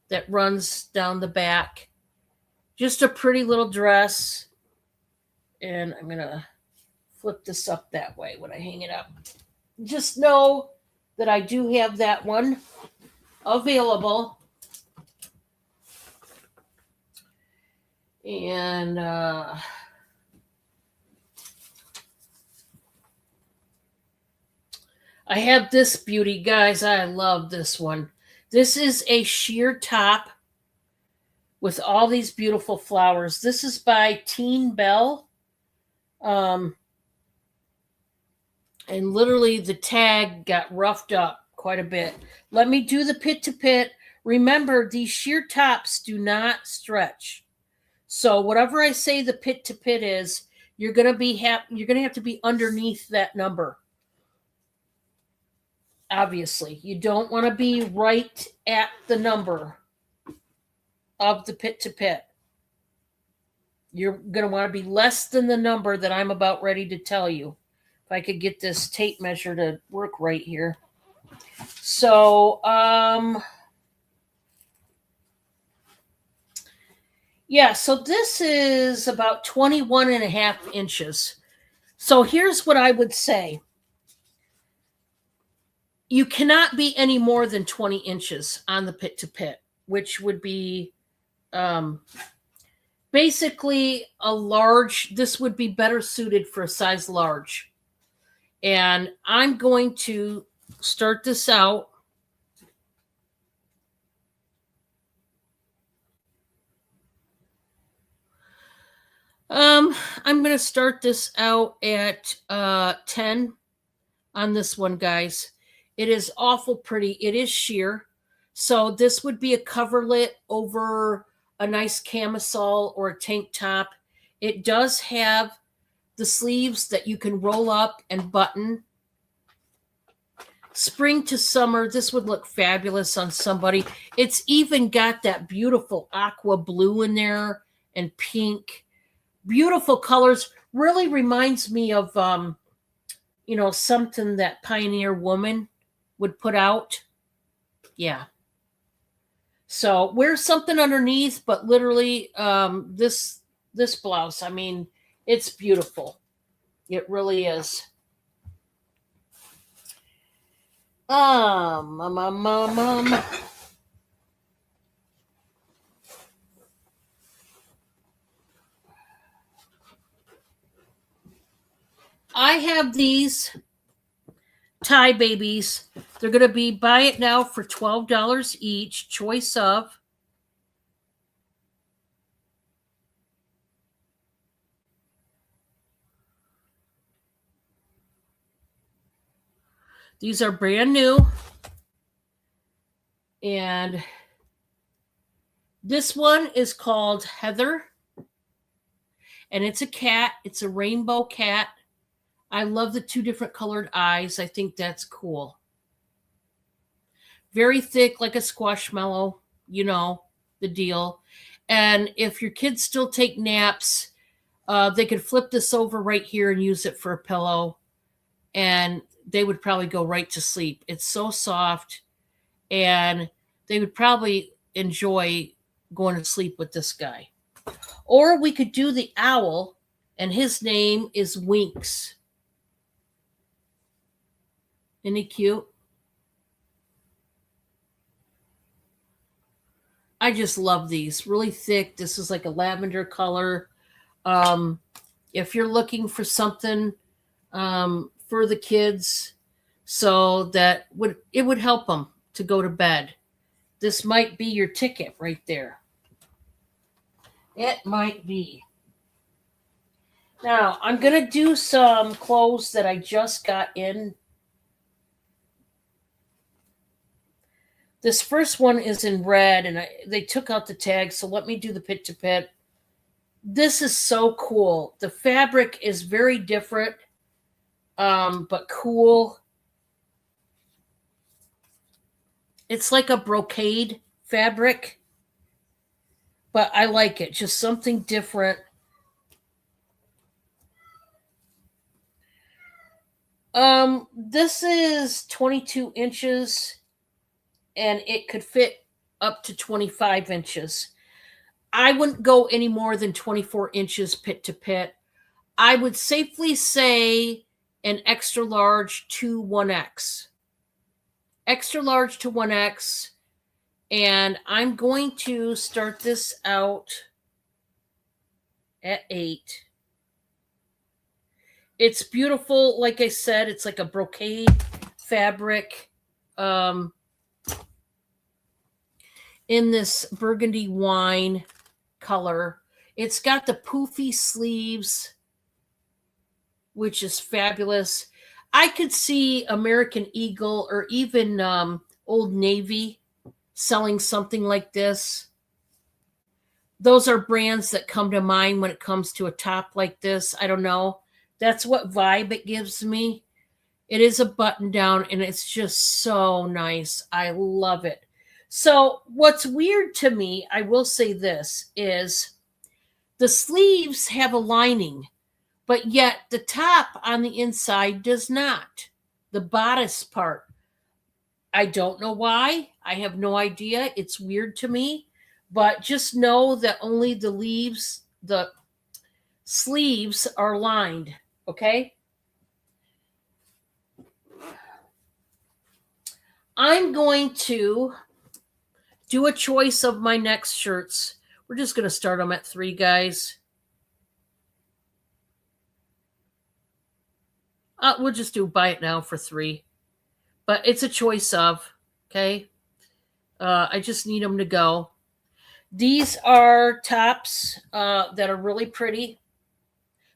that runs down the back. Just a pretty little dress. And I'm going to flip this up that way when I hang it up. Just know that I do have that one available. And I have this beauty, guys. I love this one. This is a sheer top with all these beautiful flowers. This is by Teen Bell. And literally the tag got roughed up quite a bit. Let me do the pit to pit. Remember, these sheer tops do not stretch. So whatever I say the pit to pit is, you're gonna have to be underneath that number. Obviously, you don't want to be right at the number of the pit to pit. You're gonna want to be less than the number that I'm about ready to tell you. If I could get this tape measure to work right here. So, yeah, so this is about 21.5 inches. So here's what I would say. You cannot be any more than 20 inches on the pit to pit, which would be basically a large. This would be better suited for a size large. And I'm going to start this out. I'm going to start this out at 10 on this one, guys. It is awful pretty. It is sheer. So this would be a coverlet over a nice camisole or a tank top. It does have the sleeves that you can roll up and button. Spring to summer, this would look fabulous on somebody. It's even got that beautiful aqua blue in there and pink. Beautiful colors. Really reminds me of something that Pioneer Woman would put out. Yeah. So wear something underneath, but literally this blouse, I mean, it's beautiful. It really is. I have these tie babies. They're going to be buy it now for $12 each, choice of. These are brand new. And this one is called Heather. And it's a cat. It's a rainbow cat. I love the 2 different colored eyes. I think that's cool. Very thick, like a squashmallow, you know, the deal. And if your kids still take naps, they could flip this over right here and use it for a pillow. And they would probably go right to sleep. It's so soft. And they would probably enjoy going to sleep with this guy. Or we could do the owl, and his name is Winks. Isn't he cute? I just love these. Really thick. This is like a lavender color. If you're looking for something for the kids so that it would help them to go to bed, this might be your ticket right there. It might be. Now, I'm going to do some clothes that I just got in. This first one is in red, and they took out the tag, so let me do the pit to pit. This is so cool. The fabric is very different, but cool. It's like a brocade fabric, but I like it. Just something different. This is 22 inches, and it could fit up to 25 inches. I wouldn't go any more than 24 inches pit to pit. I would safely say an extra large to 1X. Extra large to 1X. And I'm going to start this out at 8. It's beautiful. Like I said, it's like a brocade fabric. In this burgundy wine color. It's got the poofy sleeves, which is fabulous. I could see American Eagle or even Old Navy selling something like this. Those are brands that come to mind when it comes to a top like this. I don't know. That's what vibe it gives me. It is a button down, and it's just so nice. I love it. So what's weird to me, I will say this, is the sleeves have a lining, but yet the top on the inside does not. The bodice part. I don't know why. I have no idea. It's weird to me. But just know that only the sleeves are lined. Okay? I'm going to do a choice of my next shirts. We're just going to start them at 3, guys. We'll just do buy it now for 3. But it's a choice of, okay? I just need them to go. These are tops that are really pretty,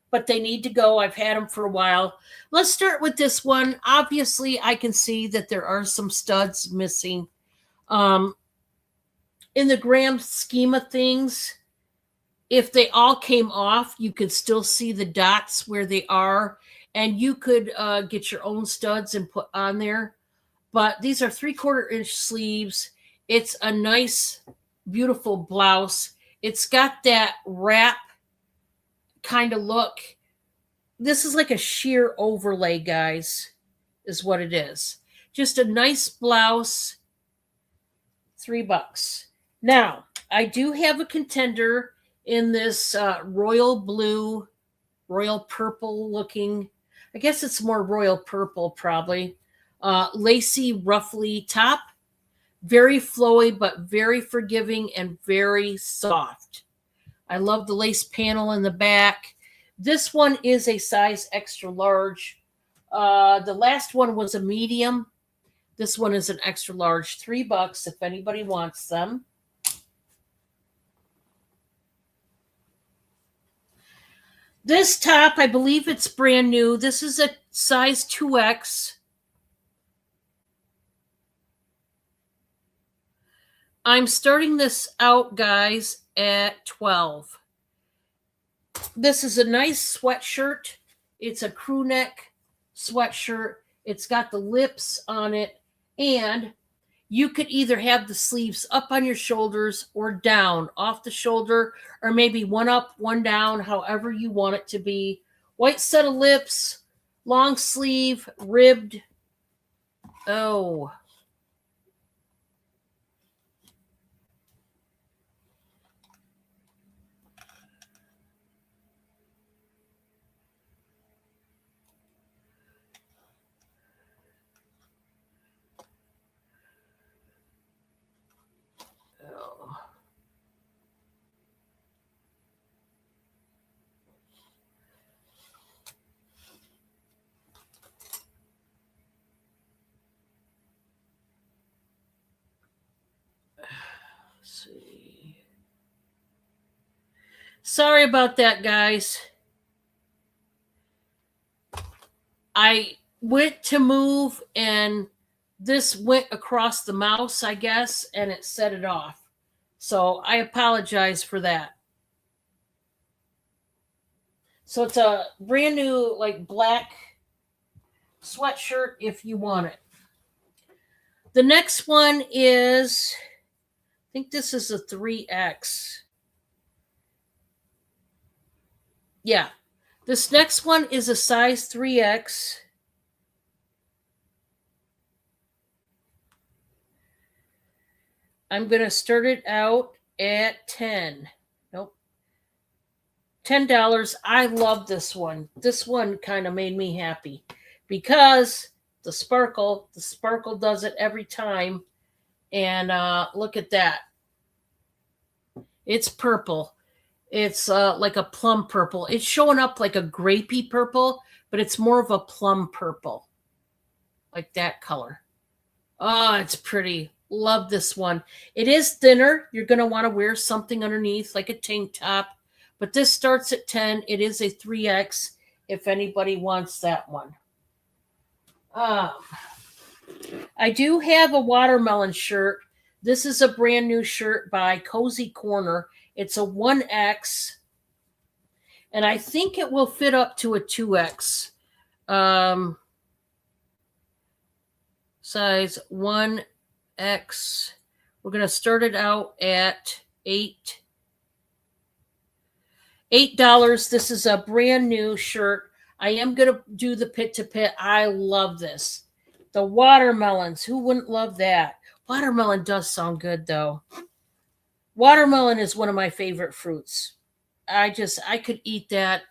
but they need to go. I've had them for a while. Let's start with this one. Obviously, I can see that there are some studs missing. In the grand scheme of things, if they all came off, you could still see the dots where they are, and you could get your own studs and put on there. But these are 3/4 inch sleeves. It's a nice, beautiful blouse. It's got that wrap kind of look. This is like a sheer overlay, guys, is what it is. Just a nice blouse, $3. Now, I do have a contender in this royal blue, royal purple looking. I guess it's more royal purple, probably. Lacy, ruffly top. Very flowy, but very forgiving and very soft. I love the lace panel in the back. This one is a size extra large. The last one was a medium. This one is an extra large, $3 if anybody wants them. This top, I believe it's brand new. This is a size 2X. I'm starting this out, guys, at 12. This is a nice sweatshirt. It's a crew neck sweatshirt. It's got the lips on it, and you could either have the sleeves up on your shoulders or down off the shoulder, or maybe one up, one down, however you want it to be. White set of lips, long sleeve, ribbed. Oh. Oh. Let's see. Sorry about that, guys. I went to move and this went across the mouse, I guess, and it set it off. So I apologize for that. So it's a brand new, like, black sweatshirt if you want it. The next one is, I think this is a 3X. Yeah. This next one is a size 3X. I'm going to start it out at 10. Nope. $10. I love this one. This one kind of made me happy because the sparkle does it every time. And look at that. It's purple. It's like a plum purple. It's showing up like a grapey purple, but it's more of a plum purple. Like that color. Oh, it's pretty. Love this one. It is thinner. You're going to want to wear something underneath, like a tank top. But this starts at 10. It is a 3X if anybody wants that one. I do have a watermelon shirt. This is a brand new shirt by Cozy Corner. It's a 1X. And I think it will fit up to a 2X. Size 1X. We're going to start it out at $8. This is a brand new shirt. I am going to do the pit to pit. I love this. The watermelons. Who wouldn't love that? Watermelon does sound good, though. Watermelon is one of my favorite fruits. I could eat that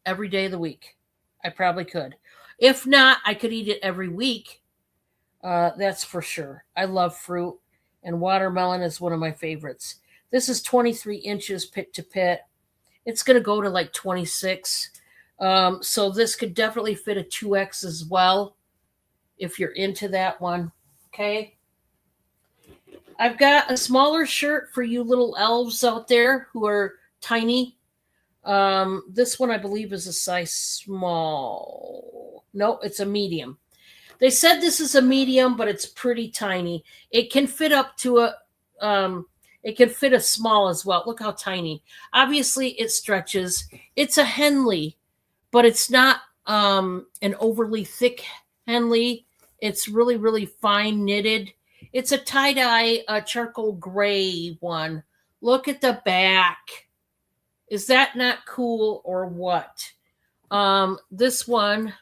every day of the week. I probably could. If not, I could eat it every week. That's for sure. I love fruit, and watermelon is one of my favorites. This is 23 inches pit to pit. It's going to go to like 26. So this could definitely fit a 2X as well if you're into that one. Okay. I've got a smaller shirt for you little elves out there who are tiny. This one I believe is a size small. No, it's a medium. They said this is a medium, but it's pretty tiny. It can fit up to it can fit a small as well. Look how tiny. Obviously, it stretches. It's a Henley, but it's not an overly thick Henley. It's really, really fine knitted. It's a tie-dye charcoal gray one. Look at the back. Is that not cool or what? This one,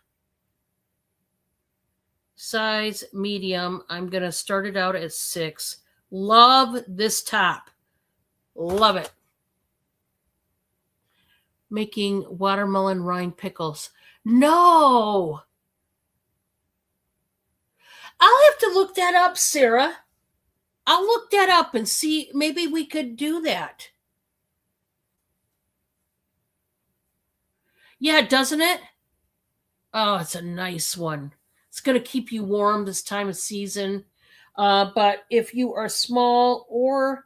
size medium. I'm going to start it out at 6. Love this top. Love it. Making watermelon rind pickles. No. I'll have to look that up, Sarah. I'll look that up and see. Maybe we could do that. Yeah, doesn't it? Oh, it's a nice one. It's going to keep you warm this time of season. But if you are small or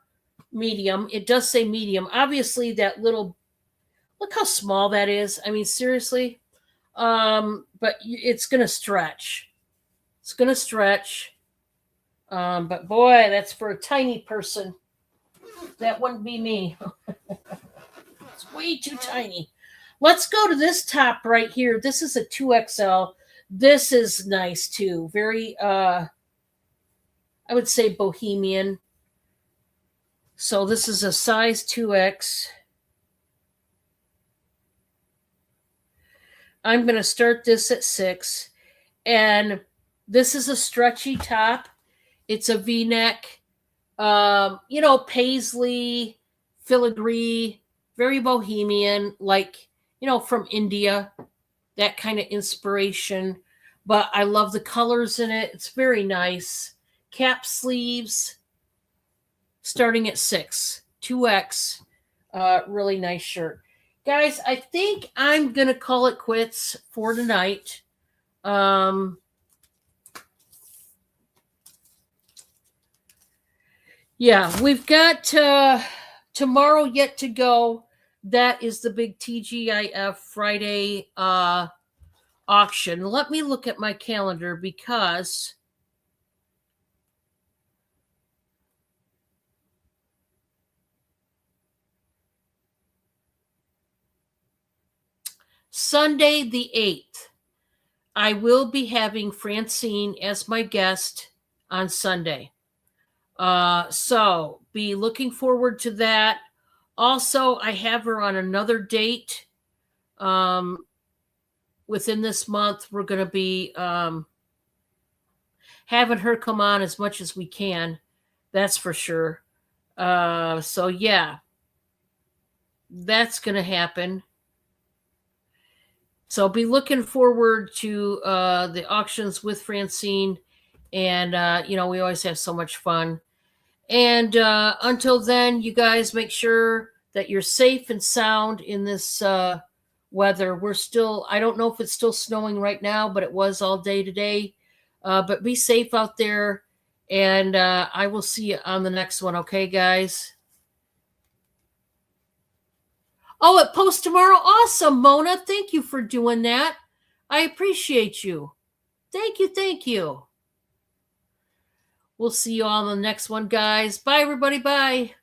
medium, it does say medium. Obviously, that little, look how small that is. I mean, seriously. But it's going to stretch. It's going to stretch. But boy, that's for a tiny person. That wouldn't be me. It's way too tiny. Let's go to this top right here. This is a 2XL. This is nice too. Very I would say bohemian. So this is a size 2X. I'm going to start this at 6. And this is a stretchy top. It's a V-neck. Paisley, filigree, very bohemian, like, from India, that kind of inspiration. But I love the colors in it. It's very nice. Cap sleeves, starting at 6, 2X. Really nice shirt. Guys, I think I'm going to call it quits for tonight. Yeah, we've got tomorrow yet to go. That is the big TGIF Friday auction. Let me look at my calendar because Sunday the 8th, I will be having Francine as my guest on Sunday. So be looking forward to that. Also, I have her on another date. Within this month, we're going to be having her come on as much as we can. That's for sure. So yeah, that's going to happen. So be looking forward to the auctions with Francine. And, we always have so much fun. And until then, you guys make sure that you're safe and sound in this weather. I don't know if it's still snowing right now, but it was all day today. But be safe out there. And I will see you on the next one. Okay, guys? Oh, it posts tomorrow. Awesome, Mona. Thank you for doing that. I appreciate you. Thank you. Thank you. We'll see you all on the next one, guys. Bye, everybody. Bye.